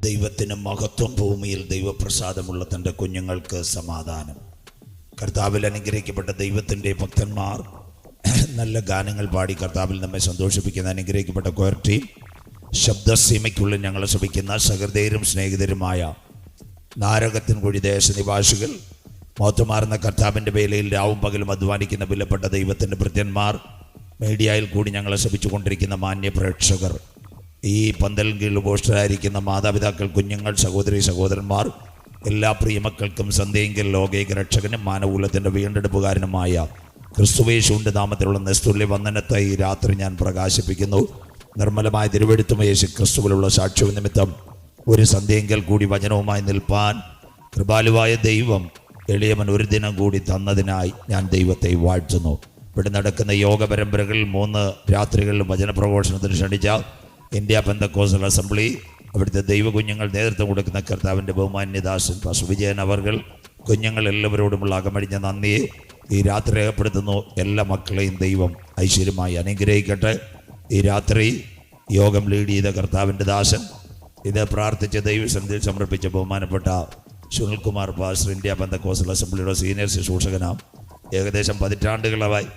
ദൈവത്തിന് മഹത്വം, ഭൂമിയിൽ ദൈവപ്രസാദമുള്ള തൻ്റെ കുഞ്ഞുങ്ങൾക്ക് സമാധാനം. കർത്താവിൽ അനുഗ്രഹിക്കപ്പെട്ട ദൈവത്തിൻ്റെ ഭക്തന്മാർ നല്ല ഗാനങ്ങൾ പാടി കർത്താവിൽ നമ്മെ സന്തോഷിപ്പിക്കുന്ന അനുഗ്രഹിക്കപ്പെട്ട കൊയർ ടീം, ശബ്ദസീമയ്ക്കുള്ളിൽ ഞങ്ങളെ ശ്രമിക്കുന്ന സഹൃദയരും സ്നേഹിതരുമായ നാരകത്തിൻകുഴി ദേശനിവാസികൾ, മഹത്വമാർന്ന കർത്താവിൻ്റെ വേലയിൽ രാവും പകലും അധ്വാനിക്കുന്ന വിലപ്പെട്ട ദൈവത്തിൻ്റെ ഭൃത്യന്മാർ, മീഡിയയിൽ കൂടി ഞങ്ങളെ ശ്രമിച്ചുകൊണ്ടിരിക്കുന്ന മാന്യ പ്രേക്ഷകർ, ഈ പന്തലിൻ കീഴിൽ പോസ്റ്ററായിരിക്കുന്ന മാതാപിതാക്കൾ, കുഞ്ഞുങ്ങൾ, സഹോദരി സഹോദരന്മാർ, എല്ലാ പ്രിയമക്കൾക്കും സന്ധ്യയെങ്കിൽ ലോകൈക രക്ഷകനും മാനവകുലത്തിൻ്റെ വീണ്ടെടുപ്പുകാരനുമായ ക്രിസ്തുയേശുവിൻ്റെ നാമത്തിലുള്ള നിസ്തുല്യ വന്ദനത്തെ ഈ രാത്രി ഞാൻ പ്രകാശിപ്പിക്കുന്നു. നിർമ്മലമായ തിരുവെഴുത്തും യേശു ക്രിസ്തുവിലുള്ള സാക്ഷ്യവും നിമിത്തം ഒരു സന്ധ്യയെങ്കിൽ കൂടി വചനവുമായി നിൽപ്പാൻ കൃപാലുവായ ദൈവം എളിയമൻ ഒരു ദിനം കൂടി തന്നതിനായി ഞാൻ ദൈവത്തെ വാഴ്ത്തുന്നു. ഇവിടെ നടക്കുന്ന യോഗ പരമ്പരകളിൽ 3 രാത്രികളിൽ വചനപ്രഘോഷണത്തിന് ക്ഷണിച്ച ഇന്ത്യ പെന്തക്കോസ്റ്റൽ അസംബ്ലി, അവിടുത്തെ ദൈവ കുഞ്ഞുങ്ങൾ നേതൃത്വം കൊടുക്കുന്ന കർത്താവിൻ്റെ ബഹുമാന്യദാസൻ പാസ്റ്റർ വിജയൻ അവർകൾ, കുഞ്ഞുങ്ങൾ എല്ലാവരോടുമുള്ള അകമഴിഞ്ഞ നന്ദിയെ ഈ രാത്രി രേഖപ്പെടുത്തുന്നു. എല്ലാ മക്കളെയും ദൈവം ഐശ്വര്യമായി അനുഗ്രഹിക്കട്ടെ. ഈ രാത്രി യോഗം ലീഡ് ചെയ്ത കർത്താവിൻ്റെ ദാസൻ, ഇത് പ്രാർത്ഥിച്ച് ദൈവസന്നിധിയിൽ സമർപ്പിച്ച ബഹുമാനപ്പെട്ട സുനിൽകുമാർ പാസ്റ്റർ, ഇന്ത്യ പെന്തക്കോസ്റ്റൽ അസംബ്ലിയുടെ സീനിയർ ശുശ്രൂഷകനാണ്. ഏകദേശം 10 പതിറ്റാണ്ടുകളായി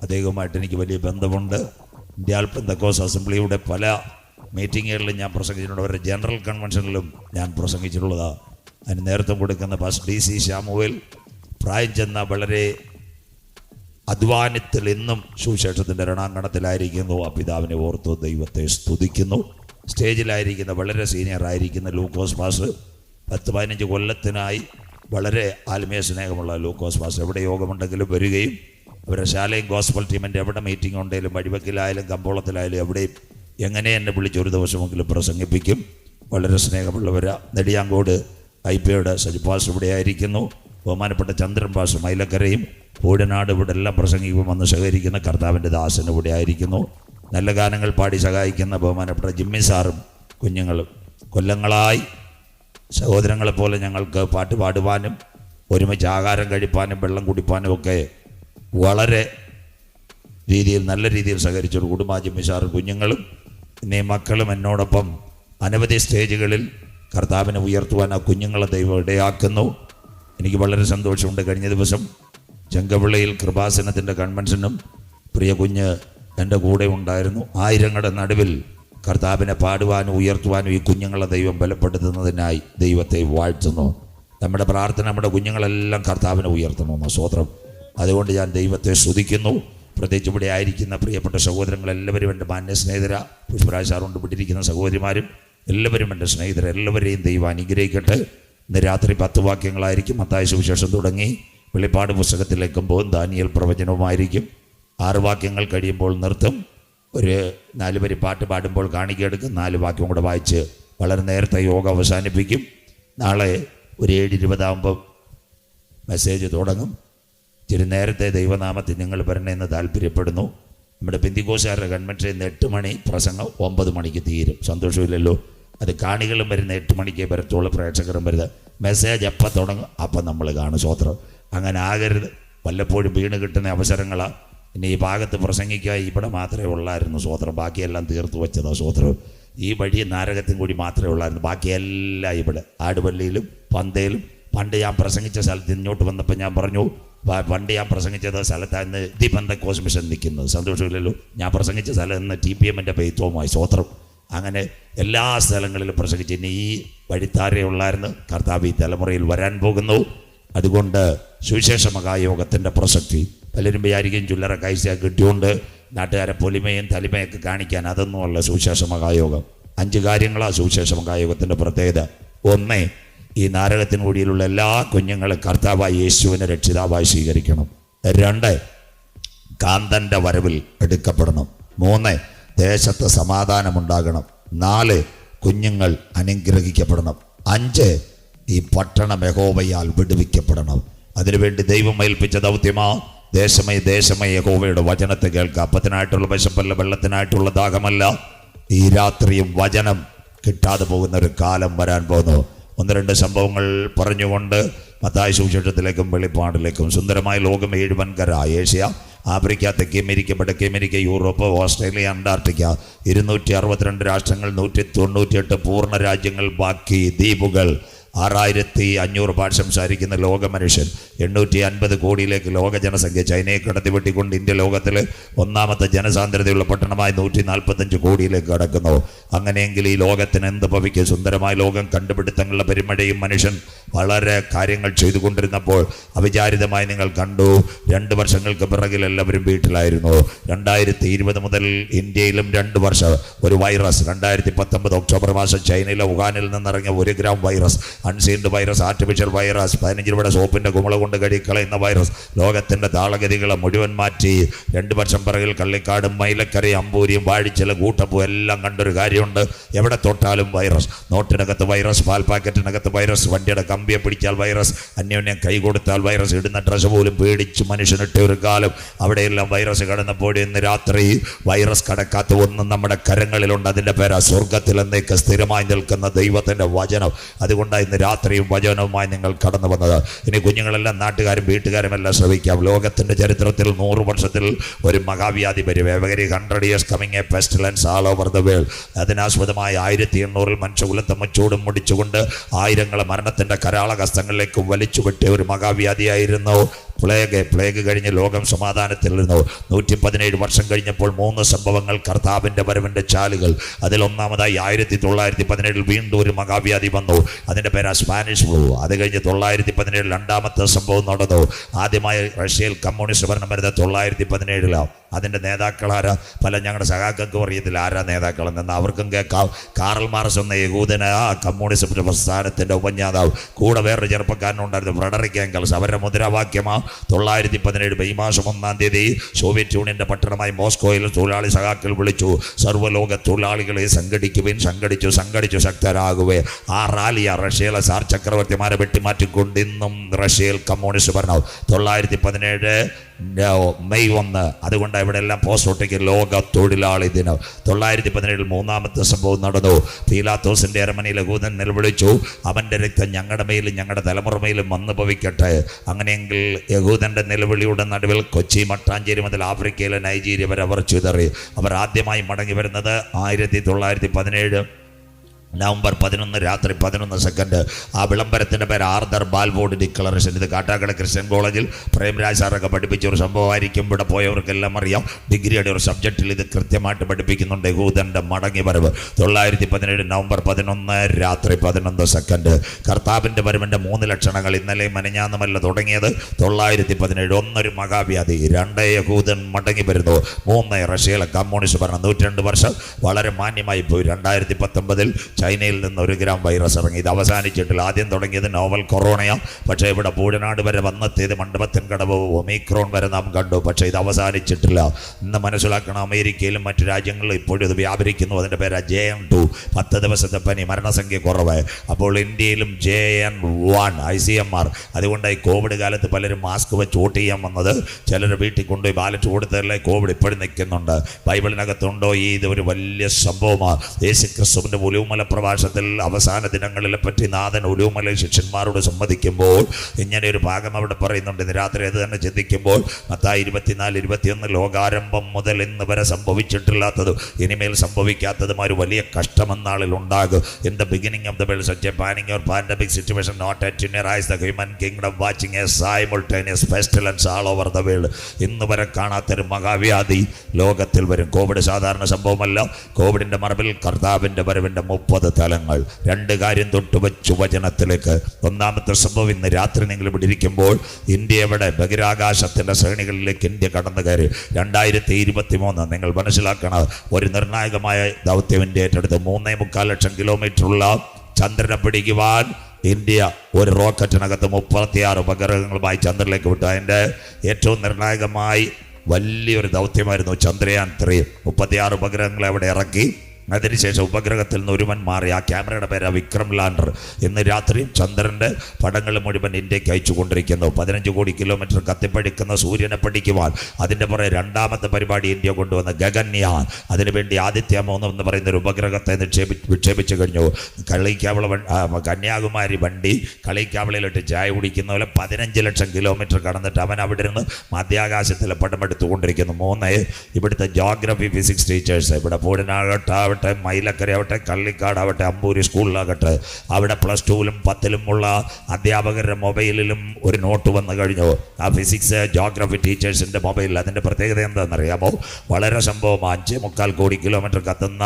അദ്ദേഹവുമായിട്ട് എനിക്ക് വലിയ ബന്ധമുണ്ട്. ഇന്ത്യ പെന്തക്കോസ്റ്റൽ അസംബ്ലിയുടെ പല മീറ്റിങ്ങുകളിലും ഞാൻ പ്രസംഗിച്ചിട്ടുണ്ട്. അവരുടെ ജനറൽ കൺവെൻഷനിലും ഞാൻ പ്രസംഗിച്ചിട്ടുള്ളതാണ്. അതിന് നേതൃത്വം കൊടുക്കുന്ന പാസ്റ്റർ DC ശാമുവേൽ പ്രായം ചെന്ന വളരെ അധ്വാനത്തിൽ ഇന്നും സുവിശേഷത്തിൻ്റെ രണാങ്കണത്തിലായിരിക്കുന്നു. ആ പിതാവിനെ ഓർത്തു ദൈവത്തെ സ്തുതിക്കുന്നു. സ്റ്റേജിലായിരിക്കുന്ന വളരെ സീനിയർ ആയിരിക്കുന്ന ലൂക്കോസ് പാസ്റ്റർ, 10-15 കൊല്ലത്തിനായി വളരെ ആത്മീയ സ്നേഹമുള്ള ലൂക്കോസ് പാസ്റ്റർ എവിടെ യോഗമുണ്ടെങ്കിലും വരികയും അവരുടെ ശാലയും ഗോസ്പൽ ടീമിൻ്റെ എവിടെ മീറ്റിംഗ് ഉണ്ടെങ്കിലും വഴിവെക്കിലായാലും കമ്പോളത്തിലായാലും എവിടെയും എങ്ങനെ എന്നെ വിളിച്ച് ഒരു ദിവസമെങ്കിലും പ്രസംഗിപ്പിക്കും. വളരെ സ്നേഹമുള്ളവരാ. നെടിയാങ്കോട് IPയുടെ സജി പാസ്റ്റർ ഇവിടെ ആയിരിക്കുന്നു. ബഹുമാനപ്പെട്ട ചന്ദ്രൻ പാസ്റ്റർ മൈലക്കരയും പൂടനാട് ഇവിടെ എല്ലാം പ്രസംഗിക്കുമ്പോൾ വന്ന് സഹകരിക്കുന്ന കർത്താവിൻ്റെ ദാസൻ ഇവിടെ ആയിരിക്കുന്നു. നല്ല ഗാനങ്ങൾ പാടി സഹായിക്കുന്ന ബഹുമാനപ്പെട്ട ജിമ്മി സാറും കുഞ്ഞുങ്ങളും, കൊല്ലങ്ങളായി സഹോദരങ്ങളെപ്പോലെ ഞങ്ങൾക്ക് പാട്ട് പാടുവാനും ഒരുമിച്ച് ആഹാരം കഴിപ്പാനും വെള്ളം കുടിപ്പാനും ഒക്കെ വളരെ നല്ല രീതിയിൽ സഹകരിച്ചൊരു കുടുംബ ജിമ്മി സാറും കുഞ്ഞുങ്ങളും പിന്നെ മക്കളും എന്നോടൊപ്പം അനവധി സ്റ്റേജുകളിൽ കർത്താവിനെ ഉയർത്തുവാൻ ആ കുഞ്ഞുങ്ങളെ ദൈവം ഇടയാക്കുന്നു. എനിക്ക് വളരെ സന്തോഷമുണ്ട്. കഴിഞ്ഞ ദിവസം ചെങ്കവിളയിൽ കൃപാസനത്തിൻ്റെ കൺവെൻഷനും പ്രിയ കുഞ്ഞ് എൻ്റെ കൂടെ ഉണ്ടായിരുന്നു. ആയിരങ്ങളുടെ നടുവിൽ കർത്താവിനെ പാടുവാനും ഉയർത്തുവാനും ഈ കുഞ്ഞുങ്ങളെ ദൈവം ബലപ്പെടുത്തുന്നതിനായി ദൈവത്തെ വാഴ്ത്തുന്നു. നമ്മുടെ പ്രാർത്ഥന നമ്മുടെ കുഞ്ഞുങ്ങളെല്ലാം കർത്താവിനെ ഉയർത്തണമെന്ന് സ്തോത്രം. അതുകൊണ്ട് ഞാൻ ദൈവത്തെ സ്തുതിക്കുന്നു. പ്രത്യേകിച്ച് ഇവിടെ ആയിരിക്കുന്ന പ്രിയപ്പെട്ട സഹോദരങ്ങളെല്ലാവരും എൻ്റെ മാന്യ സ്നേഹിതര, പുഷ്പരാജ് സാറുകൊണ്ട് വിട്ടിരിക്കുന്ന സഹോദരിമാരും എല്ലാവരും എൻ്റെ സ്നേഹിതർ, എല്ലാവരെയും ദൈവം അനുഗ്രഹിക്കട്ടെ. ഇന്ന് രാത്രി 10 വാക്യങ്ങളായിരിക്കും. മത്തായി സുവിശേഷം തുടങ്ങി വെളിപ്പാട് പുസ്തകത്തിലേക്കും പോകും. ദാനിയേൽ പ്രവചനവുമായിരിക്കും. 6 വാക്യങ്ങൾ കഴിയുമ്പോൾ നിർത്തും. ഒരു 4 വരി പാട്ട് പാടുമ്പോൾ കാണിക്കെടുക്കും. 4 വാക്യം കൂടെ വായിച്ച് വളരെ നേരത്തെ യോഗ അവസാനിപ്പിക്കും. നാളെ ഒരു 7:20 മെസ്സേജ് തുടങ്ങും. ഇച്ചിരി നേരത്തെ ദൈവനാമത്തിൽ നിങ്ങൾ വരണമെന്ന് താല്പര്യപ്പെടുന്നു. നമ്മുടെ പെന്തിക്കോസ്തുകാരുടെ കൺവെൻഷൻ 8 മണി പ്രസംഗം 9 മണിക്ക് തീരും. സന്തോഷമില്ലല്ലോ. അത് കാണികളും വരുന്ന 8 മണിക്ക് വരത്തുള്ള, പ്രേക്ഷകരും വരുന്നത്. മെസ്സേജ് എപ്പോൾ തുടങ്ങും അപ്പം നമ്മൾ കാണും. സ്വോത്രം. അങ്ങനെ ആകരുത്. വല്ലപ്പോഴും വീണ് കിട്ടുന്ന അവസരങ്ങളാണ്. പിന്നെ ഈ ഭാഗത്ത് പ്രസംഗിക്കുക ഇവിടെ മാത്രമേ ഉള്ളായിരുന്നു. സ്വോത്രം. ബാക്കിയെല്ലാം തീർത്തു വെച്ചതാണ്. സ്വോത്രം. ഈ വഴി നാരകത്തിൻ കൂടി മാത്രമേ ഉള്ളായിരുന്നു. ബാക്കിയെല്ലാം ഇവിടെ ആടുപള്ളിയിലും പന്തയിലും. പണ്ട് ഞാൻ പ്രസംഗിച്ച സ്ഥലത്ത് ഇങ്ങോട്ട് വന്നപ്പോൾ ഞാൻ പറഞ്ഞു, പണ്ട് ഞാൻ പ്രസംഗിച്ചത് സ്ഥലത്തായിരുന്നു ദി പെന്തക്കോസ്റ്റ് മിഷൻ നിൽക്കുന്നത്. സന്തോഷമില്ലല്ലോ. ഞാൻ പ്രസംഗിച്ച സ്ഥലം ഇന്ന് TPMൻ്റെ പെയ്ത്വമായി. സ്വോത്രം. അങ്ങനെ എല്ലാ സ്ഥലങ്ങളിലും പ്രസംഗിച്ച് ഇനി ഈ വഴിത്താരയുള്ളായിരുന്നു. കർത്താവ് ഈ തലമുറയിൽ വരാൻ പോകുന്നു. അതുകൊണ്ട് സുവിശേഷ മഹായോഗത്തിൻ്റെ പ്രസക്തി പലരും വിചാരിക്കും ചില്ലറ കൈസ കിട്ടിയോണ്ട് നാട്ടുകാരെ പൊലിമയും തലിമയൊക്കെ കാണിക്കാൻ. അതൊന്നുമല്ല സുവിശേഷ മഹായോഗം. 5 കാര്യങ്ങളാണ് സുവിശേഷ മഹായോഗത്തിൻ്റെ പ്രത്യേകത. 1, ഈ നാരകത്തിനുകൂടിയിലുള്ള എല്ലാ കുഞ്ഞുങ്ങളും കർത്താവായി യേശുവിനെ രക്ഷിതാവായി സ്വീകരിക്കണം. 2, കാന്തൻ്റെ വരവിൽ എടുക്കപ്പെടണം. 3, ദേശത്ത് സമാധാനമുണ്ടാകണം. 4, കുഞ്ഞുങ്ങൾ അനുഗ്രഹിക്കപ്പെടണം. 5, ഈ പട്ടണം യഹോവയാൽ വിടുവിക്കപ്പെടണം. അതിനുവേണ്ടി ദൈവം ഏൽപ്പിച്ച ദൗത്യമാ ദേശമേ യഹോവയുടെ വചനത്തെ കേൾക്കുക. അപ്പത്തിനായിട്ടുള്ള വിശപ്പല്ല, വെള്ളത്തിനായിട്ടുള്ള ദാഹമല്ല. ഈ രാത്രിയും വചനം കിട്ടാതെ പോകുന്ന ഒരു കാലം വരാൻ പോകുന്നു. 1-2 സംഭവങ്ങൾ പറഞ്ഞുകൊണ്ട് മത്തായി സുവിശേഷത്തിലേക്കും വെളിപ്പാടിലേക്കും സുന്ദരമായ ലോകം 7 വൻകര, ഏഷ്യ, ആഫ്രിക്ക, തെക്കേ അമേരിക്ക, വടക്കേ അമേരിക്ക, യൂറോപ്പ്, ഓസ്ട്രേലിയ, അന്റാർട്ടിക്ക, 262 രാഷ്ട്രങ്ങൾ, 198 പൂർണ്ണ രാജ്യങ്ങൾ, ബാക്കി ദ്വീപുകൾ, 6500 ഭാഷ സംസാരിക്കുന്ന ലോക മനുഷ്യൻ, 850 കോടിയിലേക്ക് ലോക ജനസംഖ്യ. ചൈനയെ കടത്തിവെട്ടിക്കൊണ്ട് ഇന്ത്യ ലോകത്തിൽ ഒന്നാമത്തെ ജനസാന്ദ്രതയുള്ള പട്ടണമായി 145 കോടിയിലേക്ക് കടക്കുന്നു. അങ്ങനെയെങ്കിൽ ഈ ലോകത്തിന് എന്ത് ഭവിക്കും? സുന്ദരമായ ലോകം, കണ്ടുപിടുത്തങ്ങളുടെ പെരുമഴയും, മനുഷ്യൻ വളരെ കാര്യങ്ങൾ ചെയ്തുകൊണ്ടിരുന്നപ്പോൾ അവിചാരിതമായി നിങ്ങൾ കണ്ടു, 2 വർഷങ്ങൾക്ക് പിറകിൽ എല്ലാവരും വീട്ടിലായിരുന്നു. 2020 മുതൽ ഇന്ത്യയിലും 2 വർഷം ഒരു വൈറസ്. 2019 ഒക്ടോബർ മാസം ചൈനയിലെ വുഹാനിൽ നിന്നിറങ്ങിയ 1 gram virus, unseen virus, artificial virus, 15 രൂപയുടെ സോപ്പിൻ്റെ കുമള കൊണ്ട് കഴുകിക്കളയുന്ന വൈറസ് ലോകത്തിൻ്റെ താളഗതികളെ മുഴുവൻ മാറ്റി. 2 വർഷം പിറകിൽ കള്ളിക്കാടും മൈലക്കരയും അമ്പൂരിയും വാഴിച്ചില കൂട്ടപ്പൂ എല്ലാം കണ്ടൊരു കാര്യമുണ്ട്. എവിടെ തൊട്ടാലും വൈറസ്. നോട്ടിനകത്ത് വൈറസ്, പാൽ പാക്കറ്റിനകത്ത് വൈറസ്, വണ്ടിയുടെ കമ്പിയെ പിടിച്ചാൽ വൈറസ്, അന്യോന്യം കൈ കൊടുത്താൽ വൈറസ്, ഇടുന്ന ഡ്രസ്സ് പോലും പേടിച്ച് മനുഷ്യനിട്ട ഒരു കാലം. അവിടെയെല്ലാം വൈറസ് കടന്നപ്പോൾ ഇന്ന് രാത്രി വൈറസ് കടക്കാത്ത ഒന്നും നമ്മുടെ കരങ്ങളിലുണ്ട്. അതിൻ്റെ പേരാ സ്വർഗത്തിൽ എന്നേക്ക് സ്ഥിരമായി നിൽക്കുന്ന ദൈവത്തിൻ്റെ വചനം. അതുകൊണ്ടാണ് ഇന്ന് രാത്രിയും വചനവുമായി നിങ്ങൾ കടന്നു വന്നത്. ഇനി കുഞ്ഞുങ്ങളെല്ലാം, നാട്ടുകാരും വീട്ടുകാരും എല്ലാം ശ്രമിക്കാം. ലോകത്തിൻ്റെ ചരിത്രത്തിൽ 100 വർഷത്തിൽ ഒരു മഹാവ്യാധി വരും. Every 100 years coming a pestilence all over the world. അതിനാസ്പദമായി 1800 മനുഷ്യകുലത്തെ മുച്ചൂടും മുടിച്ചുകൊണ്ട് ആയിരങ്ങളെ മരണത്തിൻ്റെ കരാളകസ്തങ്ങളിലേക്ക് വലിച്ചുവിട്ടിയ ഒരു മഹാവ്യാധിയായിരുന്നു പ്ലേഗ് കഴിഞ്ഞ് ലോകം സമാധാനത്തിലിരുന്നു. 117 വർഷം കഴിഞ്ഞപ്പോൾ 3 സംഭവങ്ങൾ, കർത്താവിൻ്റെ വരവിൻ്റെ ചാലുകൾ. അതിലൊന്നാമതായി 1917 വീണ്ടും ഒരു മഹാവ്യാധി വന്നു. അതിൻ്റെ പേരാ സ്പാനിഷ് ഫ്ലൂ. അത് കഴിഞ്ഞ് 1917 രണ്ടാമത്തെ സംഭവം നടന്നു. ആദ്യമായി റഷ്യയിൽ കമ്മ്യൂണിസ്റ്റ് ഭരണം വരുന്നത് 1917. അതിൻ്റെ നേതാക്കളാരാ? പല ഞങ്ങളുടെ സഹാക്കൾക്കും അറിയത്തില്ല ആരാ നേതാക്കളെന്ന്. അവർക്കും കേൾക്കാം. കാറൽ മാർക്സ് എന്ന യഹൂദന കമ്മ്യൂണിസ്റ്റ് പ്രസ്ഥാനത്തിൻ്റെ ഉപജ്ഞാതാവ്. കൂടെ വേറൊരു ചെറുപ്പക്കാരനുണ്ടായിരുന്നു, ഫ്രെഡറിക് എംഗൽസ്. അവരുടെ മുദ്രാവാക്യമാണ് 1917 മെയ് മാസം 1-ാം തീയതി സോവിയറ്റ് യൂണിയൻ്റെ പട്ടണമായി മോസ്കോയിൽ തൊഴിലാളി സഹാക്കൾ വിളിച്ചു, സർവ്വലോക തൊഴിലാളികളെ സംഘടിക്കുവിൻ, സംഘടിച്ചു ശക്തരാകുവേ. ആ റാലിയ റഷ്യയിലെ സാർ ചക്രവർത്തിമാരെ വെട്ടിമാറ്റിക്കൊണ്ട് ഇന്നും റഷ്യയിൽ കമ്മ്യൂണിസ്റ്റ് ഭരണം. 1917 മെയ് 1. അതുകൊണ്ട് ഇവിടെ എല്ലാം പോസ്റ്റ് ഒട്ടിക്ക് ലോക തൊഴിലാളി ദിനം. 1917 മൂന്നാമത്തെ സംഭവം നടന്നു. പീലാത്തോസിൻ്റെ അരമനയിൽ യഹൂദൻ നിലവിളിച്ചു, അവൻ്റെ രക്തം ഞങ്ങളുടെ മേലും ഞങ്ങളുടെ തലമുറമേലും വന്നു ഭവിക്കട്ടെ. അങ്ങനെയെങ്കിൽ യഹൂദൻ്റെ നിലവിളിയുടെ നടുവിൽ കൊച്ചി, മട്ടാഞ്ചേരി മുതൽ ആഫ്രിക്കയിലെ നൈജീരിയ വരെ അവർ ചിതറി. അവർ ആദ്യമായി മടങ്ങി വരുന്നത് 1917 നവംബർ 11 രാത്രി 11 ആ വിളംബരത്തിൻ്റെ പേര് ആർതർ ബാൽവോർഡ് ഡിക്ലറേഷൻ. ഇത് കാട്ടാക്കട ക്രിസ്ത്യൻ കോളേജിൽ പ്രേംരാജ് സാറൊക്കെ പഠിപ്പിച്ച ഒരു സംഭവമായിരിക്കും. ഇവിടെ പോയവർക്കെല്ലാം അറിയാം. ഡിഗ്രിയുടെ ഒരു സബ്ജക്റ്റിൽ ഇത് കൃത്യമായിട്ട് പഠിപ്പിക്കുന്നുണ്ട്. യഹൂദൻ്റെ മടങ്ങി വരവ് 1917 നവംബർ 11 രാത്രി 11 കർത്താവിൻ്റെ വരവിൻ്റെ 3 ലക്ഷണങ്ങൾ. ഇന്നലെ മനഞ്ഞാന്നുമല്ല തുടങ്ങിയത്. 1917 1 ഒരു മഹാവ്യാധി, 2 യഹൂദൻ മടങ്ങി വരുന്നു, 3 റഷ്യയിലെ കമ്മ്യൂണിസ്റ്റ് ഭരണം. 102 വർഷം വളരെ മാന്യമായി പോയി. 2019 ചൈനയിൽ നിന്ന് 1 ഗ്രാം വൈറസ് ഇറങ്ങി. ഇത് അവസാനിച്ചിട്ടില്ല. ആദ്യം തുടങ്ങിയത് നോവൽ കൊറോണയാണ്. പക്ഷേ ഇവിടെ പൂഴനാട് വരെ വന്നെത്തിയത് മണ്ഡപത്തിൻ കടവ് ഒമിക്രോൺ വരെ നാം കണ്ടു. പക്ഷേ ഇത് അവസാനിച്ചിട്ടില്ല. ഇന്ന് മനസ്സിലാക്കണം, അമേരിക്കയിലും മറ്റു രാജ്യങ്ങളിലും ഇപ്പോഴും ഇത് വ്യാപരിക്കുന്നു. അതിൻ്റെ പേരാ JN2. 10 ദിവസത്തെ പനി, മരണസംഖ്യ കുറവ്. അപ്പോൾ ഇന്ത്യയിലും JN1 ICMR. അതുകൊണ്ട് ഈ കോവിഡ് കാലത്ത് പലരും മാസ്ക് വെച്ച് വോട്ട് ചെയ്യാൻ വന്നത്. ചിലർ വീട്ടിൽ കൊണ്ടുപോയി ബാലറ്റ് കൊടുത്തതല്ലേ കോവിഡ് ഇപ്പോഴും നിൽക്കുന്നുണ്ട്. ബൈബിളിനകത്തുണ്ടോ ഇത് ഒരു വലിയ സംഭവമാണ്. യേശുക്രിസ്തുവിൻ്റെ ഉലൂമല പ്രഭാഷണത്തിൽ അവസാന ദിനങ്ങളെ പറ്റി നാഥൻ ഉലൂമല ശിഷ്യന്മാരോട് സംവദിക്കുമ്പോൾ ഇങ്ങനെ ഒരു ഭാഗം അവിടെ പറയുന്നുണ്ട്. ഇന്ന് രാത്രി അത് തന്നെ ചിന്തിക്കുമ്പോൾ മത്തായി 24-21 ലോകാരംഭം മുതൽ ഇന്ന് വരെ സംഭവിച്ചിട്ടില്ലാത്തതും ഇനിമേൽ സംഭവിക്കാത്തതുമായ ഒരു വലിയ കഷ്ടമെന്നാളിൽ ഉണ്ടാകും. In the beginning of the world such a panning or pandemic situation not at your eyes the human kingdom watching a simultaneous pestilence all over the world. ഇന്ന് വരെ കാണാത്തൊരു മഹാവ്യാധി ലോകത്തിൽ വരും. കോവിഡ് സാധാരണ സംഭവമല്ല. കോവിഡിൻ്റെ മറവിൽ കർത്താവിൻ്റെ വരവിൻ്റെ 30 തലങ്ങൾ. 2 കാര്യം തൊട്ടുവച്ചു വചനത്തിലേക്ക്. ഒന്നാമത്തെ സംഭവം, ഇന്ന് രാത്രി നിങ്ങൾ ഇവിടെ ഇരിക്കുമ്പോൾ ഇന്ത്യയുടെ ബഹിരാകാശത്തിൻ്റെ ശ്രേണികളിലേക്ക് ഇന്ത്യ കടന്നു കയറി. 2023 നിങ്ങൾ മനസ്സിലാക്കണം, ഒരു നിർണായകമായ ദൗത്യം ഇന്ത്യ ഏറ്റെടുത്ത് 3.25 ലക്ഷം കിലോമീറ്ററുള്ള ചന്ദ്രനെ പിടിക്കുവാൻ ഇന്ത്യ ഒരു റോക്കറ്റിനകത്ത് 36 ഉപഗ്രഹങ്ങളുമായി ചന്ദ്രനിലേക്ക് വിട്ടു. അതിൻ്റെ ഏറ്റവും നിർണായകമായി വലിയൊരു ദൗത്യമായിരുന്നു ചന്ദ്രയാൻ 3. 36 ഉപഗ്രഹങ്ങളെ അവിടെ ഇറക്കി അതിനുശേഷം ഉപഗ്രഹത്തിൽ നിന്ന് ഒരുവൻ മാറി. ആ ക്യാമറയുടെ പേര് വിക്രം ലാൻഡർ. ഇന്ന് രാത്രിയും ചന്ദ്രൻ്റെ പടങ്ങൾ മുഴുവൻ ഇന്ത്യക്ക് അയച്ചുകൊണ്ടിരിക്കുന്നു. 15 കോടി കിലോമീറ്റർ കത്തിപ്പടിക്കുന്ന സൂര്യനെ പഠിക്കുവാൻ അതിൻ്റെ പുറകെ രണ്ടാമത്തെ പരിപാടി ഇന്ത്യ കൊണ്ടുവന്ന ഗഗൻയാൻ. അതിനുവേണ്ടി ആദിത്യ 3 എന്ന് പറയുന്ന ഒരു ഉപഗ്രഹത്തെ വിക്ഷേപിച്ചു കഴിഞ്ഞു. കന്യാകുമാരി വണ്ടി കളിക്കാവളയിലിട്ട് ചായ കുടിക്കുന്ന പോലെ 15 ലക്ഷം കിലോമീറ്റർ കടന്നിട്ട് അവൻ അവിടെ നിന്ന് മധ്യാകാശത്തിൽ പടമെടുത്തുകൊണ്ടിരിക്കുന്നു. 3 ഇവിടുത്തെ ജോഗ്രഫി ഫിസിക്സ് ടീച്ചേഴ്സ്, ഇവിടെ പൂരനാകട്ടെ, മയിലക്കരയാവട്ടെ, കള്ളിക്കാടാവട്ടെ, അമ്പൂരി സ്കൂളിലാകട്ടെ, അവിടെ +2-ലും 10-ലും ഉള്ള അധ്യാപകരുടെ മൊബൈലിലും ഒരു നോട്ട് വന്നു കഴിഞ്ഞു. ആ ഫിസിക്സ് ജോഗ്രഫി ടീച്ചേഴ്സിൻ്റെ മൊബൈലിൽ. അതിൻ്റെ പ്രത്യേകത എന്താണെന്നറിയാമോ? വളരെ സംഭവം. 5.25 കോടി കിലോമീറ്റർ കത്തുന്ന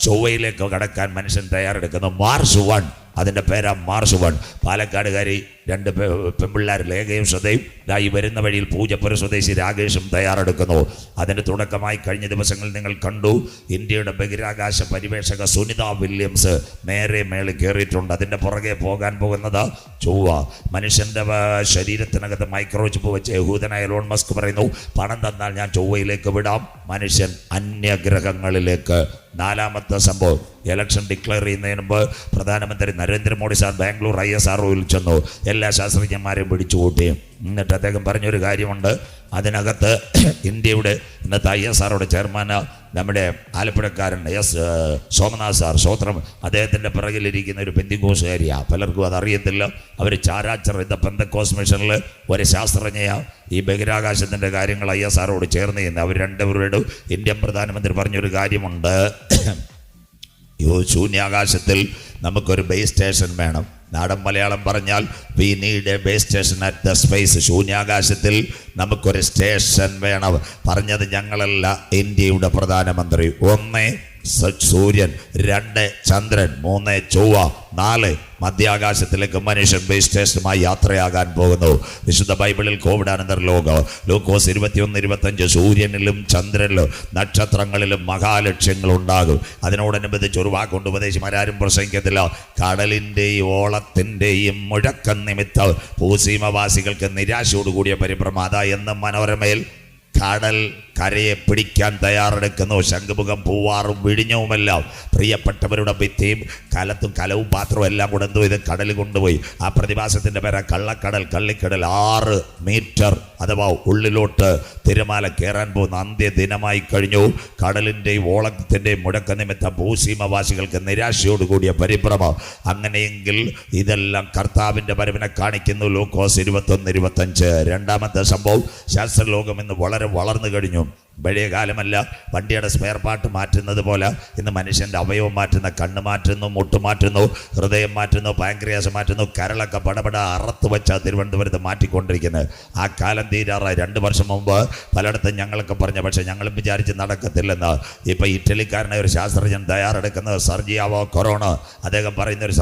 ചൊവ്വയിലേക്ക് കടക്കാൻ മനുഷ്യൻ തയ്യാറെടുക്കുന്നു. മാർസ് 1, അതിൻ്റെ പേരാ മാർസ് 1. പാലക്കാടുകാരി 2 പെൺപിള്ളേർ ലേഖയും ശ്രദ്ധയും ഈ വരുന്ന വഴിയിൽ പൂജപ്പുര സ്വദേശി രാകേഷും തയ്യാറെടുക്കുന്നു. അതിൻ്റെ തുടക്കമായി കഴിഞ്ഞ ദിവസങ്ങളിൽ നിങ്ങൾ കണ്ടു, ഇന്ത്യയുടെ ബഹിരാകാശ പരിവേഷക സുനിത വില്യംസ് നേരെ മേളിൽ കയറിയിട്ടുണ്ട്. അതിൻ്റെ പുറകെ പോകാൻ പോകുന്നത് ചൊവ്വ. മനുഷ്യൻ്റെ ശരീരത്തിനകത്ത് മൈക്രോചിപ്പ് വെച്ച് യഹൂദനായ എലോൺ മസ്ക് പറയുന്നു, പണം തന്നാൽ ഞാൻ ചൊവ്വയിലേക്ക് വിടാം. മനുഷ്യൻ അന്യഗ്രഹങ്ങളിലേക്ക്. 4ാമത്തെ സംഭവം, ഇലക്ഷൻ ഡിക്ലെയർ ചെയ്യുന്നതിന് മുമ്പ് പ്രധാനമന്ത്രി നരേന്ദ്രമോദി സാർ ബാംഗ്ലൂർ ISROയിൽ ചെന്നു. എല്ലാ ശാസ്ത്രജ്ഞന്മാരെയും പിടിച്ചുകൂട്ടി. എന്നിട്ട് അദ്ദേഹം പറഞ്ഞൊരു കാര്യമുണ്ട്. അതിനകത്ത് ഇന്ത്യയുടെ ഇന്നത്തെ ISROയുടെ ചെയർമാൻ നമ്മുടെ ആലപ്പുഴക്കാരൻ സോമനാഥ് സാർ, സ്വോത്രം, അദ്ദേഹത്തിൻ്റെ പിറകിലിരിക്കുന്ന ഒരു പെന്തിക്കോസുകാരിയാണ്. പലർക്കും അതറിയത്തില്ല. അവർ ചാരാച്ചർ ഇന്ന പെന്തക്കോസ് മിഷനിൽ ഒരു ശാസ്ത്രജ്ഞയാണ് ഈ ബഹിരാകാശത്തിൻ്റെ കാര്യങ്ങൾ ISROയോട് ചേർന്ന് ചെയ്യുന്നത്. അവർ രണ്ടുപേരോട് ഇന്ത്യൻ പ്രധാനമന്ത്രി പറഞ്ഞൊരു കാര്യമുണ്ട്, ശൂന്യാകാശത്തിൽ നമുക്കൊരു ബേസ് സ്റ്റേഷൻ വേണം. നാടൻ മലയാളം പറഞ്ഞാൽ we need a base station at the space. ശൂന്യാകാശത്തിൽ നമുക്കൊരു സ്റ്റേഷൻ വേണം. പറഞ്ഞത് ഞങ്ങളല്ല, ഇന്ത്യയുടെ പ്രധാനമന്ത്രി. 1 സൂര്യൻ, 2 ചന്ദ്രൻ, 3 ചൊവ്വ, 4 മധ്യാകാശത്തിലേക്ക് മനുഷ്യൻ ബേസ് സ്റ്റേഷനുമായി യാത്രയാകാൻ പോകുന്നു. വിശുദ്ധ ബൈബിളിൽ കോവിഡാനന്തര ലോകം ലൂക്കോസ് 21:25 സൂര്യനിലും ചന്ദ്രനിലും നക്ഷത്രങ്ങളിലും മഹാലക്ഷ്യങ്ങളുണ്ടാകും. അതിനോടനുബന്ധിച്ച് ഒരു വാക്കുകൊണ്ട് ഉപദേശിമാരും പ്രസംഗിക്കത്തില്ല. കടലിൻ്റെയും ഓളത്തിൻ്റെയും മുഴക്കം നിമിത്തം ഭൂസീമവാസികൾക്ക് നിരാശയോടുകൂടിയ പരിഭ്രമം. എന്ന മനോരമയിൽ കടൽ കരയെ പിടിക്കാൻ തയ്യാറെടുക്കുന്നു. ശംഖുമുഖം, പൂവാറും വിഴിഞ്ഞവുമെല്ലാം പ്രിയപ്പെട്ടവരുടെ ഭിത്തിയും കലവും പാത്രവും എല്ലാം കൂടെ ഇത് കടൽ കൊണ്ടുപോയി. ആ പ്രതിഭാസത്തിൻ്റെ പേരാ കള്ളക്കടൽ, കള്ളിക്കടൽ. 6 മീറ്റർ അഥവാ ഉള്ളിലോട്ട് തിരമാല കയറാൻ പോകുന്ന അന്ത്യദിനമായി കഴിഞ്ഞു. കടലിൻ്റെയും ഓളത്തിൻ്റെയും മുടക്ക നിമിത്തം ഭൂസീമവാസികൾക്ക് നിരാശയോടുകൂടിയ പരിഭ്രമം. അങ്ങനെയെങ്കിൽ ഇതെല്ലാം കർത്താവിൻ്റെ വരവിനെ കാണിക്കുന്നു. ലൂക്കോസ് 21:25. 2ാമത്തെ സംഭവം, ശാസ്ത്രലോകം ഇന്ന് വളരെ വളർന്നു കഴിഞ്ഞു. പഴയ കാലമല്ല, വണ്ടിയുടെ സ്പെയർ പാർട്ട് മാറ്റുന്നത് പോലെ ഇന്ന് മനുഷ്യൻ്റെ അവയവം മാറ്റുന്ന, കണ്ണ് മാറ്റുന്നു, മുട്ട് മാറ്റുന്നു, ഹൃദയം മാറ്റുന്നു, പാൻക്രിയാസ് മാറ്റുന്നു, കരളൊക്കെ പടപട അറുത്ത് വെച്ചാൽ തിരുവനന്തപുരത്ത് മാറ്റിക്കൊണ്ടിരിക്കുന്നത്. ആ കാലം തീരാറായി. 2 വർഷം മുമ്പ് പലയിടത്തും ഞങ്ങളൊക്കെ പറഞ്ഞ, പക്ഷേ ഞങ്ങളും വിചാരിച്ച് നടക്കത്തില്ലെന്ന്. ഇപ്പോൾ ഇറ്റലിക്കാരനായ ഒരു ശാസ്ത്രജ്ഞൻ തയ്യാറെടുക്കുന്നത് സർജിയാവോ കൊറോണ. അദ്ദേഹം പറയുന്നൊരു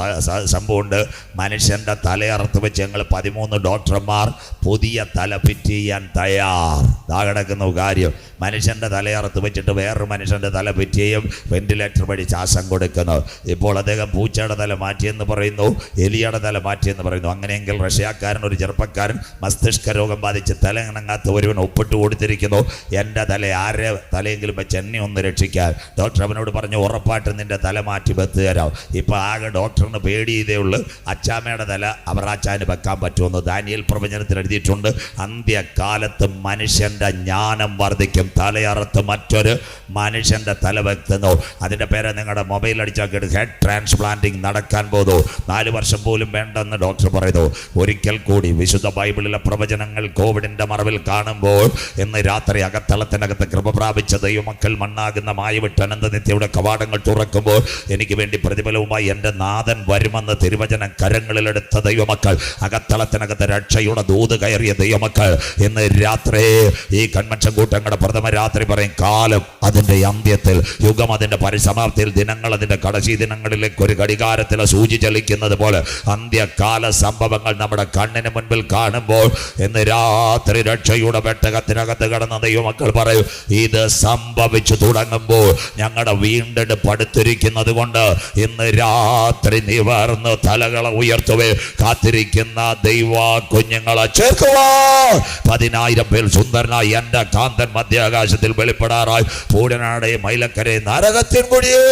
സംഭവമുണ്ട്. മനുഷ്യൻ്റെ തലയറുത്ത് വെച്ച് ഞങ്ങൾ 13 ഡോക്ടർമാർ പുതിയ തല ഫിറ്റ് ചെയ്യാൻ തയ്യാർ. കിടക്കുന്ന കാര്യം, മനുഷ്യൻ്റെ തലയറുത്ത് വെച്ചിട്ട് വേറൊരു മനുഷ്യൻ്റെ തല ഫിറ്റിയും വെന്റിലേറ്റർ വഴി ശ്വാസം കൊടുക്കുന്നു. ഇപ്പോൾ അദ്ദേഹം പൂച്ചയുടെ തല മാറ്റിയെന്ന് പറയുന്നു, എലിയുടെ തല മാറ്റിയെന്ന് പറയുന്നു. അങ്ങനെയെങ്കിൽ റഷ്യക്കാരൻ, ഒരു ചെറുപ്പക്കാരൻ, മസ്തിഷ്ക രോഗം ബാധിച്ച് തലയിണങ്ങാത്ത ഒരുവൻ ഒപ്പിട്ട് കൊടുത്തിരിക്കുന്നു, എൻ്റെ തല ആരെ തലയെങ്കിലും വെച്ച് എന്നെ ഒന്ന് രക്ഷിക്കാൻ. ഡോക്ടർ അവനോട് പറഞ്ഞു, ഉറപ്പായിട്ട് നിൻ്റെ തല മാറ്റി വെത്ത് തരാം. ഇപ്പോൾ ആകെ ഡോക്ടറിന് പേടി ഇതേ ഉള്ളൂ, അച്ചാമ്മയുടെ തല അവറാച്ചാന് വെക്കാൻ പറ്റുമെന്ന്. ദാനിയേൽ പ്രവചനത്തിൽ എഴുതിയിട്ടുണ്ട്, അന്ത്യകാലത്ത് മനുഷ്യൻ്റെ ജ്ഞാനം വർദ്ധിക്കും. തലയറുത്ത് മറ്റൊരു മനുഷ്യൻ്റെ തല വെക്കുന്നു. അതിൻ്റെ പേര് നിങ്ങളുടെ മൊബൈൽ അടിച്ചാൽ കേട്ട് ഹെഡ് ട്രാൻസ്പ്ലാന്റിങ് നടക്കാൻ പോകുന്നു. 4 വർഷം പോലും വേണ്ടെന്ന് ഡോക്ടർ പറയുന്നു. ഒരിക്കൽ കൂടി വിശുദ്ധ ബൈബിളിലെ പ്രവചനങ്ങൾ കോവിഡിൻ്റെ മറവിൽ കാണുമ്പോൾ ഇന്ന് രാത്രി അകത്തളത്തിനകത്ത് കൃപ പ്രാപിച്ച ദൈവമക്കൾ മണ്ണാകുന്ന മായവിട്ട് അനന്തനിത്യയുടെ കവാടങ്ങൾ തുറക്കുമ്പോൾ എനിക്ക് വേണ്ടി പ്രതിഫലവുമായി എൻ്റെ നാഥൻ വരുമെന്ന് തിരുവചനം കരങ്ങളിലെടുത്ത ദൈവമക്കൾ, അകത്തളത്തിനകത്ത് രക്ഷയുടെ ദൂത് കയറിയ ദൈവമക്കൾ, ഇന്ന് രാത്രി ഈ കൺവെൻഷൻ കൂട്ടങ്ങളുടെ പ്രഥമ രാത്രി പറയും, കാലം അതിൻ്റെ അന്ത്യത്തിൽ, യുഗം അതിൻ്റെ പരിസമാപ്തിയിൽ, ദിനങ്ങൾ അതിൻ്റെ കടശി ദിനങ്ങളിലേക്ക് ഒരു ഘടികാരത്തിലെ സൂചി ചലിക്കുന്നത് പോലെ അന്ത്യകാല സംഭവങ്ങൾ നമ്മുടെ കണ്ണിന് മുൻപിൽ കാണുമ്പോൾ ഇന്ന് രാത്രി രക്ഷയുടെ പെട്ടകത്തിനകത്ത് കടന്ന ദൈവമക്കൾ പറയും, ഇത് സംഭവിച്ചു തുടങ്ങുമ്പോൾ ഞങ്ങളുടെ വീണ്ടെടുപ്പ് അടുത്തിരിക്കുന്നത് കൊണ്ട് ഇന്ന് രാത്രി നിവർന്ന് തലകളെ ഉയർത്തുവേ. കാത്തിരിക്കുന്ന ദൈവ കുഞ്ഞുങ്ങളെ ചേർക്കുവാ. 10,000 പേർ സുന്ദരനായി എൻ്റെ കാന്തൻ മധ്യ ആകാശത്തിൽ വെളിപ്പെടാറായി. പൂടനാടെ മൈലക്കരെ നരകത്തിൻ കുടിയേ,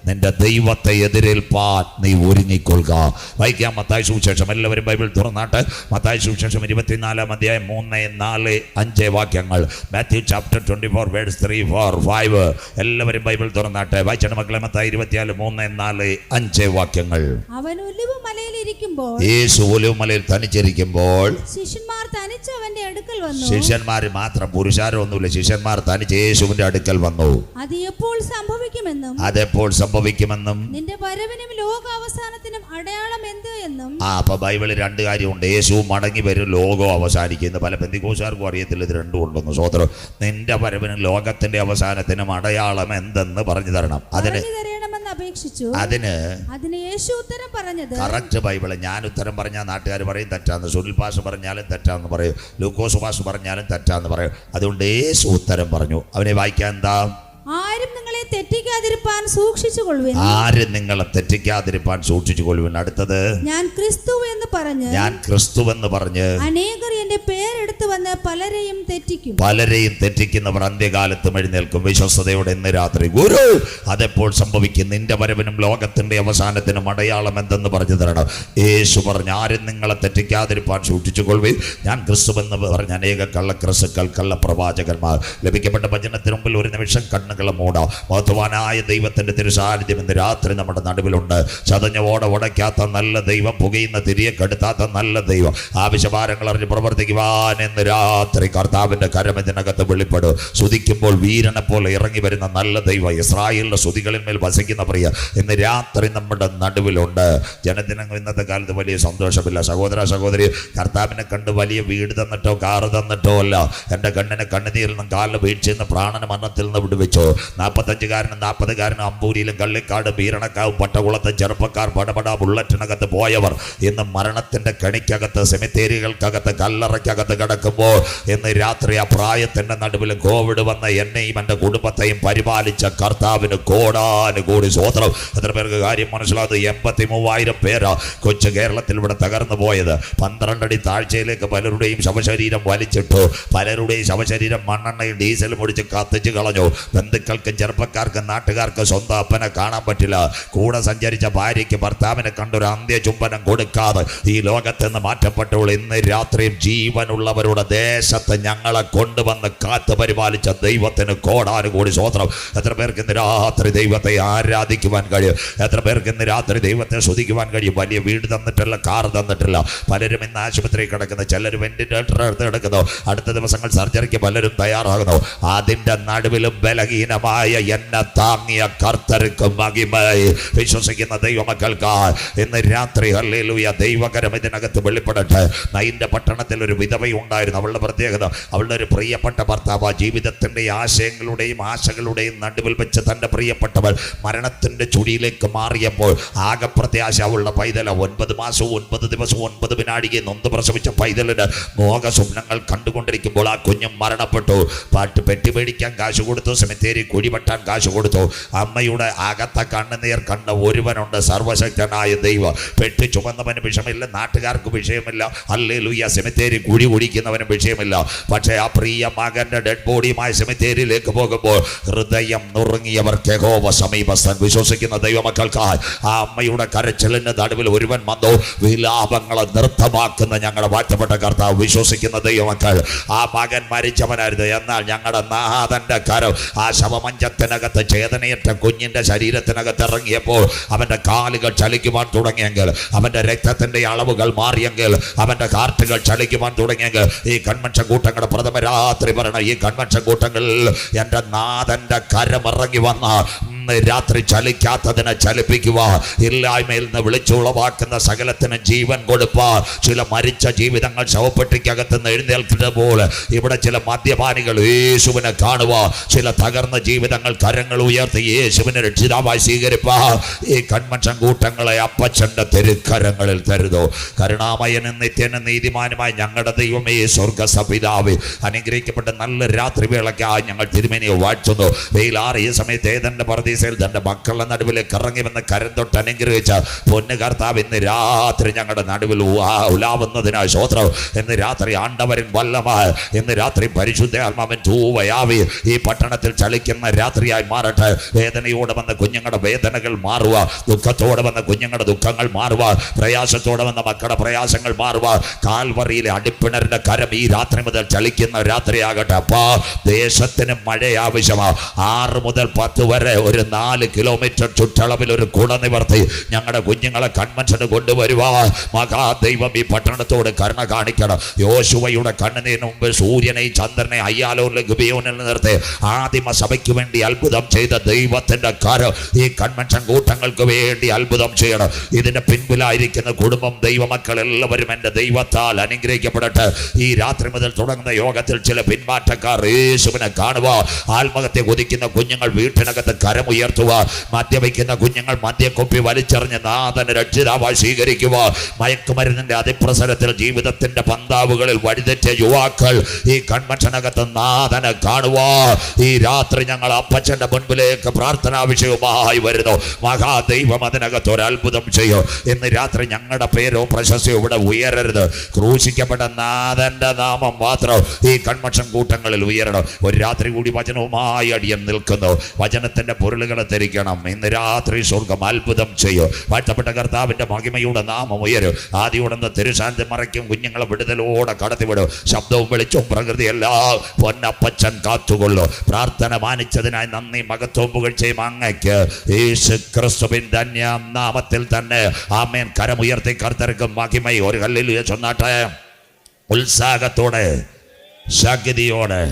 നിന്റെ ദൈവത്തെ എതിരേൽപ്പാൻ നീ ഒരുങ്ങിക്കൊള്ളുക. വായിക്കാം മത്തായി സുവിശേഷം. എല്ലാവരും ബൈബിൾ തുറന്നാട്ട് മത്തായി സുവിശേഷം 24-ാം അധ്യായം 3, 4, 5 വാക്യങ്ങൾ. Matthew chapter 24 verse 3, 4, 5. എല്ലാവരും ബൈബിൾ തുറന്നാട്ട് വായിച്ചാണ് മക്കളെ. മത്തായി 24, 3, 4, 5 വാക്യങ്ങൾ. അവൻ ഒലിവുമലയിലിരിക്കുമ്പോൾ, യേശു ഒലിവുമലയിൽ തനിച്ചിരിക്കുമ്പോൾ, ശിഷ്യന്മാർ തനിച്ച് അവന്റെ അടുക്കൽ വന്നു. ശിഷ്യന്മാർ മാത്രം, പുരുഷാരം ഒന്നുമില്ല, ശിഷ്യന്മാർ തനിച്ച് യേശുവിന്റെ അടുക്കൽ വന്നു. അത് എപ്പോൾ സംഭവിക്കുമെന്നും, അതെപ്പോൾ സംഭവിക്കുമെന്നും, നിന്റെ വരവിനും ലോകാവസാനത്തിനും അടയാളം എന്ത് എന്നും. അപ്പൊ ബൈബിളിൽ 2 കാര്യമുണ്ട്. യേശു മടങ്ങി വരും, ലോകം അവസാനിക്കുന്നു. പല പെന്തിക്കോസ്തുകാർക്കും അറിയത്തില്ല ഇത് രണ്ടും ഉണ്ടെന്ന്. സ്വതന്ത്രം നിന്റെ വരവിനും ലോകത്തിന്റെ അവസാനത്തിനും അടയാളം എന്തെന്ന് പറഞ്ഞു തരണം. അതിന് അപേക്ഷിച്ചു. അതിന് യേശു ഉത്തരം പറഞ്ഞത്, കറക്റ്റ് ബൈബിള്. ഞാൻ ഉത്തരം പറഞ്ഞാൽ നാട്ടുകാർ പറയും തെറ്റാന്ന്, സുനിൽ പാസ് പറഞ്ഞാലും തെറ്റാന്ന് പറയും, ലൂക്കോസ് പാസ് പറഞ്ഞാലും തെറ്റാന്ന് പറയും. അതുകൊണ്ട് യേശു ഉത്തരം പറഞ്ഞു. അവനെ വായിക്കാൻ എന്താ? ആരും നിങ്ങളെ തെറ്റിക്കാതിരിപ്പാൻ സൂക്ഷിച്ചുകൊള്ളുവിൻ. ആരും നിങ്ങളെ തെറ്റിക്കാതിരിപ്പാൻ സൂക്ഷിച്ചുകൊള്ളുവിൻ. അടുത്തത്, ഞാൻ ക്രിസ്തു എന്ന് പറഞ്ഞ് അനേകർ എന്റെ പേരെടുത്ത് വന്ന് പലരെയും തെറ്റിക്കുന്നവർ അന്ത്യകാലത്തും എഴുന്നേൽക്കും. വിശ്വസ്തയോടെ ഇന്ന് രാത്രി ഗുരു അതെപ്പോൾ സംഭവിക്കും? നിന്റെ വരവിനും ലോകത്തിന്റെ അവസാനത്തിനും അടയാളം എന്തെന്ന് പറഞ്ഞു തരണം. യേശു പറഞ്ഞു, ആരും നിങ്ങളെ തെറ്റിക്കാതിരിപ്പാൻ സൂക്ഷിച്ചുകൊള്ളുവിൻ. ഞാൻ ക്രിസ്തു എന്ന് പറഞ്ഞ അനേക കള്ളക്രിസ്തുക്കൾ, കള്ളപ്രവാചകന്മാർ. ലഭിക്കപ്പെട്ട വചനത്തിന് മുമ്പിൽ ഒരു നിമിഷം കണ്ണുകളെ മൂടാം. മഹത്വവാനായ ദൈവത്തിന്റെ തിരുസാന്നിധ്യം ഇന്ന് രാത്രി നമ്മുടെ നടുവിലുണ്ട്. ചതഞ്ഞ ഉടയ്ക്കാത്ത നല്ല ദൈവം, പുകയുന്ന തിരിയെ കെടുത്താത്ത നല്ല ദൈവം, ആവശ്യഭാരങ്ങൾ അറിഞ്ഞ് പ്രവർത്തിക്കുവാൻ ഇന്ന് രാത്രി കർത്താവിന്റെ കരം ഇതിനകത്ത് വെളിപ്പെടും. സ്തുതിക്കുമ്പോൾ വീരനെ പോലെ ഇറങ്ങി വരുന്ന നല്ല ദൈവം, ഇസ്രായേലിന്റെ സ്തുതികളിന്മേൽ വസിക്കുന്ന പ്രിയ ഇന്ന് രാത്രി നമ്മുടെ നടുവിലുണ്ട്. ജനദിനങ്ങൾ ഇന്നത്തെ കാലത്ത് വലിയ സന്തോഷമില്ല. സഹോദര സഹോദരി, കർത്താവിനെ കണ്ട് വലിയ വീട് തന്നിട്ടോ കാറ് തന്നിട്ടോ അല്ല. എൻ്റെ കണ്ണിന് കണ്ണുനീരിൽ നിന്നും കാലിന് വീഴ്ചയിൽ നിന്ന് പ്രാണന് മരണത്തിൽ നിന്ന് വിടുവിച്ചു. 45-കാരനും 40-കാരനും അമ്പൂരിയിലും കള്ളിക്കാട് വീരണക്കാവും പട്ടകുളത്തെ ചെറുപ്പക്കാർ പടപട ബുള്ളറ്റിനകത്ത് പോയവർ ഇന്ന് മരണത്തിന്റെ കണിക്കകത്ത്, സെമിത്തേരികൾക്കകത്ത്, കല്ലറയ്ക്കകത്ത് കിടക്കുമ്പോൾ ഇന്ന് രാത്രി ആ പ്രായത്തിന്റെ നടുവിൽ കോവിഡ് വന്ന എന്നെയും എൻ്റെ കുടുംബത്തെയും പരിപാലിച്ച കർത്താവിന് കോടാനുകൂടി സ്വോത്രം. എത്ര പേർക്ക് കാര്യം മനസ്സിലാകുന്നത്? 83,000 പേര് കൊച്ചു കേരളത്തിൽ ഇവിടെ തകർന്നു പോയത്. 12 അടി താഴ്ചയിലേക്ക് പലരുടെയും ശവശരീരം വലിച്ചിട്ടു. പലരുടെയും ശവശരീരം മണ്ണെണ്ണയും ഡീസലും ഒടിച്ച് കത്തിച്ച് കളഞ്ഞു. ബന്ധുക്കൾക്കും ചെറുപ്പക്കാർക്കും നാട്ടുകാർക്ക് സ്വന്തം അപ്പനെ കാണാൻ പറ്റില്ല. കൂടെ സഞ്ചരിച്ച ഭാര്യയ്ക്ക് ഭർത്താവിനെ കണ്ടൊരു അന്ത്യചുംബനം കൊടുക്കാതെ ഈ ലോകത്ത് നിന്ന് മാറ്റപ്പെട്ടവൾ ഇന്ന് രാത്രിയും ജീവനുള്ളവരുടെ ദേശത്ത് ഞങ്ങളെ കൊണ്ടുവന്ന് കാത്തു പരിപാലിച്ച ദൈവത്തിന് കോടാനുകൂടി സ്വോത്രം. എത്ര പേർക്ക് ഇന്ന് രാത്രി ദൈവത്തെ ആരാധിക്കുവാൻ കഴിയും? എത്ര പേർക്ക് ഇന്ന് രാത്രി ദൈവത്തെ സ്തുതിക്കുവാൻ കഴിയും? വലിയ വീട് തന്നിട്ടില്ല, കാർ തന്നിട്ടില്ല. പലരും ഇന്ന് ആശുപത്രിയിൽ കിടക്കുന്നു, ചിലർ വെന്റിലേറ്റർ എടുത്ത് കിടക്കുന്നു. അടുത്ത ദിവസങ്ങൾ സർജറിക്ക് പലരും തയ്യാറാകുന്നു. അതിൻ്റെ നടുവിലും ബലഹീനമായ എന്നെ താങ്ങിയ കർത്തർക്ക് മഹിമയെ വിശ്വസിക്കുന്ന ദൈവമക്കൾക്ക് ഇന്ന് രാത്രി ഹല്ലേലൂയ ദൈവകരം ഇതിനകത്ത് വെളിപ്പെടട്ടെ. നയിൻ്റെ പട്ടണത്തിൽ ഒരു വിധവയുണ്ടായിരുന്നു. അവളുടെ പ്രത്യേകത, അവളുടെ ഒരു പ്രിയപ്പെട്ട ഭർത്താവ് ജീവിതത്തിൻ്റെ ആശയങ്ങളുടെയും ആശകളുടെയും നടുവിൽ വെച്ച് തൻ്റെ പ്രിയപ്പെട്ടവൾ മരണത്തിൻ്റെ ചുഴിയിലേക്ക് മാറിയപ്പോൾ ആകെ പ്രത്യാശ അവളുടെ പൈതല 9 മാസവും 9 ദിവസവും 9 വിനാടികെ നൊന്ത് പ്രസവിച്ച പൈതലിന് മോഹ സ്വപ്നങ്ങൾ കണ്ടുകൊണ്ടിരിക്കുമ്പോൾ ആ കുഞ്ഞും മരണപ്പെട്ടു. പെട്ടി മേടിക്കാൻ കാശ് കൊടുത്തു, സെമിത്തേരി കുഴിവെട്ടാൻ കാശ് കൊടുത്തു. അമ്മയുടെ അകത്ത കണ്ണുനീർ കണ്ട ഒരുവനുണ്ട്, സർവശക്തനായ ദൈവം. പെട്ടി ചുമന്നവന് വിഷയമില്ല, നാട്ടുകാർക്ക് വിഷയമില്ല, ഹല്ലേലൂയ സെമിത്തേരി കുഴി കുടിക്കുന്നവനും വിഷയമില്ല. പക്ഷേ ആ പ്രിയ മകന്റെ ഡെഡ് ബോഡിയുമായി സെമിത്തേരിയിലേക്ക് പോകുമ്പോൾ ഹൃദയം നുറുങ്ങിയവർക്ക് യഹോവ സമീപസ്ഥൻ. വിശ്വസിക്കുന്ന ദൈവമക്കൾക്കായി ആ അമ്മയുടെ കരച്ചിലിന് നടുവിൽ ഒരുവൻ വന്നു വിലാപങ്ങളെ നൃത്തമാക്കുന്ന ഞങ്ങളുടെ വാഴ്ത്തപ്പെട്ട കർത്താവ്. വിശ്വസിക്കുന്ന ദൈവമക്കൾ, ആ മകൻ മരിച്ചവനായിരുന്നു, എന്നാൽ ഞങ്ങളുടെ നാഥന്റെ കരം ആ ശവമഞ്ചത്തിനകത്ത് ചേതനയേറ്റ കുഞ്ഞിന്റെ ശരീരത്തിനകത്ത് ഇറങ്ങിയപ്പോൾ അവന്റെ കാലുകൾ ചലിക്കുവാൻ തുടങ്ങിയെങ്കിൽ, അവന്റെ രക്തത്തിന്റെ അളവുകൾ മാറിയെങ്കിൽ, അവന്റെ ഹാർട്ടുകൾ ചലിക്കുവാൻ തുടങ്ങിയെങ്കിൽ, ഈ കൺവെൻഷൻ കൂട്ടങ്ങളുടെ പ്രഥമ രാത്രി പറയണം, ഈ കൺവെൻഷൻ കൂട്ടങ്ങളിൽ എൻ്റെ നാഥന്റെ കരമിറങ്ങി വന്ന രാത്രി ചലിക്കാത്തതിനെ ചലിപ്പിക്കുക, ഇല്ലായ്മയിൽ നിന്ന് വിളിച്ചുളവാക്കുന്ന സകലത്തിന് ജീവൻ കൊടുക്കുക. ചില മരിച്ച ജീവിതങ്ങൾ ശവപ്പെട്ടിക്കകത്ത് നിന്ന് എഴുന്നേൽക്കുന്ന പോലെ ഇവിടെ ചില മദ്യപാനികൾ യേശുവിനെ കാണുക, ചില തകർന്ന ജീവിതങ്ങൾ കരങ്ങൾ ഉയർത്തി യേശുവിനെ രക്ഷിതാവായി സ്വീകരിക്കുക. ഈ കൺവെൻഷൻ കൂട്ടങ്ങളെ അപ്പച്ചന്റെ തിരുക്കരങ്ങളിൽ തരുതോ. കരുണാമയനും നിത്യനും നീതിമാനുമായി ഞങ്ങളുടെ ദൈവമേ സ്വർഗ്ഗസപിതാവേ, അനുഗ്രഹിക്കപ്പെട്ട നല്ല രാത്രി വേളയ്ക്കായി ഞങ്ങൾ തിരുമേനിയെ വാഴ്ത്തുന്നു. വെയിലാറിയ സമയത്ത് ഏതെന്റെ പ്രതി പറുദീസയിൽ തന്റെ മക്കളുടെ നടുവിലേക്ക് ഇറങ്ങി വന്ന് കരം തൊട്ട് അനുഗ്രഹിച്ച പൊന്നു കർത്താവ് ഇന്ന് രാത്രി ഞങ്ങളുടെ നടുവിൽ ഉലാവുന്നതിനായി സ്തോത്രം. ഇന്ന് രാത്രി ആണ്ടവരിൻ വല്ലമായ, ഇന്ന് രാത്രി പരിശുദ്ധ ആത്മാവിൻ തൂവയാവി ഈ പട്ടണത്തിൽ ചലിക്കുന്ന രാത്രിയായി മാറട്ടെ. വേദനയോടെ വന്ന കുഞ്ഞുങ്ങളുടെ വേദനകൾ മാറുക, ദുഃഖത്തോടെ വന്ന കുഞ്ഞുങ്ങളുടെ ദുഃഖങ്ങൾ മാറുക, പ്രയാസത്തോടെ വന്ന മക്കളുടെ പ്രയാസങ്ങൾ മാറുക. കാൽവറിയിലെ അടിപ്പിണറിന്റെ കരം ഈ രാത്രി മുതൽ ചലിക്കുന്ന രാത്രിയാകട്ടെ. അപ്പാ, ദേശത്തിന് മഴ ആവശ്യമാണ്. 6 മുതൽ 10 വരെ ഒരു 4 കിലോമീറ്റർ ചുറ്റളവിൽ ഒരു കുട നിവർത്തി ഞങ്ങളുടെ കുഞ്ഞുങ്ങളെ കൺവെൻഷന് കൊണ്ടുവരുവാ. മഹാദൈവം ഈ പട്ടണത്തോട് കരുണ കാണിക്കണം. യോശുവയുടെ കണ്ണുനീരിന് മുമ്പ് സൂര്യനെ ചന്ദ്രനെ അയ്യാലോനിലെ ഗിബെയോനിൽ നിർത്തി ആദിമ സഭയ്ക്ക് വേണ്ടി അത്ഭുതം ചെയ്ത ദൈവത്തിന്റെ കരം ഈ കൺവെൻഷൻ കൂട്ടങ്ങൾക്ക് വേണ്ടി അത്ഭുതം ചെയ്യണം. ഇതിന്റെ പിൻപിലായിരിക്കുന്ന കുടുംബം, ദൈവമക്കൾ എല്ലാവരും എൻ്റെ ദൈവത്താൽ അനുഗ്രഹിക്കപ്പെടട്ടെ. ഈ രാത്രി മുതൽ തുടങ്ങുന്ന യോഗത്തിൽ ചില പിന്മാറ്റക്കാർ യേശുവിനെ കാണുക, ആത്മഹത്യ കൊതിക്കുന്ന കുഞ്ഞുങ്ങൾ വീട്ടിനകത്ത് കരമുയർത്തുക, മദ്യപിക്കുന്ന കുഞ്ഞുങ്ങൾ മദ്യക്കൊപ്പി വലിച്ചെറിഞ്ഞ് നാഥനെ രക്ഷിതാവായി സ്വീകരിക്കുക, മയക്കുമരുന്നിന്റെ അതിപ്രസരത്തിൽ ജീവിതത്തിന്റെ പന്താവുകളിൽ വഴിതെറ്റിയ യുവാക്കൾ ഈ കൺവെൻഷനകത്ത് നാഥനെ കാണുക. ഈ രാത്രി ഞങ്ങൾ അപ്പച്ചന്റെ മുൻപിലേക്ക് പ്രാർത്ഥനാ വിഷയവുമായി വരുന്നു. മഹാദൈവം അതിനകത്ത് ഒരു അത്ഭുതം ചെയ്യും. ഇന്ന് രാത്രി ഞങ്ങളുടെ പേരോ പ്രശസ്തിയോ ഇവിടെ ഉയരരുത്. ക്രൂശിക്കപ്പെട്ട നാഥന്റെ നാമം മാത്രം ഈ കൺവെൻഷൻ കൂട്ടങ്ങളിൽ ഉയരണം. ഒരു രാത്രി കൂടി വചനവുമായി അടിയൻ നിൽക്കുന്നു. വചനത്തിന്റെ പൊരുളുകളെ ധരിക്കണം. ഇന്ന് രാത്രി സ്വർഗം അത്ഭുതം ചെയ്യും. വാഴ്ത്തപ്പെട്ട കർത്താവിന്റെ മഹിമയുടെ നാമം ഉയരും. ആദ്യോടെ തിരുശാന്തി മറയ്ക്കും, കുഞ്ഞുങ്ങളെ വിടുതലോടെ കടത്തിവിടും. ശബ്ദവും വെളിച്ചവും പ്രകൃതിയെല്ലാം പൊന്നപ്പച്ചൻ കാത്തുകൊള്ളു. പ്രാർത്ഥന മാനിച്ചതിനായി നന്ദി, മഹത്വവും പുകഴ്ചയും അങ്ങയ്ക്ക് യേശു ക്രിസ്തുവിൻ ധന്യ നാമത്തിൽ തന്നെ ആമേൻ. കരമുയർത്തി കർത്തർക്കും മഹിമ ഒരു ഹല്ലേലൂയ ചൊന്നാട്ടെ. ഉത്സാഹത്തോടെ, ശക്തിയോടെ,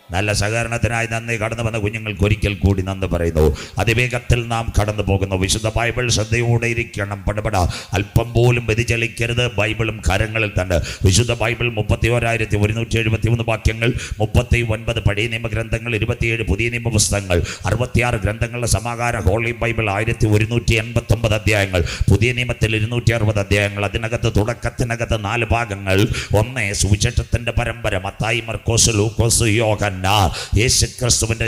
നല്ല സഹകരണത്തിനായി നന്ദി. കടന്നു വന്ന കുഞ്ഞുങ്ങൾക്ക് ഒരിക്കൽ കൂടി നന്ദി പറയുന്നു. അതിവേഗത്തിൽ നാം കടന്നു പോകുന്നു. വിശുദ്ധ ബൈബിൾ ശ്രദ്ധയോടെ ഇരിക്കണം. പടപട അല്പം പോലും വ്യതിചലിക്കരുത്. ബൈബിളും കരങ്ങളിൽ തന്നെ. വിശുദ്ധ ബൈബിൾ 31,173 വാക്യങ്ങൾ, 39 പഴയ നിയമഗ്രന്ഥങ്ങൾ, 27 പുതിയ നിയമ പുസ്തകങ്ങൾ, 66 ഗ്രന്ഥങ്ങളുടെ സമാഹാര ഹോളി ബൈബിൾ, 1189 അധ്യായങ്ങൾ, പുതിയ നിയമത്തിൽ 260 അധ്യായങ്ങൾ. അതിനകത്ത് തുടക്കത്തിനകത്ത് 4 ഭാഗങ്ങൾ. 1 സുവിശേഷത്തിന്റെ പരമ്പര, മത്തായി, മർക്കോസ്, ലൂക്കോസ്, യോഹന്നാൻ. യേശുക്രിസ്തുവിന്റെ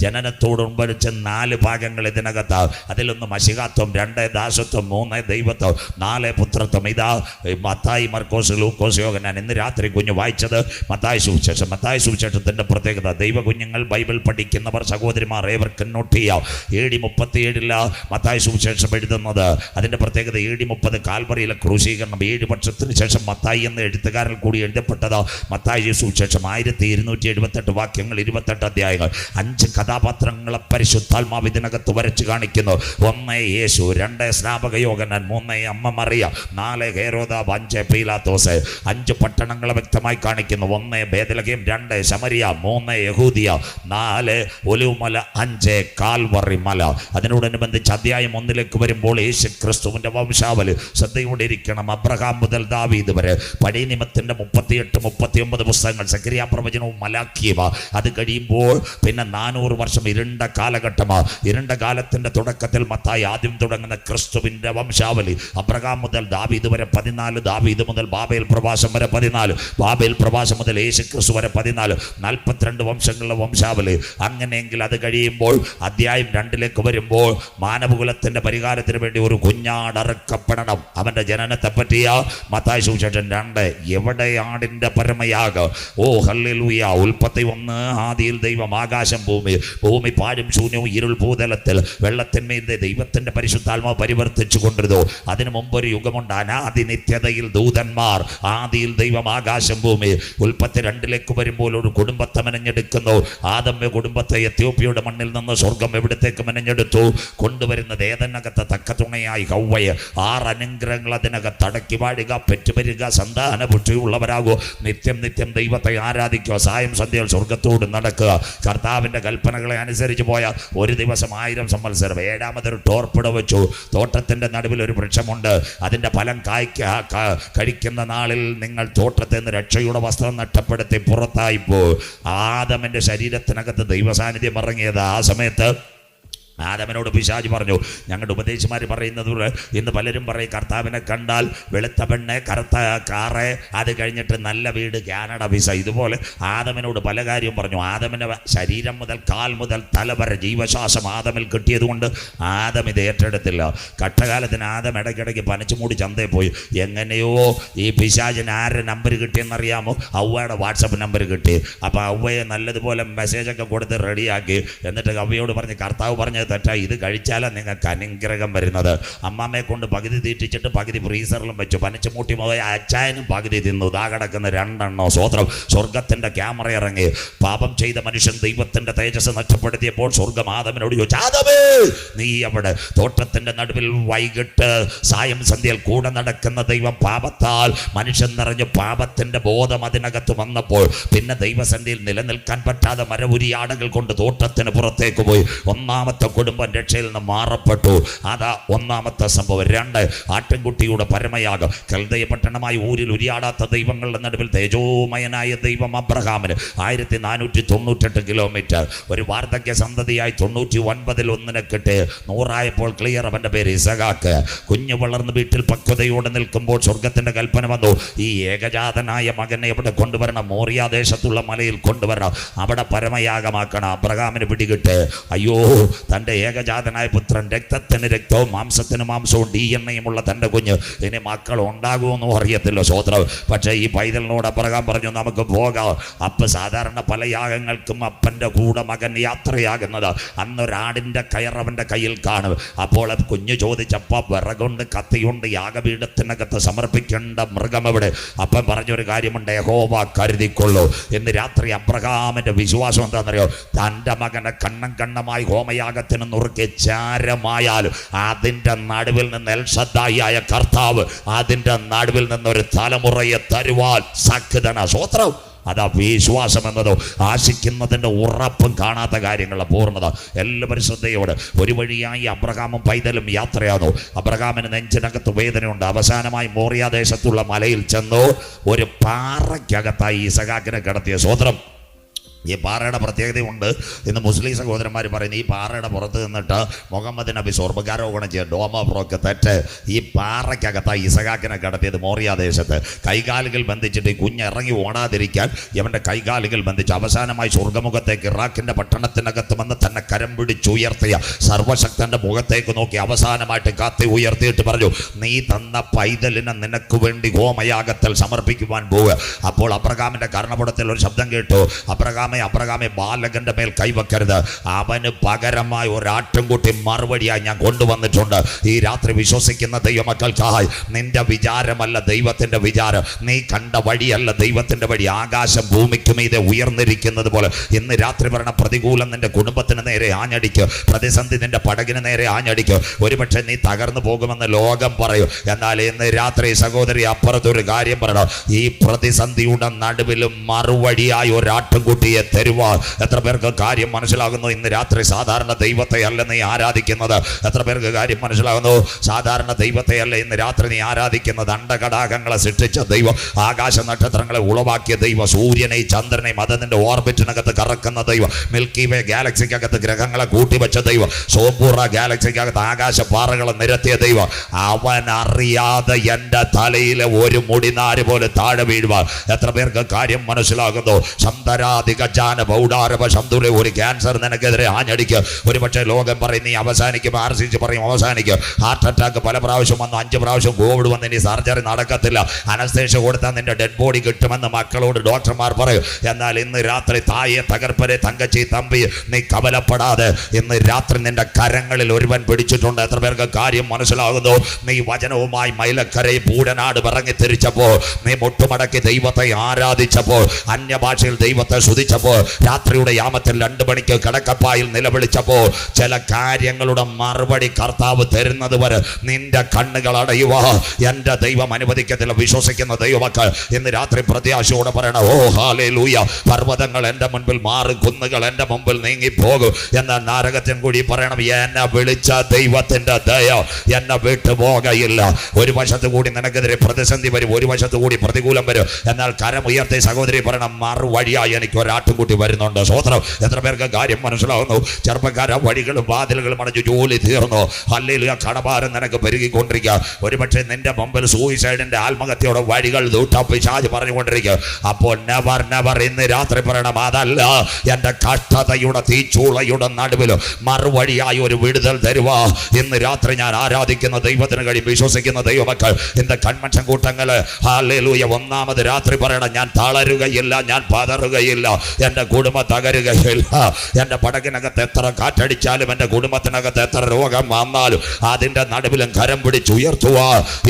ജനനത്തോടുമ്പരിച്ച് 4 ഭാഗങ്ങൾ ഇതിനകത്ത്. അതിലൊന്ന് മശിഹാത്വം, 2 ദാസത്വം, 3 ദൈവത്വം, 4 പുത്രത്വം. ഇതാ മത്തായി, മർക്കോസ്, ലൂക്കോസ്, യോഹന്നാൻ. ഇന്ന് രാത്രി കുഞ്ഞ് വായിച്ചത് മത്തായി സുവിശേഷം. മത്തായി സുവിശേഷത്തിന്റെ പ്രത്യേകത, ദൈവ കുഞ്ഞുങ്ങൾ, ബൈബിൾ പഠിക്കുന്നവർ, സഹോദരിമാർ ഏവർക്കും നോട്ട് ചെയ്യാം. AD 37 മത്തായി സുവിശേഷം എഴുതുന്നത്. അതിന്റെ പ്രത്യേകത AD 30 കാൽവറിയിലെ ക്രൂശീകരണം. 7 വർഷത്തിന് ശേഷം മത്തായി എന്ന എഴുത്തുകാരൻ കൂടി എഴുതപ്പെട്ടത് മത്തായി സുവിശേഷം. 1278 വാക്യങ്ങൾ, 28 അധ്യായങ്ങൾ, 5 കഥാപാത്രങ്ങളെ പരിശുദ്ധാത്മാവ് ഇതിനകത്ത് വരച്ച് കാണിക്കുന്നു. 1 യേശു, 2 സ്നാപക യോഹന്നാൻ, 3 അമ്മ മറിയ, 4 ഹെരോദാവ്, 5 പീലാത്തോസ്. 5 പട്ടണങ്ങളെ വ്യക്തമായി കാണിക്കുന്നു. 1 ബേത്ലഹേം, 2 ശമരിയ, 3 യഹൂദിയ, 4 ഒലിവുമല, 5 കാൽവറി മല. അതിനോടനുബന്ധിച്ച് അധ്യായം 1 വരുമ്പോൾ യേശു ക്രിസ്തുവിന്റെ വംശാവലി ശ്രദ്ധയോടെ ഇരിക്കണം. അബ്രഹാം മുതൽ ദാവീദ് വരെ. പഴയ നിയമത്തിന്റെ 38, 39 പുസ്തകങ്ങൾ, സക്രിയ പ്രവചനവും മലാഖിയ. അത് കഴിയുമ്പോൾ പിന്നെ 400 വർഷം ഇരുണ്ട കാലഘട്ടമാണ്. ഇരുണ്ട കാലത്തിന്റെ തുടക്കത്തിൽ മത്തായി ആദ്യം തുടങ്ങുന്ന ക്രിസ്തുവിന്റെ വംശാവലി. അബ്രഹാം മുതൽ ദാവീദ് വരെ 14, ദാവീദ് മുതൽ ബാബേൽ പ്രവാസം വരെ 14, ബാബേൽ പ്രവാസം മുതൽ യേശു ക്രിസ്തു വരെ 14, 42 വംശങ്ങളുടെ വംശാവലി. അങ്ങനെയെങ്കിൽ അത് കഴിയുമ്പോൾ അധ്യായം 2 വരുമ്പോൾ മാനവകുലത്തിന്റെ പരിഹാരത്തിന് വേണ്ടി ഒരു കുഞ്ഞാടറക്കപ്പെടണം. അവന്റെ ജനനത്തെ പറ്റിയ മത്തായി സുവിശേഷം 2. എവിടെ ആടിന്റെ പരമയാഗം? ഓ ഹല്ലേലൂയ. ഉൽപ്പത്തി 1 ആദിയിൽ ദൈവം ആകാശം ഭൂമി പാഴും ശൂന്യവും ഇരുൾ ഭൂതലത്തിൽ വെള്ളത്തിന്മേൽ ദൈവത്തിന്റെ പരിശുദ്ധാത്മാവ് പരിവർത്തിച്ചു കൊണ്ടിരുന്നു. അതിനു മുമ്പ് ഒരു യുഗമുണ്ട്. അനാദി നിത്യതയിൽ ദൂതന്മാർ. ആദിയിൽ ദൈവം ആകാശം ഭൂമി. ഉൽപ്പത്തി 2 വരുമ്പോൾ ഒരു കുടുംബത്തെ മെനഞ്ഞെടുക്കുന്നു. ആദമ്യ കുടുംബത്തെ എത്യോപ്യയുടെ മണ്ണിൽ നിന്ന് സ്വർഗം എവിടത്തേക്ക് മെനഞ്ഞെടുത്തു. കൊണ്ടുവരുന്നത് ഏതനകത്ത് തക്ക തുണയായി ഹൗവയെ. 6 അനുഗ്രഹങ്ങൾ അതിനകത്ത് അടക്കി വാഴുക, പെറ്റുവരിക, സന്താന പുഷ്ടിയുള്ളവരാകുക, നിത്യം നിത്യം ദൈവത്തെ ആരാധിക്കുക, സായം സന്ധ്യയിൽ സ്വർഗത്തോട് നടക്കുക, കർത്താവിൻ്റെ കൽപ്പനകളെ അനുസരിച്ച് പോയാൽ 1 ദിവസം 1000 സംവത്സരം. 7ാമതൊരു ടോർപ്പിട വെച്ചു. തോട്ടത്തിൻ്റെ നടുവിൽ ഒരു വൃക്ഷമുണ്ട്. അതിൻ്റെ ഫലം കഴിക്കുന്ന നാളിൽ നിങ്ങൾ തോട്ടത്തിൽ നിന്ന് രക്ഷയുടെ വസ്ത്രം നഷ്ടപ്പെടുത്തി പുറത്തായിപ്പോ. ആദമിൻ്റെ ശരീരത്തിനകത്ത് ദൈവസാന്നിധ്യം ഇറങ്ങിയത്. ആ സമയത്ത് ആദമിനോട് പിശാച് പറഞ്ഞു, ഞങ്ങളുടെ ഉപദേശിമാർ പറയുന്നത് ഇന്ന് പലരും പറയും കർത്താവിനെ കണ്ടാൽ വെളുത്ത പെണ്ണ്, കറുത്ത കാറ്, അത് കഴിഞ്ഞിട്ട് നല്ല വീട്, കാനഡ വിസ. ഇതുപോലെ ആദമിനോട് പല കാര്യവും പറഞ്ഞു. ആദമിൻ്റെ ശരീരം മുതൽ കാൽ മുതൽ തല വരെ ജീവശ്വാസം ആദമിൽ കിട്ടിയതുകൊണ്ട് ആദം ഇത് ഏറ്റെടുത്തില്ല. കഷ്ടകാലത്തിന് ആദം ഇടയ്ക്കിടയ്ക്ക് പനച്ചുമൂടി ചന്തയിൽ പോയി. എങ്ങനെയോ ഈ പിശാചിന് ആരുടെ നമ്പർ കിട്ടിയെന്നറിയാമോ? അവ്വയുടെ വാട്സപ്പ് നമ്പർ കിട്ടി. അപ്പോൾ അവ്വയെ നല്ലതുപോലെ മെസ്സേജൊക്കെ കൊടുത്ത് റെഡിയാക്കി. എന്നിട്ട് അവയോട് പറഞ്ഞ്, കർത്താവ് പറഞ്ഞ തെറ്റാ, ഇത് കഴിച്ചാലാണ് നിങ്ങൾക്ക് അനുഗ്രഹം വരുന്നത്. അമ്മാമ്മയെ കൊണ്ട് പകുതി തീറ്റിച്ചിട്ട് പകുതി ഫ്രീസറിലും വെച്ചു. പനച്ചുമൂട്ടി പോയ അച്ചായനും പകുതി തിന്നു. ദാ കിടക്കുന്ന 2 എണ്ണം. സ്വോത്രം. സ്വർഗത്തിൻ്റെ ക്യാമറ ഇറങ്ങി. പാപം ചെയ്ത മനുഷ്യൻ ദൈവത്തിൻ്റെ തേജസ് നഷ്ടപ്പെടുത്തിയപ്പോൾ സ്വർഗം ആദമിനോട് ചോദിച്ചു, ആദമേ നീ അവിടെ? തോട്ടത്തിൻ്റെ നടുവിൽ വൈകിട്ട് സായം സന്ധ്യയിൽ കൂടെ നടക്കുന്ന ദൈവം പാപത്താൽ മനുഷ്യൻ നിറഞ്ഞു പാപത്തിൻ്റെ ബോധം അതിനകത്ത് വന്നപ്പോൾ പിന്നെ ദൈവസന്ധിയിൽ നിലനിൽക്കാൻ പറ്റാതെ മരവുരിയാടുകൾ കൊണ്ട് തോട്ടത്തിന് പുറത്തേക്ക് പോയി. ഒന്നാമത്തെ കുടുംബം രക്ഷയിൽ നിന്ന് മാറപ്പെട്ടു. അതാ ഒന്നാമത്തെ സംഭവം. 2, ആട്ടിൻകുട്ടിയുടെ പരമയാഗം. കൽദയ പട്ടണമായ ഊരിൽ ഉരിയാടാത്ത ദൈവങ്ങളുടെ നടുവിൽ തേജോമയനായ ദൈവം അബ്രഹാമിന് 1498 കിലോമീറ്റർ, ഒരു വാർദ്ധക്യ സന്തതിയായി 99 ഒന്നിനെ കിട്ടി. 100 ക്ലിയർ. അവൻ്റെ പേര് ഇസഹാക്ക്. കുഞ്ഞു വളർന്ന് വീട്ടിൽ പക്വതയോടെ നിൽക്കുമ്പോൾ സ്വർഗത്തിൻ്റെ കൽപ്പന വന്നു, ഈ ഏകജാതനായ മകനെ എവിടെ കൊണ്ടുവരണം? മോറിയ ദേശത്തുള്ള മലയിൽ കൊണ്ടുവരണം. അവിടെ പരമയാഗമാക്കണം. അബ്രഹാമിന് പിടികിട്ട്, അയ്യോ തൻ്റെ ഏകജാതനായ പുത്രൻ, രക്തത്തിന് രക്തവും മാംസത്തിന് മാംസവും DNA-യുമുള്ള തൻ്റെ കുഞ്ഞ്, ഇനി മക്കൾ ഉണ്ടാകുമെന്നും അറിയത്തില്ല. സ്വോത്രം. പക്ഷേ ഈ പൈതലിനോട് അബ്രഹാം പറഞ്ഞു, നമുക്ക് പോകാം. അപ്പം സാധാരണ പല യാഗങ്ങൾക്കും അപ്പൻ്റെ കൂടെ മകൻ യാത്രയാകുന്നത്. അന്നൊരാടിൻ്റെ കയറവൻ്റെ കയ്യിൽ കാണും. അപ്പോൾ കുഞ്ഞ് ചോദിച്ചപ്പോൾ വിറകുണ്ട്, കത്തിയുണ്ട്, യാഗപീഠത്തിനകത്ത് സമർപ്പിക്കേണ്ട മൃഗം എവിടെ? അപ്പം പറഞ്ഞൊരു കാര്യമുണ്ട്, യഹോവ കരുതിക്കൊള്ളൂ. ഇന്ന് രാത്രി അബ്രഹാമിൻ്റെ വിശ്വാസം എന്താണെന്നറിയോ? തൻ്റെ മകനെ കണ്ണമായി ഹോമയാഗത്തിന് നുറുക്കി ചാരമായാലും അതിൻ്റെ നടുവിൽ നിന്ന് എൽഷദ്ദായിയായ കർത്താവ് അതിൻ്റെ നടുവിൽ നിന്നൊരു തലമുറയെ തരുവാൻ സാധ്യതന. സ്വോത്രം. അതാ വിശ്വാസം എന്നതോ ആശിക്കുന്നതിൻ്റെ ഉറപ്പും കാണാത്ത കാര്യങ്ങളുടെ പൂർണ്ണത. എല്ലാവരും ശ്രദ്ധയോടെ. ഒരു വഴിയായി അബ്രഹാമും പൈതലും യാത്രയാണോ. അബ്രഹാമിന് നെഞ്ചിനകത്ത് വേദനയുണ്ട്. അവസാനമായി മോറിയ ദേശത്തുള്ള മലയിൽ ചെന്നു ഒരു പാറയ്ക്കകത്തായി ഇസഹാക്കിനെ കിടത്തിയ. സ്വോത്രം. ഈ പാറയുടെ പ്രത്യേകതയുണ്ട്. ഇന്ന് മുസ്ലിം സഹോദരന്മാർ പറയുന്നത് ഈ പാറയുടെ പുറത്ത് നിന്നിട്ട് മുഹമ്മദ് നബി സ്വർഗ്ഗാരോഹണം ചെയ്ത ഡോമോപ്രോക്ക് തെറ്റ്. ഈ പാറയ്ക്കകത്തായി ഇസഹാക്കിനെ കടത്തിയത് മോറിയ ദേശത്ത്. കൈകാലുകൾ ബന്ധിച്ചിട്ട് ഈ കുഞ്ഞ് ഇറങ്ങി ഓടാതിരിക്കാൻ ഇവൻ്റെ കൈകാലുകൾ ബന്ധിച്ച് അവസാനമായി സ്വർഗ്ഗമുഖത്തേക്ക് ഇറാഖിൻ്റെ പട്ടണത്തിനകത്ത് വന്ന് തന്നെ കരം പിടിച്ചുയർത്തിയ സർവശക്തൻ്റെ മുഖത്തേക്ക് നോക്കി അവസാനമായിട്ട് കാത്തി ഉയർത്തിയിട്ട് പറഞ്ഞു, നീ തന്ന പൈതലിനെ നിനക്ക് വേണ്ടി ഹോമയാഗത്തിൽ സമർപ്പിക്കുവാൻ പോവുക. അപ്പോൾ അബ്രഹാമിൻ്റെ കർണപുടത്തിൽ ഒരു ശബ്ദം കേട്ടു, അബ്രഹാമെ ബാലകന്റെ മേൽ കൈവെക്കരുത്. അവന് പകരമായി ഒരാട്ടിൻകുട്ടി മറുപടിയായി ഞാൻ കൊണ്ടുവന്നിട്ടുണ്ട്. ഈ രാത്രി വിശ്വസിക്കുന്ന ദൈവമക്കൾക്കായി നിന്റെ വിചാരമല്ല ദൈവത്തിൻ്റെ വിചാരം, നീ കണ്ട വഴിയല്ല ദൈവത്തിൻ്റെ വഴി. ആകാശം ഭൂമിക്ക് മീതെ ഉയർന്നിരിക്കുന്നത് പോലെ ഇന്ന് രാത്രി വരണ പ്രതികൂലം നിന്റെ കുടുംബത്തിന് നേരെ ആഞ്ഞടിക്കുക. പ്രതിസന്ധി നിന്റെ പടകിന് നേരെ ആഞ്ഞടിക്കുക. ഒരുപക്ഷെ നീ തകർന്നു പോകുമെന്ന് ലോകം പറയും. എന്നാൽ ഇന്ന് രാത്രി സഹോദരി അപ്പുറത്തൊരു കാര്യം പറയണം, ഈ പ്രതിസന്ധിയുടെ നടുവിലും മറുവഴിയായി ഒരാട്ടിൻകുട്ടിയെ തരുവാൻ. എത്ര പേർക്ക് കാര്യം മനസ്സിലാകുന്നു? ഇന്ന് രാത്രി സാധാരണ ദൈവത്തെ അല്ല നീ ആരാധിക്കുന്നത്. എത്ര പേർക്ക് കാര്യം മനസ്സിലാകുന്നു? സാധാരണ ദൈവത്തെ അല്ല ഇന്ന് രാത്രി നീ ആരാധിക്കുന്നത്. അണ്ടകടാകങ്ങളെ സൃഷ്ടിച്ച ദൈവം, ആകാശ നക്ഷത്രങ്ങളെ ഉളവാക്കിയ ദൈവം, സൂര്യനെയും ചന്ദ്രനെയും അതിന്റെ ഓർബിറ്റിനകത്ത് കറക്കുന്ന ദൈവം, മിൽക്കി വേ ഗാലക്സിക്കകത്ത് ഗ്രഹങ്ങളെ കൂട്ടിവെച്ച ദൈവം, സോംപൂർണ ഗാലക്സിക്കകത്ത് ആകാശ പാറകളെ നിരത്തിയ ദൈവം, അവൻ അറിയാതെ എൻ്റെ തലയിലെ ഒരു മുടിനാര് പോലെ താഴെ വീഴുവാൻ. എത്ര പേർക്ക് കാര്യം മനസ്സിലാകുന്നു? സന്തരാധിക ഒരു ക്യാൻസർ നിനക്കെതിരെ ആഞ്ഞടിക്കുക. ഒരുപക്ഷെ ലോകം പറയും നീ അവസാനിക്കും, RCC പറയും അവസാനിക്കും. ഹാർട്ട് അറ്റാക്ക് പല പ്രാവശ്യം വന്നു, 5 പ്രാവശ്യം കോവിഡ് വന്ന് ഇനി സർജറി നടക്കത്തില്ല, അനസ്തേഷ്യ കൊടുത്താൽ നിന്റെ ഡെഡ് ബോഡി കിട്ടുമെന്ന് മക്കളോട് ഡോക്ടർമാർ പറയും. എന്നാൽ ഇന്ന് രാത്രി തായെ തകർപ്പരെ തങ്കച്ചി തമ്പി നീ കവലപ്പെടാതെ ഇന്ന് രാത്രി നിന്റെ കരങ്ങളിൽ ഒരുവൻ പിടിച്ചിട്ടുണ്ട്. എത്ര പേർക്ക് കാര്യം മനസ്സിലാകുന്നു? നീ വചനവുമായി മൈലക്കരയിൽ പൂടനാട് ഇറങ്ങി തിരിച്ചപ്പോൾ, നീ മുട്ടുമടക്കി ദൈവത്തെ ആരാധിച്ചപ്പോൾ, അന്യഭാഷയിൽ ദൈവത്തെ സ്തുതിച്ചപ്പോൾ, രാത്രിയുടെ യാമത്തിൽ 2 മണിക്ക് കിടക്കപ്പായിൽ നിലവിളിച്ചപ്പോൾ, ചില കാര്യങ്ങളുടെ മറുപടി കർത്താവ് തരുന്നത് വരെ നിന്റെ കണ്ണുകൾ അടയുക എൻ്റെ ദൈവം അനുവദിക്കത്തില്ല. വിശ്വസിക്കുന്ന ദൈവമക്കൾ ഇന്ന് രാത്രി പ്രത്യാശയോടെ പറയണം, ഓ ഹല്ലേലൂയ. പർവ്വതങ്ങൾ എൻ്റെ മുൻപിൽ മാറും, കുന്നുകൾ എൻ്റെ മുമ്പിൽ നീങ്ങിപ്പോകും. എന്നാൽ നാരകത്തിൻ കൂടി പറയണം, എന്നെ വിളിച്ച ദൈവത്തിൻ്റെ ദയ എന്നെ വിട്ടുപോകയില്ല. ഒരു വശത്ത് കൂടി നിനക്കെതിരെ പ്രതിസന്ധി വരും, ഒരു വശത്ത് കൂടി പ്രതികൂലം വരും. എന്നാൽ കരമുയർത്തി സഹോദരി പറയണം, മറുവഴിയായി എനിക്ക് ഒരാട്ടിൻ ആട്ടുംകുട്ടി വരുന്നുണ്ട്. സ്വോത്രം. എത്ര പേർക്ക് കാര്യം മനസ്സിലാവുന്നു? ചെറുപ്പക്കാരെ വഴികളും വാതിലുകളും അടച്ചു ജോലി തീർന്നു. ഹല്ലേലൂയ. കടഭാരം നിനക്ക് പെരുകിക്കൊണ്ടിരിക്കുക. ഒരുപക്ഷെ നിന്റെ മുമ്പിൽ സൂയിസൈഡിന്റെ ആത്മഹത്യയുടെ വഴികൾ പിശാച് പറഞ്ഞുകൊണ്ടിരിക്കുക. അപ്പോൾ നെവർ നെവർ ഇന്ന് രാത്രി പറയണം, അതല്ല എൻ്റെ കഷ്ടതയുടെ തീച്ചൂളയുടെ നടുവിൽ മറുവഴിയായി ഒരു വിടുതൽ തരുക. ഇന്ന് രാത്രി ഞാൻ ആരാധിക്കുന്ന ദൈവത്തിന് കഴിയും. വിശ്വസിക്കുന്ന ദൈവമക്കൾ ഇന്ന് കൺവെൻഷൻ കൂട്ടങ്ങൾ ഹല്ലേലൂയ ഒന്നാമത് രാത്രി പറയണം, ഞാൻ തളരുകയില്ല, ഞാൻ പതറുകയില്ല, എൻ്റെ കുടുംബം തകരുകയില്ല. എൻ്റെ പടകിനകത്ത് എത്ര കാറ്റടിച്ചാലും എൻ്റെ കുടുംബത്തിനകത്ത് എത്ര രോഗം വന്നാലും അതിൻ്റെ നടുവിലും കരം പിടിച്ചുയർത്തുക.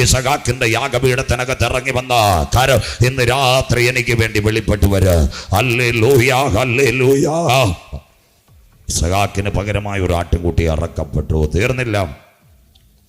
ഇസഹാക്കിന്റെ യാഗപീഠത്തിനകത്ത് ഇറങ്ങി വന്ന കരം ഇന്ന് രാത്രി എനിക്ക് വേണ്ടി വെളിപ്പെട്ടു വരും. Hallelujah, hallelujah. ഇസഹാക്കിന് പകരമായി ഒരു ആട്ടിൻകുട്ടി ഇറക്കപ്പെട്ടു. തീർന്നില്ല.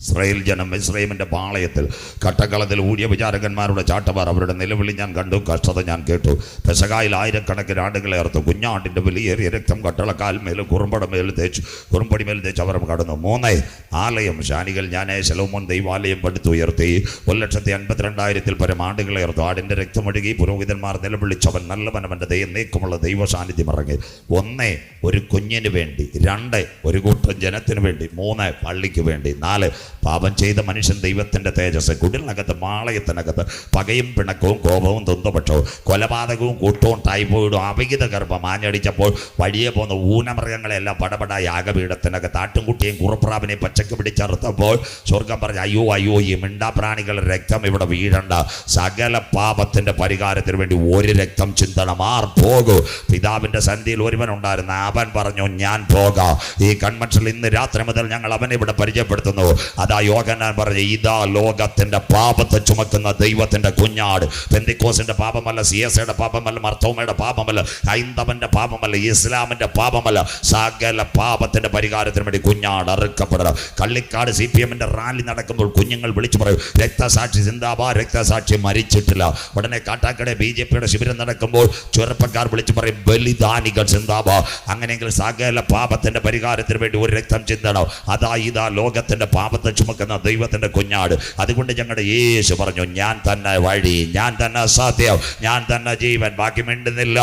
ഇസ്രായേൽ ജനം മിസ്രയീമിന്റെ പാളയത്തിൽ കട്ടക്കളത്തിൽ ഊഴിയ വിചാരകന്മാരുടെ ചാട്ടവാർ അവരുടെ നിലവിളി ഞാൻ കണ്ടു, കഷ്ടത ഞാൻ കേട്ടു. പെസഹായിൽ ആയിരക്കണക്കിന് ആടുകളെ അറുത്തു. കുഞ്ഞാടിൻ്റെ വിലയേറിയ രക്തം കട്ടളക്കാൽമേൽ കുറുമ്പടിമേൽ തേച്ച് അവർ കടന്നു. 3 ആലയം ശാനികൾ ഞാൻ ശലോമോൻ ദൈവാലയം പടുത്തുയർത്തി. 1,52,000 പരം ആടുകളെ അറുത്തു. ആടിൻ്റെ രക്തമൊഴുകി പുരോഹിതന്മാർ നിലവിളിച്ചവൻ നല്ലവൻ, അവൻ്റെ ദൈവം നീക്കമുള്ള ദൈവ സാന്നിധ്യം ഇറങ്ങി. 1 ഒരു കുഞ്ഞിന് വേണ്ടി, 2 ഒരു കൂട്ടം ജനത്തിന് വേണ്ടി, 3 പള്ളിക്ക് വേണ്ടി, 4 പാപം ചെയ്ത മനുഷ്യൻ ദൈവത്തിൻ്റെ തേജസ്. കുടിലിനകത്ത് മാളയത്തിനകത്ത് പകയും പിണക്കവും കോപവും തൊന്തപക്ഷവും കൊലപാതകവും കൂട്ടവും ടൈഫോയിഡും അവിഹിത ഗർഭം ആഞ്ഞടിച്ചപ്പോൾ വഴിയെ പോകുന്ന ഊനമൃഗങ്ങളെല്ലാം പടപട യാഗപീഠത്തിനകത്ത് ആട്ടുംകുട്ടിയും കുറുപ്രാവിനെയും പച്ചക്ക് പിടിച്ചറുത്തപ്പോൾ സ്വർഗം പറഞ്ഞ അയ്യോ അയ്യോ, ഈ മിണ്ടാപ്രാണികളുടെ രക്തം ഇവിടെ വീഴണ്ട. സകല പാപത്തിൻ്റെ പരിഹാരത്തിന് വേണ്ടി ഒരു രക്തം ചിന്തണം. ആർ പോകൂ. പിതാവിൻ്റെ സന്ധിയിൽ ഒരുവനുണ്ടായിരുന്നു. അവൻ പറഞ്ഞു, ഞാൻ പോകാം. ഈ കൺവെൻഷനിൽ ഇന്ന് രാത്രി മുതൽ ഞങ്ങൾ അവനെ ഇവിടെ പരിചയപ്പെടുത്തുന്നു. അതാ യോഹന്നാൻ പറഞ്ഞു, ഇതാ ലോകത്തിന്റെ പാപത്തെ ചുമക്കുന്ന ദൈവത്തിന്റെ കുഞ്ഞാട്. പെന്തിക്കോസിന്റെ പാപമല്ല, സിയസയുടെ പാപമല്ല, മർത്തോമയുടെ പാപമല്ല, ഹൈന്ദവന്റെ പാപമല്ല, ഇസ്ലാമിന്റെ പാപമല്ല, സകല പാപത്തിന്റെ പരിഹാരത്തിന് വേണ്ടി കുഞ്ഞാട് അറുക്കപ്പെടണം. കള്ളിക്കാട് CPM-ന്റെ റാലി നടക്കുമ്പോൾ കുഞ്ഞുങ്ങൾ വിളിച്ചു പറയും, രക്തസാക്ഷി സിന്ദാബാ, രക്തസാക്ഷി മരിച്ചിട്ടില്ല. ഉടനെ കാട്ടാക്കട BJP-യുടെ ശിബിരം നടക്കുമ്പോൾ ചെറുപ്പക്കാർ വിളിച്ചു പറയും, ബലിദാനികൾ സിന്ദാബാ. അങ്ങനെയെങ്കിൽ സകല പാപത്തിന്റെ പരിഹാരത്തിന് വേണ്ടി ഒരു രക്തം ചിന്തണം. അതാ ഇതാ ലോകത്തിന്റെ പാപത്തെ ചുമക്കുന്ന ദൈവത്തിന്റെ കുഞ്ഞാട്. അതുകൊണ്ട് ഞങ്ങളുടെ യേശു പറഞ്ഞു, ഞാൻ തന്നെ വഴി, ഞാൻ തന്നെ സത്യം, ഞാൻ തന്നെ ജീവൻ. ബാക്കി മിണ്ടുന്നില്ല.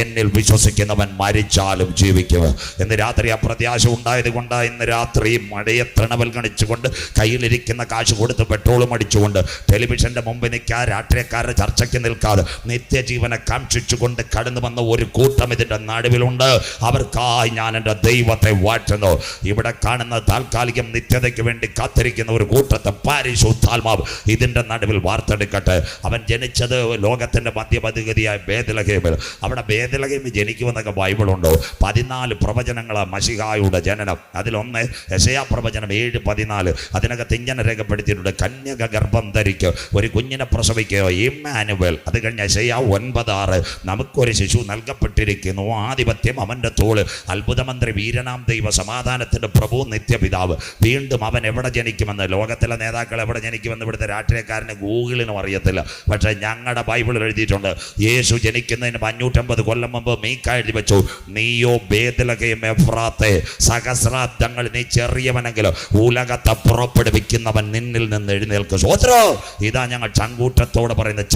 എന്നിൽ വിശ്വസിക്കുന്നവൻ മരിച്ചാലും ജീവിക്കും. ഇന്ന് രാത്രി ആ പ്രത്യാശ ഉണ്ടായത് കൊണ്ട് ഇന്ന് രാത്രി മഴയെ തൃണവൽഗണിച്ചുകൊണ്ട് കയ്യിലിരിക്കുന്ന കാശ് കൊടുത്ത് പെട്രോളും അടിച്ചുകൊണ്ട് ടെലിവിഷന്റെ മുമ്പിൽ നിൽക്കാതെ രാഷ്ട്രീയക്കാരുടെ ചർച്ചയ്ക്ക് നിൽക്കാതെ നിത്യജീവനെ കാക്ഷിച്ചുകൊണ്ട് കടന്നു വന്ന ഒരു കൂട്ടം ഇതിന്റെ നടുവിലുണ്ട്. അവർക്കായി ഞാൻ എൻ്റെ ദൈവത്തെ വാഴ്ത്തുന്നു. ഇവിടെ കാണുന്ന താൽക്കാലികം നിത്യതയ്ക്ക് വേണ്ടി കാത്തിരിക്കുന്ന ഒരു കൂട്ടത്തെ പരിശുദ്ധാത്മാവ് ഇതിൻ്റെ നടുവിൽ വാർത്തെടുക്കട്ടെ. അവൻ ജനിച്ചത് ലോകത്തിൻ്റെ മധ്യപതിഗതിയായ ബേത്ലഹേമിൽ. അവിടെ ബേത്ലഹേമിൽ ജനിക്കുമെന്നൊക്കെ ബൈബിളുണ്ടോ? 14 പ്രവചനങ്ങളാണ് മശിഹായുടെ ജനനം. അതിലൊന്ന് യെശയ്യാ പ്രവചനം 7:14. അതിനകത്ത് ഇങ്ങനെ രേഖപ്പെടുത്തിയിട്ടുണ്ട്, കന്യക ഗർഭം ധരിക്കുക, ഒരു കുഞ്ഞിനെ പ്രസവിക്കുക, ഇമ്മാനുവേൽ. അത് കഴിഞ്ഞ് യെശയ്യാ 9:6, നമുക്കൊരു ശിശു നൽകപ്പെട്ടിരിക്കുന്നു, ആധിപത്യം അവൻ്റെ തോള്, അത്ഭുതമന്ത്രി, വീരനാം ദൈവ, സമാധാനത്തിൻ്റെ പ്രഭു, നിത്യപിതാവ്. വീണ്ടും അവൻ എവിടെ ജനിക്കുമെന്ന്, ലോകത്തിലെ നേതാക്കൾ എവിടെ ജനിക്കുമെന്ന് ഇവിടുത്തെ രാഷ്ട്രീയക്കാരന് ഗൂഗിളിനും അറിയത്തില്ല. പക്ഷേ ഞങ്ങളുടെ ബൈബിളിൽ എഴുതിയിട്ടുണ്ട്, യേശു ജനിക്കുന്നതിന് 550 കൊല്ലം മുമ്പ് മീഖാ എഴുതി വെച്ചു, നീയോ ബേത്ലഹേം എഫ്രാത്തെ, സഹസ്രാബ്ദങ്ങൾ നീ ചെറിയവനെങ്കിലും ഉലകത്തെ പുറപ്പെടുവിക്കുന്നവൻ നിന്നിൽ നിന്ന് എഴുന്നേൽക്കും. സ്വോത്രോ, ഇതാ ഞങ്ങൾ ചങ്കൂറ്റത്തോടെ പറയുന്ന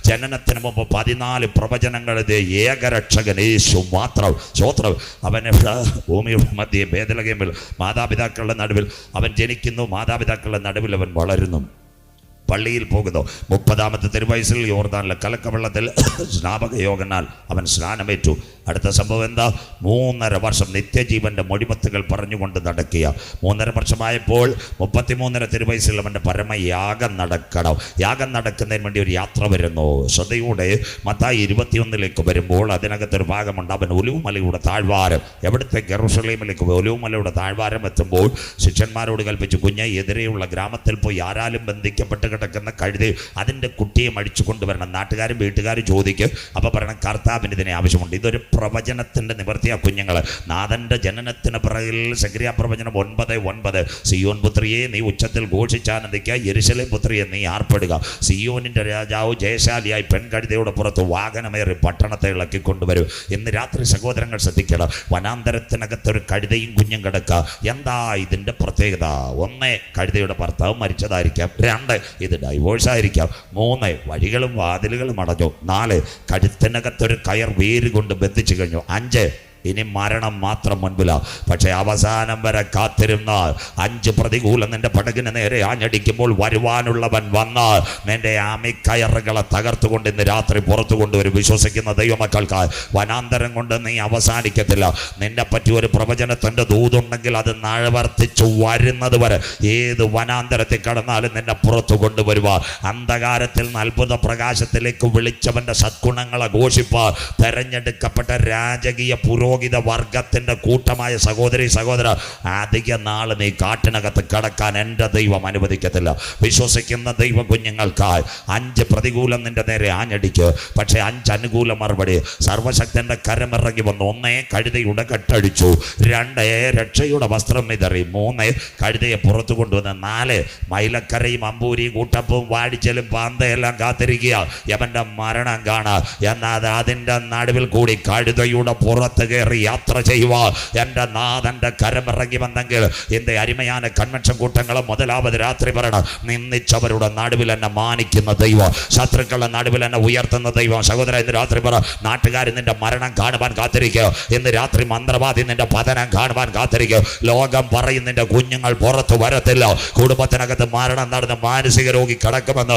ജനനത്തിന് മുമ്പ് 14 പ്രവചനങ്ങൾ. ഏകരക്ഷകൻ യേശു മാത്രം. സ്വോത്രം. അവൻ ഭൂമിയുടെ മധ്യേ ബേത്ലഹേമിൽ മാതാപിതാക്കളുടെ നടുവിൽ അവൻ ജനിക്കുന്നു, മാതാപിതാക്കളുടെ നടുവിൽ അവൻ വളരുന്നു. പള്ളിയിൽ പോകുന്നു. 30-ാമത്തെ തിരുവയസ്സിൽ യോർദാനിലെ കലക്കവെള്ളത്തിൽ സ്നാപക യോഹന്നാൻ അവൻ സ്നാനമേറ്റു. അടുത്ത സംഭവം എന്താ? 3.5 വർഷം നിത്യജീവന്റെ മൊഴിമത്തുകൾ പറഞ്ഞുകൊണ്ട് നടക്കുക. 3.5 വർഷമായപ്പോൾ 33 തിരുവയസ്സിൽ അവൻ്റെ പരമയാഗം നടക്കണം. യാഗം നടക്കുന്നതിന് വേണ്ടി ഒരു യാത്ര വരുന്നു. ശ്രദ്ധയോടെ മത്തായി 21 വരുമ്പോൾ അതിനകത്തൊരു ഭാഗമുണ്ട്. അവൻ ഒലിവുമലയുടെ താഴ്വാരം, എവിടുത്തെ ജെറുസലേമിലേക്ക് ഒലിവുമലയുടെ താഴ്വാരം എത്തുമ്പോൾ ശിഷ്യന്മാരോട് കൽപ്പിച്ചു, കുഞ്ഞ് എതിരെയുള്ള ഗ്രാമത്തിൽ പോയി ആരാലും ബന്ധിക്കപ്പെട്ട് കിടക്കുന്ന കഴുതി അതിൻ്റെ കുട്ടിയെ അടിച്ചു കൊണ്ടുവരണം. നാട്ടുകാരും വീട്ടുകാരും ചോദിക്കും. അപ്പോൾ പറയണം, കർത്താവിന് ഇതിനെ ആവശ്യമുണ്ട്. ഇതൊരു പ്രവചനത്തിൻ്റെ നിവർത്തിയാ കുഞ്ഞുങ്ങൾ. നാഥൻ്റെ ജനനത്തിന് പിറകിൽ സെഖര്യാ പ്രവചനം 9:9, സിയോൻ പുത്രിയെ നീ ഉച്ചത്തിൽ ഘോഷിച്ചാനന്ദിക്കുക, യെരുശലേം പുത്രിയെ നീ ആർപ്പെടുക, സിയോനിൻ്റെ രാജാവ് ജയശാലിയായി പെൺകഴുതയുടെ പുറത്ത് വാഹനമേറി പട്ടണത്തെ ഇളക്കിക്കൊണ്ടുവരും. ഇന്ന് രാത്രി സഹോദരങ്ങൾ ശ്രദ്ധിക്കണം, വനാന്തരത്തിനകത്തൊരു കഴുതയും കുഞ്ഞും കിടക്കുക. എന്താ ഇതിൻ്റെ പ്രത്യേകത? 1, കഴുതയുടെ ഭർത്താവ് മരിച്ചതായിരിക്കാം. 2, ഇത് ഡൈവോഴ്സ് ആയിരിക്കാം. 3 വഴികളും വാതിലുകളും അടഞ്ഞു. 4 കഴുത്തിനകത്തൊരു കയർ വേര് കൊണ്ട് ബന്ധിച്ചു കഴിഞ്ഞു. 5 ഇനി മരണം മാത്രം മുൻപില. പക്ഷെ അവസാനം വരെ കാത്തിരുന്ന 5 പ്രതികൂലം നിന്റെ പടകിന് നേരെ ആഞ്ഞടിക്കുമ്പോൾ വരുവാനുള്ളവൻ വന്ന് നിന്റെ ആമിക്കയറുകളെ തകർത്തുകൊണ്ട് ഇന്ന് രാത്രി പുറത്തു കൊണ്ടുവരും. വിശ്വസിക്കുന്ന ദൈവമക്കൾക്ക് വനാന്തരം കൊണ്ട് നീ അവസാനിക്കത്തില്ല. നിന്നെ പറ്റി ഒരു പ്രവചനത്തിൻ്റെ ദൂതുണ്ടെങ്കിൽ അത് നിവർത്തിച്ചു വരുന്നത് വരെ ഏത് വനാന്തരത്തിൽ കടന്നാലും നിന്നെ പുറത്തു കൊണ്ടുവരുക. അന്ധകാരത്തിൽ നിന്ന് അത്ഭുത പ്രകാശത്തിലേക്ക് വിളിച്ചവന്റെ സദ്ഗുണങ്ങളെ ഘോഷിപ്പ് തെരഞ്ഞെടുക്കപ്പെട്ട രാജകീയ പുരോഹിത വർഗത്തിന്റെ കൂട്ടമായ സഹോദരി സഹോദര, അധിക നാൾ നീ കാട്ടിനകത്ത് കടക്കാൻ എൻ്റെ ദൈവം അനുവദിക്കത്തില്ല. വിശ്വസിക്കുന്ന ദൈവ കുഞ്ഞുങ്ങൾക്കായി 5 പ്രതികൂലം നിന്റെ നേരെ ആഞ്ഞടിക്ക്. പക്ഷേ 5 അനുകൂല മറുപടി. സർവശക്തന്റെ കരമിറങ്ങി വന്നു. 1 കഴുതയുടെ കെട്ടടിച്ചു. 2 രക്ഷയുടെ വസ്ത്രം വിതറി. 3 കഴുതയെ പുറത്തു കൊണ്ടുവന്ന്. 4 മൈലക്കരയും അമ്പൂരിയും കൂട്ടപ്പവും വാടിച്ചലും പാന്തയെല്ലാം കാത്തിരിക്കുക യവന്റെ മരണം കാണാ. എന്നാൽ അതിൻ്റെ നടുവിൽ കൂടി കഴുതയുടെ പുറത്ത് കയറി യാത്ര ചെയ്യുക എൻ്റെ നാഥന്റെ കരമിറങ്ങി വന്നെങ്കിൽ എൻ്റെ അരിമയാന കൺവെൻഷൻ കൂട്ടങ്ങളെ മുതലാവത് രാത്രി പറയണം, നിന്ദിച്ചവരുടെ നടുവിൽ എന്നെ മാനിക്കുന്ന ദൈവം, ശത്രുക്കളുടെ നടുവിൽ എന്നെ ഉയർത്തുന്ന ദൈവം. സഹോദര, ഇന്ന് രാത്രി പറ, നാട്ടുകാർ നിന്റെ മരണം കാണുവാൻ കാത്തിരിക്കുക. ഇന്ന് രാത്രി മന്ത്രവാദി നിന്റെ പതനം കാണുവാൻ കാത്തിരിക്കുക. ലോകം പറയും നിന്റെ കുഞ്ഞുങ്ങൾ പുറത്തു വരത്തില്ല, കുടുംബത്തിനകത്ത് മരണം നടന്ന് മാനസിക രോഗി കിടക്കുമെന്ന്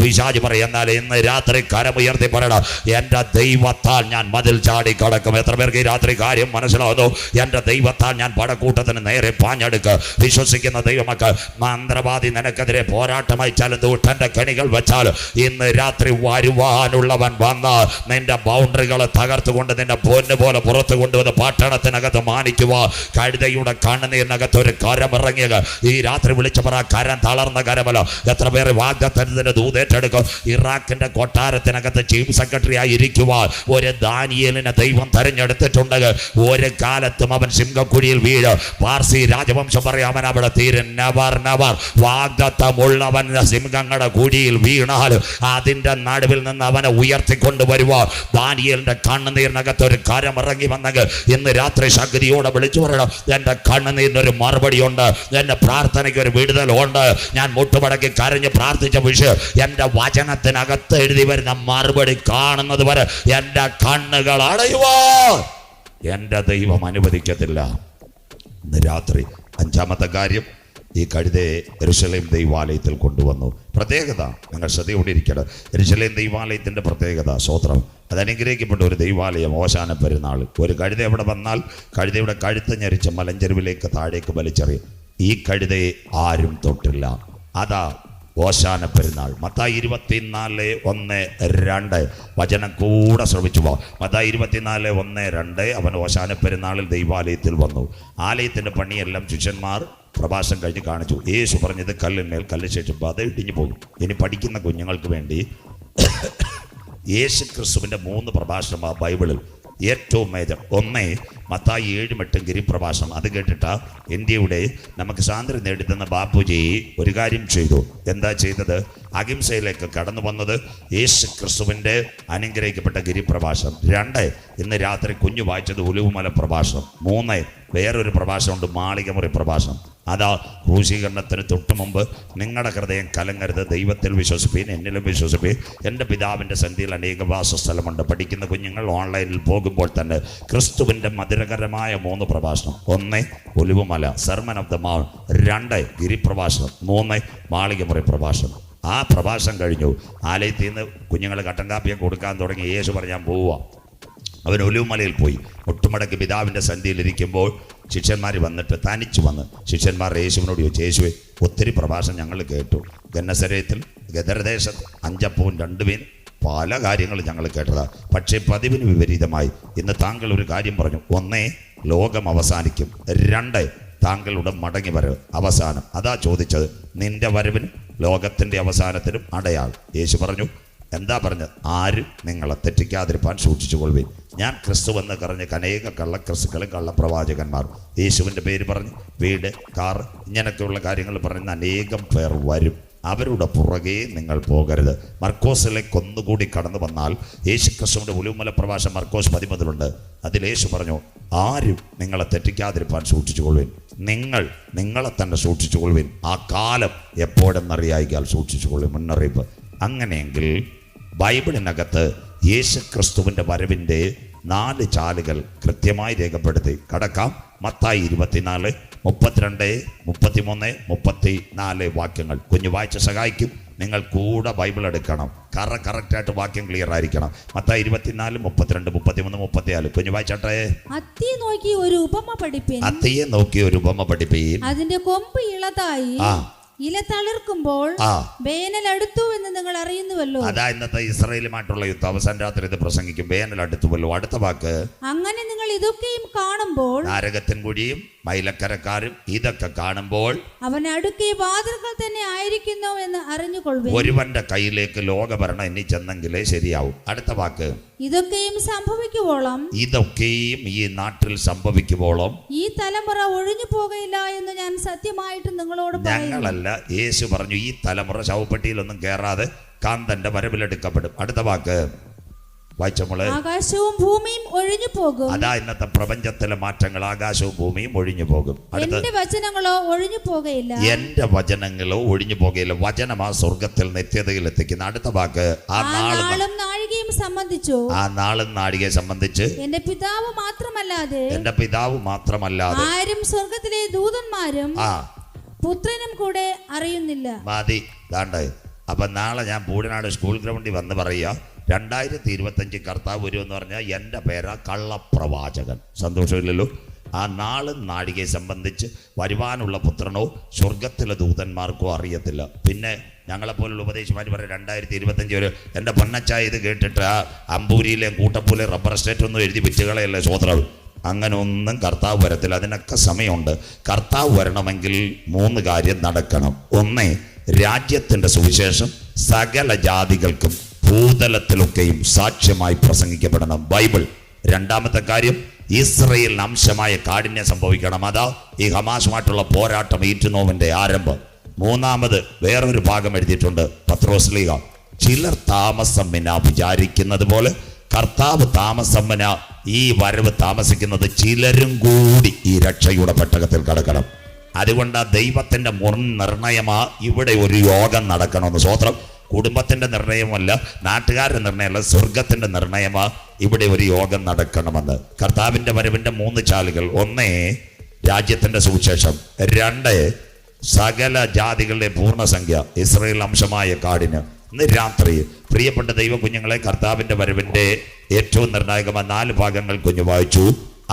പിശാച് പറയും. എന്നാൽ ഇന്ന് രാത്രി കരമുയർത്തി പറയണം, എൻ്റെ ദൈവത്താൽ ഞാൻ മതിൽ ചാടി കടക്കും. എത്ര പേർക്ക് ഈ രാത്രി കാര്യം മനസ്സിലാവുന്നു? എൻ്റെ ദൈവത്താൽ ഞാൻ പടക്കൂട്ടത്തിന് നേരെ പാഞ്ഞെടുക്കുക. വിശ്വസിക്കുന്ന ദൈവമക്കൾ, മന്ത്രവാദി നിനക്കെതിരെ പോരാട്ടം അയച്ചാലും ദൂട്ടന്റെ കെണികൾ വെച്ചാൽ ഇന്ന് രാത്രി വരുവാനുള്ളവൻ വന്ന് നിന്റെ ബൗണ്ടറികളെ തകർത്തുകൊണ്ട് നിന്റെ പൊന്നു പോലെ പുറത്തു കൊണ്ടുവന്ന് പട്ടണത്തിനകത്ത് മാനിക്കുക. കഴുതയുടെ കണ്ണുനീരിനകത്ത് ഒരു കരമിറങ്ങിയത് ഈ രാത്രി വിളിച്ചവർ ആ കരം തളർന്ന കരമല്ല. എത്ര പേര് വാഗ്ദത്തത്തിന്റെ ദൂതേറ്റെടുക്കും? ഇറാഖിന്റെ കൊട്ടാരത്തിനകത്ത് ചീഫ് സെക്രട്ടറി ആയി ഇരിക്കുവാൻ ഒരു ദാനിയേലിനെ ദൈവം തെരഞ്ഞെടുത്തിട്ടുണ്ടെങ്കിൽ ഒരു കാലത്തും അവൻ സിംഹക്കുഴിയിൽ വീഴ്. പാർസി രാജവംശം പറയാം, അവൻ അവിടെ തീരും. Never never. വാഗ്ദത്തമുള്ളവൻ സിംഹങ്ങളുടെ കുഴിയിൽ വീണാൽ അതിന്റെ നടുവിൽ നിന്ന് അവനെ ഉയർത്തിക്കൊണ്ടുവരുക. ദാനിയേലിന്റെ കണ്ണുനീരിനകത്ത് ഒരു കരമിറങ്ങി വന്നെങ്കിൽ ഇന്ന് രാത്രി ശക്തിയോടെ വിളിച്ചു പറയണം, എൻ്റെ കണ്ണുനീരിനൊരു മറുപടിയുണ്ട്, എൻ്റെ പ്രാർത്ഥനയ്ക്ക് ഒരു വിടുതലുണ്ട്. ഞാൻ മുട്ടുമടക്കി കരഞ്ഞ് പ്രാർത്ഥിച്ച വിഷയം എൻ്റെ വചനത്തിനകത്ത് എഴുതി വരുന്ന മറുപടി കാണുന്നത് വരെ എൻ്റെ കണ്ണുകൾ അടയുവാ എൻ്റെ ദൈവം അനുവദിക്കത്തില്ല. ഇന്ന് രാത്രി 5-ാമത്തെ കാര്യം, ഈ കഴുതയെ യെരൂശലേം ദൈവാലയത്തിൽ കൊണ്ടുവന്നു. പ്രത്യേകത, നിങ്ങൾ ശ്രദ്ധയോടിരിക്കണം. യെരൂശലേം ദൈവാലയത്തിൻ്റെ പ്രത്യേകത, സ്തോത്രം, അത് അനുഗ്രഹിക്കപ്പെട്ട ഒരു ദൈവാലയം. ഓശാന പെരുന്നാൾ ഒരു കഴുത എവിടെ വന്നാൽ കഴുതയുടെ കഴുത്ത് ഞെരിച്ച് മലഞ്ചെരുവിലേക്ക് താഴേക്ക് വലിച്ചെറിയും. ഈ കഴുതയെ ആരും തൊട്ടില്ല. അതാ ഓശാന പെരുന്നാൾ. മത്തായി 24:1-2 വചനം കൂടെ ശ്രമിച്ചു പോ. മത്തായി 24:1-2 അവൻ ഓശാന പെരുന്നാളിൽ ദൈവാലയത്തിൽ വന്നു. ആലയത്തിൻ്റെ പണിയെല്ലാം ശിഷ്യന്മാർ പ്രഭാഷണം കഴിഞ്ഞ് കാണിച്ചു. യേശു പറഞ്ഞത് കല്ലിന്മേൽ കല്ല് ശേഷം അത് ഇടിഞ്ഞു പോകും. ഇനി പഠിക്കുന്ന കുഞ്ഞുങ്ങൾക്ക് വേണ്ടി യേശു ക്രിസ്തുവിൻ്റെ 3 പ്രഭാഷണമാണ് ബൈബിളിൽ ഏറ്റവും മേജർ. 1 മത്തായി 7:8 ഗിരിപ്രഭാഷണം. അത് കേട്ടിട്ട് ഇന്ത്യയുടെ നമുക്ക് സ്വാതന്ത്ര്യം നേടിത്തന്ന ബാപ്പുജി ഒരു കാര്യം ചെയ്തു. എന്താ ചെയ്തത്? അഹിംസയിലേക്ക് കടന്നു വന്നത് യേശു ക്രിസ്തുവിൻ്റെ അനുഗ്രഹിക്കപ്പെട്ട ഗിരിപ്രഭാഷണം. 2 ഇന്ന് രാത്രി കുഞ്ഞു വായിച്ചത് ഒലിവുമല പ്രഭാഷണം. 3 വേറൊരു പ്രഭാഷണമുണ്ട്, മാളികമുറി പ്രഭാഷണം. അതാ ക്രൂശീകരണത്തിന് തൊട്ട് മുമ്പ് നിങ്ങളുടെ ഹൃദയം കലങ്ങരുത്, ദൈവത്തിൽ വിശ്വസിപ്പീൻ, എന്നിലും വിശ്വസിപ്പീൻ, എൻ്റെ പിതാവിൻ്റെ സന്ധിയിൽ അനേക വാസസ്ഥലമുണ്ട്. പഠിക്കുന്ന കുഞ്ഞുങ്ങൾ ഓൺലൈനിൽ പോകുമ്പോൾ തന്നെ ക്രിസ്തുവിൻ്റെ മധുരകരമായ 3 പ്രഭാഷണം. 1 Olivumala sermon of the mount, 2 ഗിരിപ്രഭാഷണം, 3 മാളികമുറി പ്രഭാഷണം. ആ പ്രഭാഷണം കഴിഞ്ഞു. ആലയത്തിൽ നിന്ന് കുഞ്ഞുങ്ങൾ കട്ടൻ കാപ്പിയും കൊടുക്കാൻ തുടങ്ങി. യേശു പറഞ്ഞാൽ പോവുക. അവൻ ഒലിവുമലയിൽ പോയി മുട്ടുമടക്കി പിതാവിൻ്റെ സന്ധിയിലിരിക്കുമ്പോൾ ശിഷ്യന്മാർ വന്നിട്ട് തനിച്ചു വന്ന് ശിഷ്യന്മാർ യേശുവിനോട് ചോദിച്ചു, യേശുവെ, ഒത്തിരി പ്രഭാഷണം ഞങ്ങൾ കേട്ടു. ഗന്നസരത്തിൽ ഗദർദേശത്ത് 5 അപ്പവും 2 മീൻ പല കാര്യങ്ങൾ ഞങ്ങൾ കേട്ടതാണ്. പക്ഷേ പതിവിന് വിപരീതമായി ഇന്ന് താങ്കൾ ഒരു കാര്യം പറഞ്ഞു. 1 ലോകം അവസാനിക്കും, 2 താങ്കളുടെ മടങ്ങി വരവ് അവസാനം. അതാ ചോദിച്ചത്, നിന്റെ വരവിന് ലോകത്തിൻ്റെ അവസാനത്തിനും അടയാളം. യേശു പറഞ്ഞു, എന്താ പറഞ്ഞത്? ആരും നിങ്ങളെ തെറ്റിക്കാതിരിപ്പാൻ സൂക്ഷിച്ചുകൊള്ളുവിൻ. ഞാൻ ക്രിസ്തു എന്ന് പറഞ്ഞ് അനേക കള്ളക്രിസ്തുക്കളും കള്ളപ്രവാചകന്മാരും യേശുവിൻ്റെ പേര് പറഞ്ഞ് വീട്, കാർ, ഇങ്ങനെയൊക്കെയുള്ള കാര്യങ്ങൾ പറയുന്ന അനേകം പേർ വരും. അവരുടെ പുറകെ നിങ്ങൾ പോകരുത്. മർക്കോസിലേക്ക് ഒന്നുകൂടി കടന്നു വന്നാൽ യേശുക്രിസ്തുവിന്റെ ഒലിവുമല പ്രഭാഷണം മർക്കോസ് 13 അതിൽ യേശു പറഞ്ഞു, ആരും നിങ്ങളെ തെറ്റിക്കാതിരിപ്പാൻ സൂക്ഷിച്ചുകൊള്ളുവിൻ. നിങ്ങളെ തന്നെ സൂക്ഷിച്ചുകൊള്ളുവിൻ. ആ കാലം എപ്പോഴെന്നറിയായിക്കാൽ സൂക്ഷിച്ചുകൊള്ളുവിൻ. മുന്നറിയിപ്പ്. അങ്ങനെയെങ്കിൽ ബൈബിളിനകത്ത് യേശുക്രിസ്തുവിന്റെ വരവിൻ്റെ 4 ചാലുകൾ കൃത്യമായി രേഖപ്പെടുത്തി. കടക്കാം. മത്തായി 24, 32, 33, 34 വാക്യങ്ങൾ കുഞ്ഞു വായിച്ച് സഹായിക്കും. നിങ്ങൾ കൂടെ ബൈബിൾ എടുക്കണം. കറക്റ്റായിട്ട് വാക്യം ക്ലിയർ ആയിരിക്കണം. മത്തായി 24, 32, 33, 34 കുഞ്ഞു വായിച്ചാട്ടെ. അത്തിയെ നോക്കി ഒരു ഉപമ പഠിപ്പീൻ. അതിന്റെ കൊമ്പ് ഇളതായി ഇല തളിർക്കുമ്പോൾ വേനൽ അടുത്തു എന്ന് നിങ്ങൾ അറിയുന്നുവല്ലോ. അതാ ഇന്നത്തെ ഇസ്രായേലുമായിട്ടുള്ള യുദ്ധം. അവസാന രാത്രി ഇത് പ്രസംഗിക്കും. വേനൽ അടുത്തുവല്ലോ. അടുത്ത വാക്ക്, അങ്ങനെ നിങ്ങൾ ഇതൊക്കെയും കാണുമ്പോൾ, നാരകത്തിൻ കുഴിയും മൈലക്കരക്കാരും ഇതൊക്കെ കാണുമ്പോൾ, അവൻ അടുക്കെ വാതിൽക്കൽ തന്നെ ആയിരിക്കുന്നു എന്ന് അറിഞ്ഞുകൊള്ളുവിൻ. ഒരുവന്റെ കയ്യിലേക്ക് ലോകഭരണം ഇനി ചെന്നെങ്കിലേ ശരിയാവും. അടുത്ത വാക്ക്, ഇതൊക്കെയും സംഭവിക്കുവോളം, ഇതൊക്കെയും ഈ നാട്ടിൽ സംഭവിക്കുവോളം ഈ തലമുറ ഒഴിഞ്ഞു പോകയില്ല എന്ന് ഞാൻ സത്യമായിട്ട് നിങ്ങളോട് ഞങ്ങളല്ല, യേശു പറഞ്ഞു, ഈ തലമുറ ശവപ്പെട്ടിയിലൊന്നും കയറാതെ കാന്തന്റെ വരവിലെടുക്കപ്പെടും. അടുത്ത വാക്ക് വായിച്ചോളെ. ആകാശവും ഭൂമിയും ഒഴിഞ്ഞു പോകും. അതാ ഇന്നത്തെ പ്രപഞ്ചത്തിലെ മാറ്റങ്ങൾ. ആകാശവും ഭൂമിയും ഒഴിഞ്ഞു പോകും. എന്റെ വചനങ്ങളോ ഒഴിഞ്ഞു പോകയില്ല. എന്റെ വചനങ്ങളോ ഒഴിഞ്ഞു പോകയില്ല. വചനമാ സ്വർഗത്തിൽ നിത്യതയിൽ എത്തിക്കുന്ന. അടുത്ത വാക്ക്, ആ നാളും നാഴികയും സംബന്ധിച്ചു. ആ നാളും നാഴികയെ സംബന്ധിച്ച് എന്റെ പിതാവ് മാത്രമല്ലാതെ ആരും സ്വർഗത്തിലെ ദൂതന്മാരും പുത്രനും കൂടെ അറിയുന്നില്ല. മതി. ദാണ്ട്. അപ്പൊ നാളെ ഞാൻ പൂടനാട് സ്കൂൾ ഗ്രൗണ്ടിൽ വന്ന് പറയുക, 2025 കർത്താവ് വരുമെന്ന് പറഞ്ഞാൽ എൻ്റെ പേരാ കള്ളപ്രവാചകൻ. സന്തോഷമില്ലല്ലോ. ആ നാളും നാഴികയെ സംബന്ധിച്ച് വരുവാനുള്ള പുത്രനോ സ്വർഗത്തിലെ ദൂതന്മാർക്കോ അറിയത്തില്ല. പിന്നെ ഞങ്ങളെപ്പോലുള്ള ഉപദേശിമാർ പറയും 2025 വരെ. എൻ്റെ പൊന്നച്ചായ ഇത് കേട്ടിട്ട് ആ അമ്പൂരിയിലെ കൂട്ടപ്പൂലെ റബ്ബർ എസ്റ്റേറ്റ് ഒന്നും എഴുതി വിറ്റുകളയല്ലേ സ്വോത്രം. അങ്ങനെ ഒന്നും കർത്താവ് വരത്തില്ല. അതിനൊക്കെ സമയമുണ്ട്. കർത്താവ് വരണമെങ്കിൽ 3 കാര്യം നടക്കണം. ഒന്ന്, രാജ്യത്തിൻ്റെ സുവിശേഷം സകല ജാതികൾക്കും ഭൂതലത്തിലൊക്കെയും സാക്ഷ്യമായി പ്രസംഗിക്കപ്പെടണം, ബൈബിൾ. രണ്ടാമത്തെ കാര്യം, ഇസ്രയേലിന് അംശമായ കാഠിന്യം സംഭവിക്കണം. അതാ ഈ ഹമാസുമായിട്ടുള്ള പോരാട്ടം, ഈറ്റുനോവിന്റെ ആരംഭം. മൂന്നാമത് വേറൊരു ഭാഗം എഴുതിയിട്ടുണ്ട് പത്രോസ്ലീഹ, ചിലർ താമസമ്മിന വിചാരിക്കുന്നത് പോലെ കർത്താവ് താമസമ്മന ഈ വരവ് താമസിക്കുന്നത് ചിലരും കൂടി ഈ രക്ഷയുടെ പെട്ടകത്തിൽ കടക്കണം. അതുകൊണ്ട് ദൈവത്തിന്റെ മുൻ നിർണയമാ ഇവിടെ ഒരു യോഗം നടക്കണമെന്ന്. സ്വോത്രം. കുടുംബത്തിന്റെ നിർണയമല്ല, നാട്ടുകാരുടെ നിർണയമല്ല, സ്വർഗത്തിന്റെ നിർണയമാ ഇവിടെ ഒരു യോഗം നടക്കണമെന്ന്. കർത്താവിന്റെ വരവിന്റെ 3 ചാലുകൾ. ഒന്ന്, രാജ്യത്തിന്റെ സുവിശേഷം. 2, സകല ജാതികളുടെ പൂർണ്ണസംഖ്യ, ഇസ്രായേൽ അംശമായ കാടിന്. ഇന്ന് രാത്രി പ്രിയപ്പെട്ട ദൈവ കുഞ്ഞുങ്ങളെ, കർത്താവിന്റെ വരവിന്റെ ഏറ്റവും നിർണായകമായ 4 ഭാഗങ്ങൾ കുഞ്ഞു വായിച്ചു.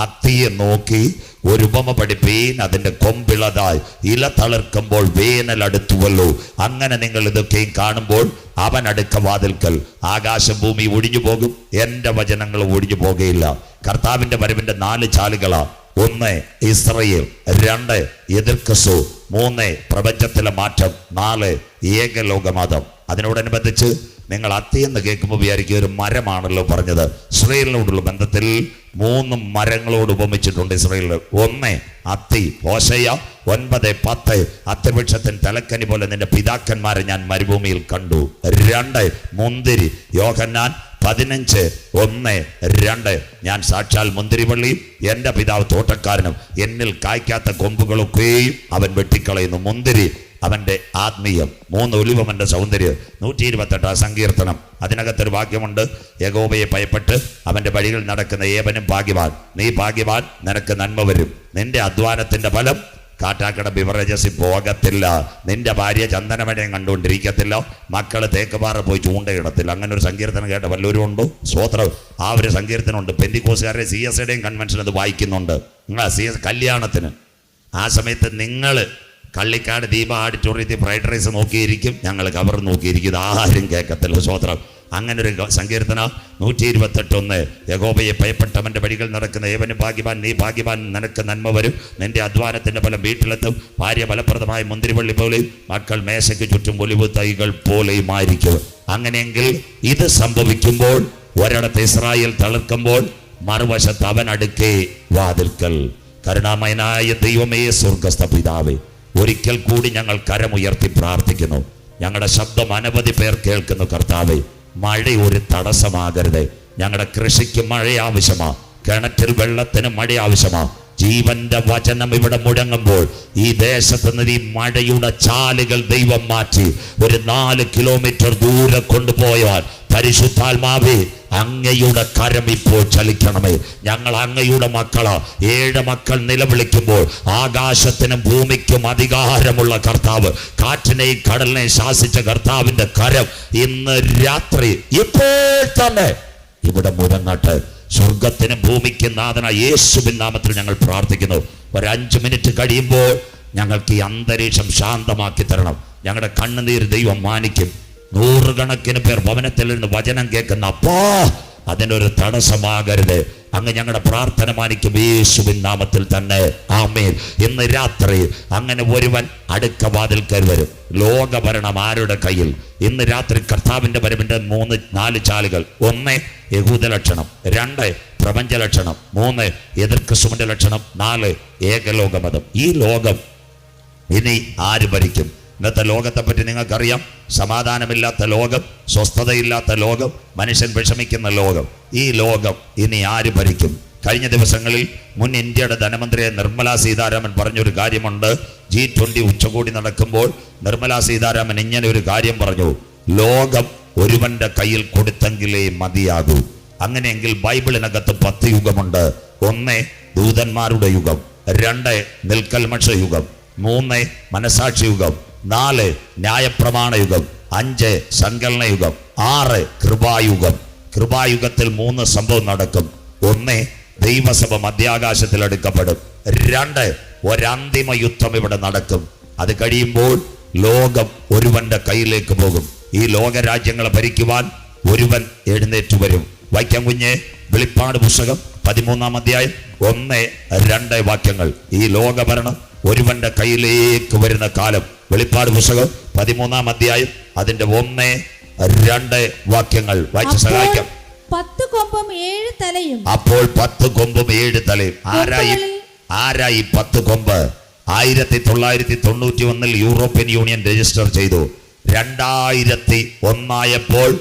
അത്തിയെ നോക്കി ഒരു ഉപമ പഠിപ്പീൻ. അതിന്റെ കൊമ്പിളതായി ഇല തളിർക്കുമ്പോൾ വേനൽ അടുത്തുവല്ലോ. അങ്ങനെ നിങ്ങൾ ഇതൊക്കെയും കാണുമ്പോൾ അവൻ അടുക്ക വാതിൽക്കൽ. ആകാശം ഭൂമി ഒഴിഞ്ഞു പോകും, എന്റെ വചനങ്ങൾ ഒഴിഞ്ഞു പോകുകയില്ല. കർത്താവിന്റെ വരവിന്റെ 4 ചാലുകളാ. 1, ഇസ്രയേൽ. 2, എതിർക്കസു. 3, പ്രപഞ്ചത്തിലെ മാറ്റം. 4, ഏകലോകമതം. അതിനോടനുബന്ധിച്ച് നിങ്ങൾ അത്തിയെന്ന് കേൾക്കുമ്പോൾ വിചാരിക്കുക ഒരു മരമാണല്ലോ പറഞ്ഞത്. ഇസ്രായേലിനോടുള്ള ബന്ധത്തിൽ 3 മരങ്ങളോട് ഉപമിച്ചിട്ടുണ്ട് ഇസ്രായേലിൽ. 1, അത്തി. ഹോശയ്യ 9:10 അത്തിവൃക്ഷത്തിൻ തലക്കനി പോലെ നിന്റെ പിതാക്കന്മാരെ ഞാൻ മരുഭൂമിയിൽ കണ്ടു. 2, മുന്തിരി. യോഹന്നാൻ 15:1-2 ഞാൻ സാക്ഷാൽ മുന്തിരിവള്ളിയും എൻ്റെ പിതാവ് തോട്ടക്കാരനും, എന്നിൽ കായ്ക്കാത്ത കൊമ്പുകളൊക്കെയും അവൻ വെട്ടിക്കളയുന്നു. മുന്തിരി അവൻ്റെ ആത്മീയം. 3, ഒലിവമൻ്റെ സൗന്ദര്യം. 128 സങ്കീർത്തനം. അതിനകത്തൊരു വാക്യമുണ്ട്, യഹോവയെ ഭയപ്പെട്ട് അവൻ്റെ വഴികൾ നടക്കുന്ന ഏവനും ഭാഗ്യവാൻ. നീ ഭാഗ്യവാൻ, നിനക്ക് നന്മ വരും. നിന്റെ അധ്വാനത്തിന്റെ ഫലം കാട്ടാക്കട ബിവറേജസിൽ പോകത്തില്ല. നിന്റെ ഭാര്യ ചന്ദനമടയും കണ്ടുകൊണ്ടിരിക്കത്തില്ല. മക്കള് തേക്കുപാറ പോയി ചൂണ്ടയിടത്തില്ല. അങ്ങനെ ഒരു സങ്കീർത്തനം കേട്ട വല്ലവരും ഉണ്ടോ? സ്വോത്രം. ആ ഒരു സങ്കീർത്തനമുണ്ട്. പെന്തിക്കോസുകാരുടെ CSയുടെയും കൺവെൻഷൻ അത് വായിക്കുന്നുണ്ട്. CS കല്യാണത്തിന്. ആ സമയത്ത് നിങ്ങൾ കള്ളിക്കാട് ദീപ ഓഡിറ്റോറിയത്തിൽ ഫ്രൈഡ് റൈസ് നോക്കിയിരിക്കും, ഞങ്ങൾ കവർ നോക്കിയിരിക്കും. ആരും കേൾക്കത്തില്ല. സ്വോത്രം. അങ്ങനെ ഒരു സങ്കീർത്തന 128:1 യഹോവയെ ഭയപ്പെട്ടവന്റെ വഴികൾ നടക്കുന്ന ഏവനും ഭാഗ്യവാൻ. നീ ഭാഗ്യവാൻ, നിനക്ക് നന്മ വരും. നിന്റെ അധ്വാനത്തിന്റെ ഫലം വീട്ടിലെത്തും. ഭാര്യ ഫലപ്രദമായ മുന്തിരിവള്ളി പോലെയും മക്കൾ മേശയ്ക്ക് ചുറ്റും ഒലിവ് തൈകൾ പോലെയുമായിരിക്കും. അങ്ങനെയെങ്കിൽ ഇത് സംഭവിക്കുമ്പോൾ ഒരിടത്ത് ഇസ്രായേൽ തളിർക്കുമ്പോൾ മറുവശത്ത് അവൻ അടുക്കേ വാതിൽക്കൽ. കരുണാമയനായ ദൈവമേ, സ്വർഗസ്ഥ പിതാവേ, ഒരിക്കൽ കൂടി ഞങ്ങൾ കരമുയർത്തി പ്രാർത്ഥിക്കുന്നു. ഞങ്ങളുടെ ശബ്ദം അനവധി പേർ കേൾക്കുന്നു കർത്താവേ. മഴ ഒരു തടസ്സമാകരുത്. ഞങ്ങളുടെ കൃഷിക്ക് മഴ ആവശ്യമാ, കിണറ്റിൽ വെള്ളത്തിന് മഴ ആവശ്യമാ. ജീവന്റെ വചനം ഇവിടെ മുഴങ്ങുമ്പോൾ ഈ ദേശത്ത് നിന്ന് ഈ മഴയുടെ ചാലുകൾ ദൈവം മാറ്റി ഒരു 4 കിലോമീറ്റർ ദൂരെ കൊണ്ടുപോയാൽ പരിശുദ്ധാത്മാവേ, അങ്ങയുടെ കരം ഇപ്പോൾ ചലിക്കണമേ. ഞങ്ങൾ അങ്ങയുടെ മക്കളാ. 7 മക്കൾ നിലവിളിക്കുമ്പോൾ ആകാശത്തിനും ഭൂമിക്കും അധികാരമുള്ള കർത്താവ്, കാറ്റിനെയും കടലിനെയും ശാസിച്ച കർത്താവിന്റെ കരം ഇന്ന് രാത്രി ഇപ്പോൾ തന്നെ ഇവിടെ മുഴങ്ങട്ടെ. സ്വർഗത്തിനും ഭൂമിക്കും നാഥനായ യേശുവിൻ നാമത്തിൽ ഞങ്ങൾ പ്രാർത്ഥിക്കുന്നു. ഒരു 5 മിനിറ്റ് കഴിയുമ്പോൾ ഞങ്ങൾക്ക് ഈ അന്തരീക്ഷം ശാന്തമാക്കി തരണം. ഞങ്ങളുടെ കണ്ണുനീർ ദൈവം മാനിക്കും. 100 കണക്കിന് പേർ ഭവനത്തിൽ നിന്ന് വചനം കേൾക്കുന്ന അപ്പാ, അതിനൊരു തടസ്സമാകരുത്. അങ്ങ് ഞങ്ങളുടെ പ്രാർത്ഥന മാനിക്കും യേശുവിൻ നാമത്തിൽ തന്നെ. ആമേൻ. ഇന്ന് രാത്രി അങ്ങനെ ഒരുവൻ അടുക്ക വാതിൽക്കൽ വരും. ലോകഭരണം ആരുടെ കയ്യിൽ? ഇന്ന് രാത്രി കർത്താവിന്റെ വരവിന്റെ 3-4 ചാലുകൾ. 1 യഹൂദ ലക്ഷണം, 2 പ്രപഞ്ച ലക്ഷണം, 3 എതിർ ക്രിസ്തുവിന്റെ ലക്ഷണം, 4 ഏകലോകമതം. ഈ ലോകം ഇനി ആര് ഭരിക്കും? ഇന്നത്തെ ലോകത്തെ പറ്റി നിങ്ങൾക്കറിയാം. സമാധാനമില്ലാത്ത ലോകം, സ്വസ്ഥതയില്ലാത്ത ലോകം, മനുഷ്യൻ വിഷമിക്കുന്ന ലോകം. ഈ ലോകം ഇനി ആര് ഭരിക്കും? കഴിഞ്ഞ ദിവസങ്ങളിൽ മുൻ ഇന്ത്യയുടെ ധനമന്ത്രിയായ നിർമ്മലാ സീതാരാമൻ പറഞ്ഞൊരു കാര്യമുണ്ട്. G20 ഉച്ചകോടി നടക്കുമ്പോൾ നിർമ്മലാ സീതാരാമൻ ഇങ്ങനെ ഒരു കാര്യം പറഞ്ഞു: ലോകം ഒരുവന്റെ കയ്യിൽ കൊടുത്തെങ്കിലേ മതിയാകൂ. അങ്ങനെയെങ്കിൽ ബൈബിളിനകത്ത് 10 യുഗമുണ്ട്. 1 ദൂതന്മാരുടെ യുഗം, 2 നിൽക്കൽമക്ഷ യുഗം, 3 മനസാക്ഷി യുഗം, 4 ന്യായപ്രമാണ യുഗം, 5 സങ്കലന യുഗം, 6 കൃപായുഗം. കൃപായുഗത്തിൽ 3 സംഭവം നടക്കും. 1 ദൈവസഭ മധ്യാകാശത്തിൽ എടുക്കപ്പെടും. 2 ഒരന്തിമ യുദ്ധം ഇവിടെ നടക്കും. അത് കഴിയുമ്പോൾ ലോകം ഒരുവന്റെ കയ്യിലേക്ക് പോകും. ഈ ലോകരാജ്യങ്ങളെ ഭരിക്കുവാൻ ഒരുവൻ എഴുന്നേറ്റ് വരും. വായിക്കാൻ കുഞ്ഞെ, വെളിപ്പാട് പുസ്തകം 13-ാം അധ്യായം 1-2 വാക്യങ്ങൾ. ഈ ലോകഭരണം ഒരുവന്റെ കയ്യിലേക്ക് വരുന്ന കാലം. വെളിപ്പാട് പുസ്തകം 13-ാം അധ്യായം അതിന്റെ 1-2 വാക്യങ്ങൾ വായിച്ച് സഹായിക്കാം. 10 കൊമ്പും 7 തലയും. അപ്പോൾ 10 കൊമ്പും 7 തലയും. ആരായി 10 കൊമ്പ്? 1991 യൂറോപ്യൻ യൂണിയൻ രജിസ്റ്റർ ചെയ്തു. 2001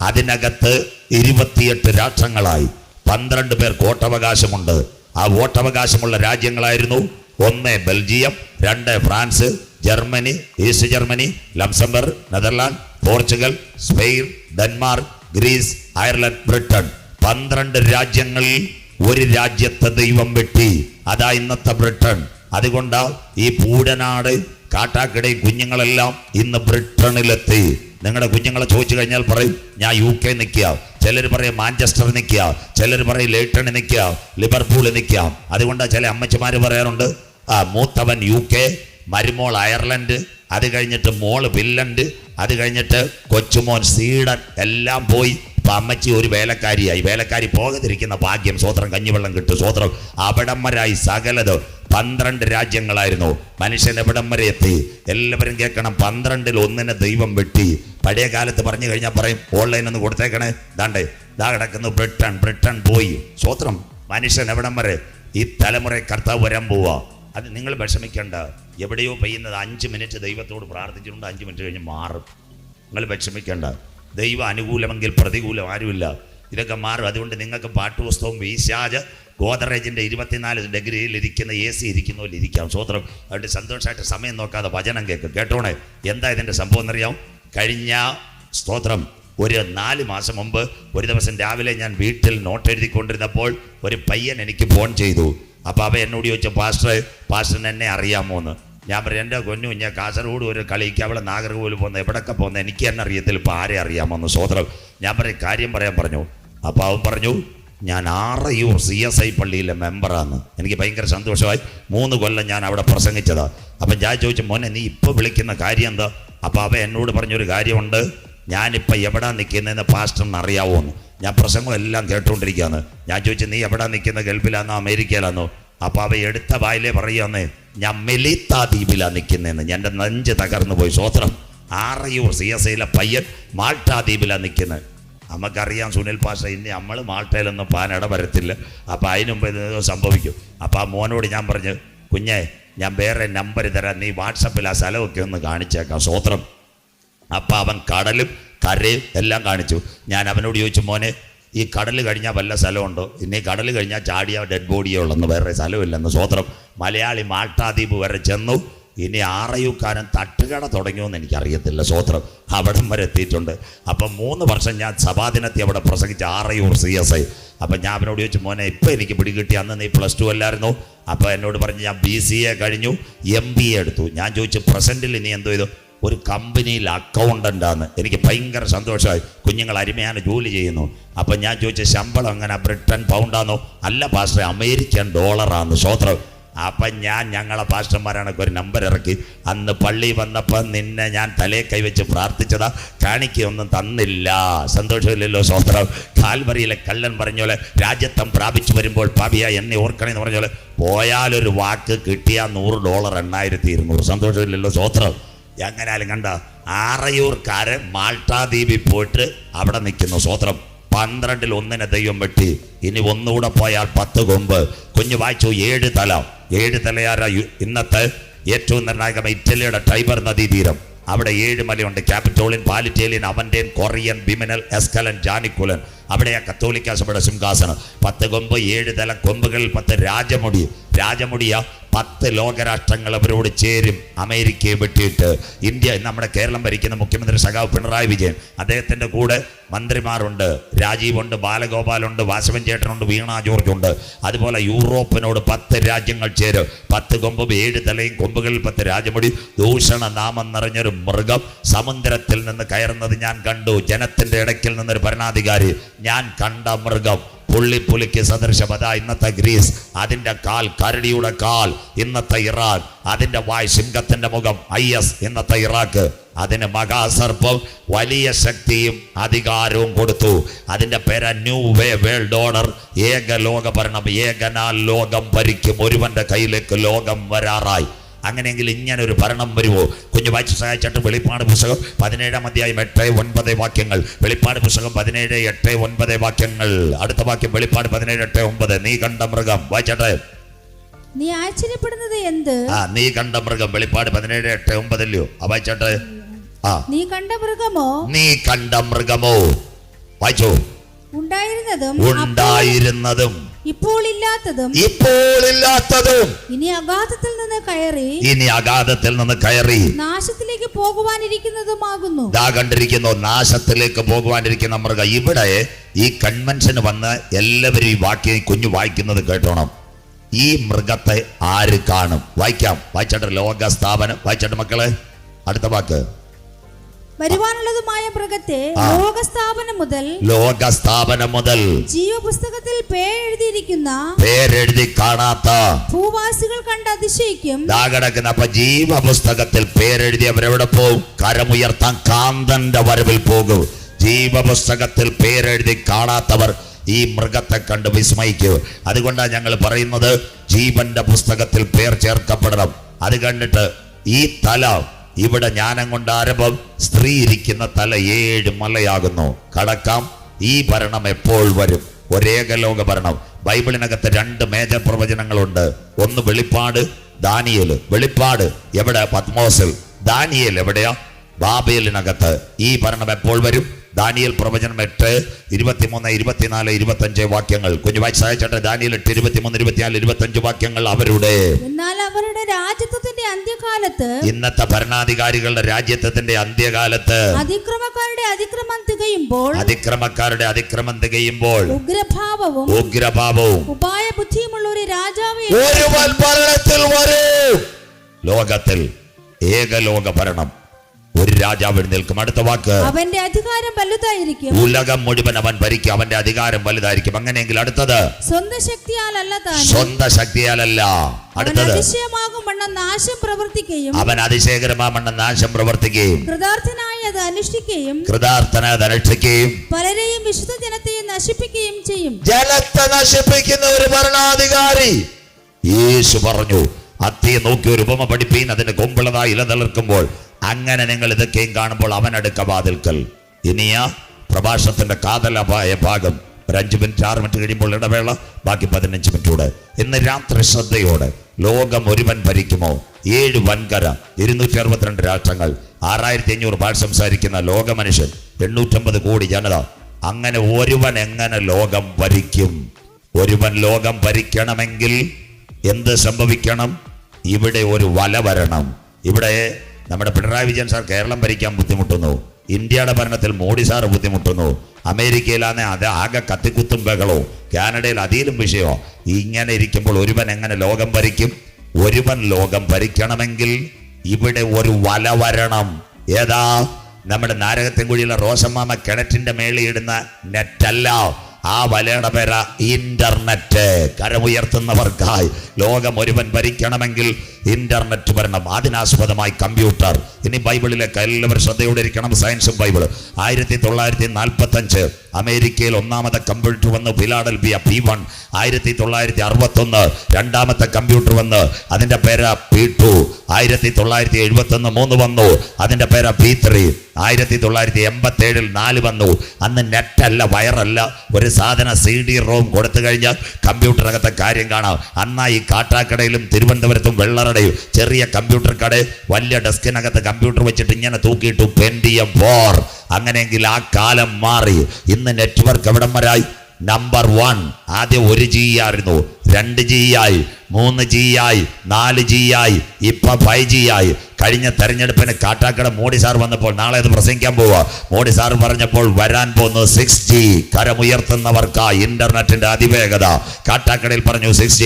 അതിനകത്ത് 28 രാഷ്ട്രങ്ങളായി. 12 പേർക്ക് വോട്ടവകാശമുണ്ട്. ആ വോട്ടവകാശമുള്ള രാജ്യങ്ങളായിരുന്നു: 1 Belgium, 2 France, Germany, East Germany, Luxembourg, Netherland, Portugal, Spain, Denmark, Greece, Ireland, Britain. 12 രാജ്യങ്ങളിൽ ഒരു രാജ്യത്തെ ദൈവം വെട്ടി. അതാ ഇന്നത്തെ ബ്രിട്ടൻ. അതുകൊണ്ട് ഈ പൂടനാട് കാട്ടാക്കിടയും കുഞ്ഞുങ്ങളെല്ലാം ഇന്ന് ബ്രിട്ടനിലെത്തി. നിങ്ങളുടെ കുഞ്ഞുങ്ങളെ ചോദിച്ചു കഴിഞ്ഞാൽ പറയും ഞാൻ UK നിൽക്കുക, ചിലർ പറയും മാഞ്ചസ്റ്റർ നിൽക്കുക, ചിലർ പറയും ലേറ്റണിൽ നിൽക്കുക, ലിവർപൂളിൽ നിൽക്കുക. അതുകൊണ്ട് ചില അമ്മച്ചിമാർ പറയാറുണ്ട്, മൂത്തവൻ UK, മരുമോൾ അയർലൻഡ്, അത് കഴിഞ്ഞിട്ട് മോള് ഫിൻലൻഡ്, അത് കഴിഞ്ഞിട്ട് കൊച്ചുമോൻ സ്വീഡൻ, എല്ലാം പോയി. ഇപ്പം അമ്മച്ചി ഒരു വേലക്കാരിയായി. വേലക്കാരി പോകാതിരിക്കുന്ന ഭാഗ്യം. സ്വോത്രം. കഞ്ഞിവെള്ളം കിട്ടും. സ്വോത്രം. അവിടം വരായി സകലത്. 12 രാജ്യങ്ങളായിരുന്നു. മനുഷ്യൻ എവിടം വരെ എത്തി? എല്ലാവരും കേൾക്കണം. 12-ൽ 1 ദൈവം വെട്ടി. പഴയ കാലത്ത് പറഞ്ഞു കഴിഞ്ഞാൽ പറയും ഓൺലൈൻ ഒന്ന് കൊടുത്തേക്കണേ, ദാണ്ടേ ദാ കിടക്കുന്നു ബ്രിട്ടൻ പോയി. സ്വോത്രം. മനുഷ്യൻ എവിടം വരെ? ഈ തലമുറ കർത്താവ് വരാൻ പോവാ. അത് നിങ്ങൾ വിഷമിക്കേണ്ട. എവിടെയോ പെയ്യുന്നത് 5 മിനിറ്റ് ദൈവത്തോട് പ്രാർത്ഥിച്ചിട്ടുണ്ട്, 5 മിനിറ്റ് കഴിഞ്ഞ് മാറും. നിങ്ങൾ വിഷമിക്കേണ്ട. ദൈവം അനുകൂലമെങ്കിൽ പ്രതികൂലം ആരുമില്ല. ഇതൊക്കെ മാറും. അതുകൊണ്ട് നിങ്ങൾക്ക് പാട്ടുപുസ്തകവും വീശാജ് ഗോദറേജിൻ്റെ 24 ഡിഗ്രിയിൽ ഇരിക്കുന്ന AC ഇരിക്കുന്നവരിൽ ഇരിക്കാം. സ്വോത്രം. അതുകൊണ്ട് സന്തോഷമായിട്ട് സമയം നോക്കാതെ വചനം കേൾക്കും. കേട്ടോണേ. എന്താ ഇതിൻ്റെ സംഭവം എന്നറിയാം? കഴിഞ്ഞ സ്തോത്രം ഒരു 4 മാസം മുമ്പ് ഒരു ദിവസം രാവിലെ ഞാൻ വീട്ടിൽ നോട്ട് എഴുതിക്കൊണ്ടിരുന്നപ്പോൾ ഒരു പയ്യൻ എനിക്ക് ഫോൺ ചെയ്തു. അപ്പോൾ അവ എന്നോട് ചോദിച്ചു, പാസ്റ്ററിന് എന്നെ അറിയാമോ എന്ന്. ഞാൻ പറയും, എൻ്റെ കൊന്നു ഞാൻ കാസർഗോഡ് ഒരു കളിക്ക് അവളെ നാഗർകോവിൽ പോകുന്നത് എവിടെയൊക്കെ പോകുന്നത് എനിക്ക് തന്നെ അറിയത്തില്ല, ഇപ്പോൾ ആരെ അറിയാമെന്ന്. സ്വോത്രം. ഞാൻ പറയും കാര്യം പറയാൻ പറഞ്ഞു. അപ്പോൾ അവൻ പറഞ്ഞു, ഞാൻ ആറയൂർ CSI പള്ളിയിലെ മെമ്പറാണ്. എനിക്ക് ഭയങ്കര സന്തോഷമായി. 3 കൊല്ലം ഞാൻ അവിടെ പ്രസംഗിച്ചതാണ്. അപ്പം ഞാൻ ചോദിച്ചു, മോനെ നീ ഇപ്പോൾ വിളിക്കുന്ന കാര്യം എന്താ? അപ്പോൾ അവൻ എന്നോട് പറഞ്ഞൊരു കാര്യമുണ്ട്, ഞാനിപ്പോൾ എവിടാ നിൽക്കുന്നതെന്ന് പാസ്റ്ററിന് അറിയാവോന്ന്. ഞാൻ പ്രസംഗം എല്ലാം കേട്ടുകൊണ്ടിരിക്കുകയാണ്. ഞാൻ ചോദിച്ചു, നീ എവിടാ നിൽക്കുന്നത്? ഗൾഫിലാണോ അമേരിക്കയിലാണോ? അപ്പോൾ അവ എടുത്ത വായിലേ പറയാന്ന്, ഞാൻ മെലിത്ത ദ്വീപിലാണ് നിൽക്കുന്നതെന്ന്. എൻ്റെ നെഞ്ച് തകർന്നു പോയി. സ്വോത്രം. ആറയൂർ CSIയിലെ പയ്യൻ മാൾട്ടാ ദ്വീപിലാണ് നിൽക്കുന്നത്. നമുക്കറിയാം സുനിൽ പാഷ, ഇനി നമ്മൾ മാൾട്ടയിലൊന്നും പാനിട വരത്തില്ല. അപ്പോൾ അതിന് മുമ്പ് ഇത് സംഭവിക്കും. അപ്പോൾ ആ മോനോട് ഞാൻ പറഞ്ഞു, കുഞ്ഞെ ഞാൻ വേറെ നമ്പർ തരാം, നീ വാട്സപ്പിൽ ആ സ്ഥലമൊക്കെ ഒന്ന് കാണിച്ചേക്കാം. സ്വോത്രം. അപ്പം അവൻ കടലും കരയും എല്ലാം കാണിച്ചു. ഞാൻ അവനോട് ചോദിച്ചു, മോനെ ഈ കടൽ കഴിഞ്ഞാൽ വല്ല സ്ഥലമുണ്ടോ? ഇനി കടൽ കഴിഞ്ഞാൽ ചാടിയ ഡെഡ് ബോഡിയേ ഉള്ളെന്ന്, വേറെ സ്ഥലമില്ലെന്ന്. സ്വോത്രം. മലയാളി മാൾട്ടാദ്വീപ് വരെ ചെന്നു. ഇനി ആറയൂക്കാരൻ തട്ടുകട തുടങ്ങിയോന്ന് എനിക്കറിയത്തില്ല. സ്വോത്രം. അവിടം വരെ എത്തിയിട്ടുണ്ട്. അപ്പം 3 വർഷം ഞാൻ സഭാദിനത്തിൽ അവിടെ പ്രസംഗിച്ച ആറയൂർ CSI. അപ്പം ഞാൻ അവനോട് ചോദിച്ചു, മോനെ ഇപ്പം എനിക്ക് പിടികിട്ടി, അന്ന് നീ +2 അല്ലായിരുന്നു? അപ്പോൾ എന്നോട് പറഞ്ഞ് ഞാൻ BCA കഴിഞ്ഞു, MBA എടുത്തു. ഞാൻ ചോദിച്ചു, പ്രസൻറ്റിൽ നീ എന്തോ ചെയ്തു? ഒരു കമ്പനിയിൽ അക്കൗണ്ടൻ്റാണ്. എനിക്ക് ഭയങ്കര സന്തോഷമായി. കുഞ്ഞുങ്ങൾ അരുമയാണ് ജോലി ചെയ്യുന്നു. അപ്പം ഞാൻ ചോദിച്ച ശമ്പളം അങ്ങനെ ബ്രിട്ടൻ പൗണ്ടാന്നോ? അല്ല പാസ്റ്റർ, അമേരിക്കൻ ഡോളറാണ്. സ്വോത്രം. അപ്പം ഞങ്ങളെ പാസ്റ്റർമാരാണൊക്കെ ഒരു നമ്പർ ഇറക്കി. അന്ന് പള്ളി വന്നപ്പോൾ നിന്നെ ഞാൻ തലേ കൈവച്ച് പ്രാർത്ഥിച്ചതാ, കാണിക്കൊന്നും തന്നില്ല. സന്തോഷമില്ലല്ലോ? സ്വോത്രം. കാൽവരിയിലെ കള്ളൻ പറഞ്ഞോലെ രാജ്യത്വം പ്രാപിച്ചു വരുമ്പോൾ പാപിയ എന്നെ ഓർക്കണമെന്ന് പറഞ്ഞോലെ പോയാലൊരു വാക്ക് കിട്ടിയ $100 8,200. സന്തോഷമില്ലല്ലോ? സ്വോത്രം. എങ്ങനെയാലും കണ്ട ആറയൂർക്കാരൻ മാൾട്ടാദ്വീപിൽ പോയിട്ട് അവിടെ നിൽക്കുന്നു. സ്വോത്രം. 12-ൽ 1 ദൈവം വെട്ടി. ഇനി ഒന്നുകൂടെ പോയാൽ 10 കൊമ്പ്. കുഞ്ഞ് വായിച്ചു 7 തല. 7 തലയാര ഇന്നത്തെ ഏറ്റവും നിർണായകം ഇറ്റലിയുടെ ടൈബർ നദീതീരം. അവിടെ 7 മലയുണ്ട്. ക്യാപിറ്റോളിൻ, പാലിറ്റേലിയൻ, അവൻ്റെൻ, കൊറിയൻ, ബിമിനൽ, എസ്കലൻ, ജാനിക്കുലൻ. അവിടെയാ കത്തോലിക്ക സഭയുടെ സിംഹാസനം. 10 കൊമ്പ്, 7 തല, കൊമ്പുകളിൽ 10 രാജമുടി. രാജമുടിയ 10 ലോകരാഷ്ട്രങ്ങൾ അവരോട് ചേരും. അമേരിക്കയെ വെട്ടിയിട്ട് ഇന്ത്യ, നമ്മുടെ കേരളം ഭരിക്കുന്ന മുഖ്യമന്ത്രി സഖാവ് പിണറായി വിജയൻ, അദ്ദേഹത്തിൻ്റെ കൂടെ മന്ത്രിമാരുണ്ട്. രാജീവുണ്ട്, ബാലഗോപാലുണ്ട്, വാസവൻ ചേട്ടനുണ്ട്, വീണ ജോർജ് ഉണ്ട്. അതുപോലെ യൂറോപ്പിനോട് 10 രാജ്യങ്ങൾ ചേരും. 10 കൊമ്പും 7 തലയും, കൊമ്പുകളിൽ 10 രാജമുടി. ദൂഷണ നാമം നിറഞ്ഞൊരു മൃഗം സമുദ്രത്തിൽ നിന്ന് കയറുന്നത് ഞാൻ കണ്ടു. ജനത്തിൻ്റെ ഇടയ്ക്കിൽ നിന്നൊരു ഭരണാധികാരി. ഞാൻ കണ്ട മൃഗം പുള്ളിപ്പുലിക്ക് സദൃശം. അതാ ഇന്നത്തെ ഗ്രീസ്, അതിൻ്റെ കാൽ കരടിയുടെ കാൽ. ഇന്നത്തെ ഇറാൻ, അതിൻ്റെ വായ് സിംഹത്തിൻ്റെ മുഖം. IS ഇന്നത്തെ ഇറാഖ്, അതിന് മഹാസർപ്പം വലിയ ശക്തിയും അധികാരവും കൊടുത്തു. അതിൻ്റെ പേര് ന്യൂ വേൾഡ് ഓർഡർ. ഏക ലോക ഭരണം. ഏകനാൽ ലോകം ഭരിക്കും. ഒരുവന്റെ കയ്യിലേക്ക് ലോകം വരാറായി. അങ്ങനെയെങ്കിൽ ഇങ്ങനെ ഒരു ഭരണം വരുമോ? കുഞ്ഞു വായിച്ച് സഹായിച്ചിട്ട് വെളിപ്പാട് പുസ്തകം 17-ാം അധ്യായം 8-9 വാക്യങ്ങൾ. വെളിപ്പാട് പുസ്തകം 17-8-9 വാക്യങ്ങൾ. അടുത്ത വാക്യം വെളിപ്പാട് 17-8-9. നീ കണ്ട മൃഗം. വായിച്ചട്ടെ. നീ ആശ്ചര്യപ്പെടുന്നത് എന്ത്? നീ കണ്ട മൃഗം. വെളിപ്പാട് 17-8-9 വായിച്ചട്ടെ. നീ കണ്ട മൃഗമോ? നീ കണ്ട മൃഗമോ? വായിച്ചോ. ഉണ്ടായിരുന്നതും ഇപ്പോൾ ഇല്ലാത്തതും ഇനി അഗാധത്തിൽ നിന്ന് കയറി നാശത്തിലേക്ക് പോകുവാനിരിക്കുന്നതുമാകുന്നു. കണ്ടിരിക്കുന്നു, നാശത്തിലേക്ക് പോകുവാനിരിക്കുന്ന മൃഗം. ഇവിടെ ഈ കൺവെൻഷന് വന്ന് എല്ലാവരും ഈ വാക്യം കുഞ്ഞു വായിക്കുന്നത് കേട്ടോണം. ഈ മൃഗത്തെ ആര് കാണും? വായിക്കാം. വായിച്ചട്ടെ. ലോകസ്ഥാപനം. വായിച്ചട്ടെ മക്കളെ. അടുത്ത വാക്ക്. വരുവാനുള്ളതുമായ മൃഗത്തെ ലോകസ്ഥാപനം മുതൽ ജീവപുസ്തകത്തിൽ പേരെഴുതി കാണാത്ത ഭൂവാസികൾ കണ്ട് അതിശയിക്കും. അപ്പൊ ജീവപുസ്തകത്തിൽ പേരെഴുതിയവരെവിടെ പോകും? കരമുയർത്താൻ കാന്തന്റെ വരവിൽ പോകും. ജീവപുസ്തകത്തിൽ പേരെഴുതി കാണാത്തവർ ഈ മൃഗത്തെ കണ്ട് വിസ്മയിക്കൂ. അതുകൊണ്ടാണ് ഞങ്ങൾ പറയുന്നത് ജീവന്റെ പുസ്തകത്തിൽ പേർ ചേർക്കപ്പെടണം. അത് കണ്ടിട്ട് ഈ തല ഇവിടെ ജ്ഞാനം കൊണ്ട് ആരംഭം. സ്ത്രീ ഇരിക്കുന്ന തല 7 മലയാകുന്നു. കടക്കാം. ഈ ഭരണം എപ്പോൾ വരും? ഒരേകലോക ഭരണം. ബൈബിളിനകത്ത് 2 മേജർ പ്രവചനങ്ങളുണ്ട്. ഒന്ന് വെളിപ്പാട്, ദാനിയേൽ. വെളിപ്പാട് എവിടെ? പത്മോസിൽ. ദാനിയേൽ എവിടെയാ? ബാബേലിനകത്ത്. ഈ ഭരണം എപ്പോൾ വരും? ദാനിയേൽ പ്രവചനം 8, 23, 24, 25 വാക്യങ്ങൾ. കുഞ്ഞു വായിച്ച് സഹായിച്ചട്ടെ. ദാനിയേൽ 8, 23, 24, 25 വാക്യങ്ങൾ. അവരുടെ രാജ്യത്വത്തിന്റെ അന്ത്യകാലത്ത്, ഇന്നത്തെ ഭരണാധികാരികളുടെ രാജ്യത്വത്തിന്റെ അന്ത്യകാലത്ത് അതിക്രമക്കാരുടെ അതിക്രമം തികയുമ്പോൾ ഉഗ്രഭാവവും ഉപായബുദ്ധിയുമുള്ള ഒരു രാജാവ് ഭരണത്തിൽ വരും. ലോകത്തിൽ ഏകലോക ഭരണം. ഒരു രാജാവ് എഴുന്നേൽക്കും. അടുത്ത വാക്ക്. അവന്റെ അധികാരം വലുതായിരിക്കും. ഉലകം മുഴുവൻ അവൻ ഭരിക്കും. അവന്റെ അധികാരം വലുതായിരിക്കും. അങ്ങനെയെങ്കിൽ അടുത്തത്. സ്വന്തം ശക്തിയാലല്ല. അടുത്തത്. അവൻ അതിശയകരമാവണ്ണം നാശം പ്രവർത്തിക്കുകയും കൃതാർത്ഥനായി അത് അനുഷ്ഠിക്കുകയും പലരെയും വിശുദ്ധ ജനത്തെയും നശിപ്പിക്കുകയും ചെയ്യും. ജനത്തെ നശിപ്പിക്കുന്ന ഒരു ഭരണാധികാരി. യേശു പറഞ്ഞു, അത്തിയെ നോക്കി ഒരു ഉപമ പഠിപ്പീൻ, അതിന്റെ കൊമ്പുള്ളതായി ഇല തളിർക്കുമ്പോൾ. അങ്ങനെ നിങ്ങൾ ഇതൊക്കെയും കാണുമ്പോൾ അവൻ അടുക്ക വാതിൽക്കൽ. ഇനിയാ പ്രഭാഷണത്തിന്റെ കാതലായ ഭാഗം. ഒരു 5 മിനിറ്റ് 6 മിനിറ്റ് കഴിയുമ്പോൾ ഇടവേള, ബാക്കി 15 മിനിറ്റൂടെ. ഇന്ന് രാത്രി ശ്രദ്ധയോടെ, ലോകം ഒരുവൻ ഭരിക്കുമോ? 7 വൻകര, 262 രാഷ്ട്രങ്ങൾ, 6500 ഭാഷ സംസാരിക്കുന്ന ലോക മനുഷ്യൻ, 850 കോടി ജനത. അങ്ങനെ ഒരുവൻ എങ്ങനെ ലോകം ഭരിക്കും? ഒരുവൻ ലോകം ഭരിക്കണമെങ്കിൽ എന്ത് സംഭവിക്കണം? ഇവിടെ ഒരു വല വരണം. ഇവിടെ നമ്മുടെ പിണറായി വിജയൻ സാർ കേരളം ഭരിക്കാൻ ബുദ്ധിമുട്ടുന്നു, ഇന്ത്യയുടെ ഭരണത്തിൽ മോഡി സാർ ബുദ്ധിമുട്ടുന്നു, അമേരിക്കയിലാണെ അത് ആകെ കത്തിക്കുത്തും ബഹളോ, കാനഡയിൽ അതിലും വിഷയമോ. ഇങ്ങനെ ഇരിക്കുമ്പോൾ ഒരുവൻ എങ്ങനെ ലോകം ഭരിക്കും? ഒരുവൻ ലോകം ഭരിക്കണമെങ്കിൽ ഇവിടെ ഒരു വല വരണം. ഏതാ? നമ്മുടെ നാരകത്തിൻകുഴിയിലെ റോസമ്മാമ കിണറ്റിന്റെ മേളിയിടുന്ന നെറ്റല്ല, ആ വലയുടെ പേര ഇന്റർനെറ്റ്. കരമുയർത്തുന്നവർക്കായി ലോകം ഒരുവൻ ഭരിക്കണമെങ്കിൽ ഇന്റർനെറ്റ് വരണം. അതിനാസ്പദമായി കമ്പ്യൂട്ടർ. ഇനി ബൈബിളിലേക്ക് എല്ലാവരും ശ്രദ്ധയോടെ ഇരിക്കണം. സയൻസും ബൈബിൾ. 1945 അമേരിക്കയിൽ ഒന്നാമത്തെ കമ്പ്യൂട്ടർ വന്ന്, ഫിലാഡൽഫിയ P1. 1961 രണ്ടാമത്തെ കമ്പ്യൂട്ടർ വന്ന്, അതിന്റെ പേര് P2. 1971 3 വന്നു, അതിന്റെ പേര് P3. 1987 4 വന്നു. അന്ന് നെറ്റല്ല, വയറല്ല, ഒരു സാധന CD-ROM കൊടുത്തു കഴിഞ്ഞാൽ കമ്പ്യൂട്ടറിനകത്തെ കാര്യം കാണാം. അന്നാ ഈ കാട്ടാക്കടയിലും തിരുവനന്തപുരത്തും വെള്ളറടയും ചെറിയ കമ്പ്യൂട്ടർ കട, വലിയ ഡെസ്കിനകത്ത് കമ്പ്യൂട്ടർ വെച്ചിട്ട് ഇങ്ങനെ തൂക്കിയിട്ടു Pentium 4. അങ്ങനെയെങ്കിൽ ആ കാലം മാറി. ഇന്ന് നെറ്റ്വർക്ക് എവിടം വരായി? നമ്പർ 1. ആദ്യം 1G ആയിരുന്നു, 2G ആയി, 3G ആയി, 4G ആയി, ഇപ്പൊ 5G ആയി. കഴിഞ്ഞ തെരഞ്ഞെടുപ്പിന് കാട്ടാക്കട മോഡി സാർ വന്നപ്പോൾ, നാളെ അത് പ്രസംഗിക്കാൻ പോവുക, മോഡി സാർ പറഞ്ഞപ്പോൾ വരാൻ പോകുന്നു 6G. കരമുയർത്തുന്നവർക്കായി ഇന്റർനെറ്റിന്റെ അതിവേഗത. കാട്ടാക്കടയിൽ പറഞ്ഞു 6G.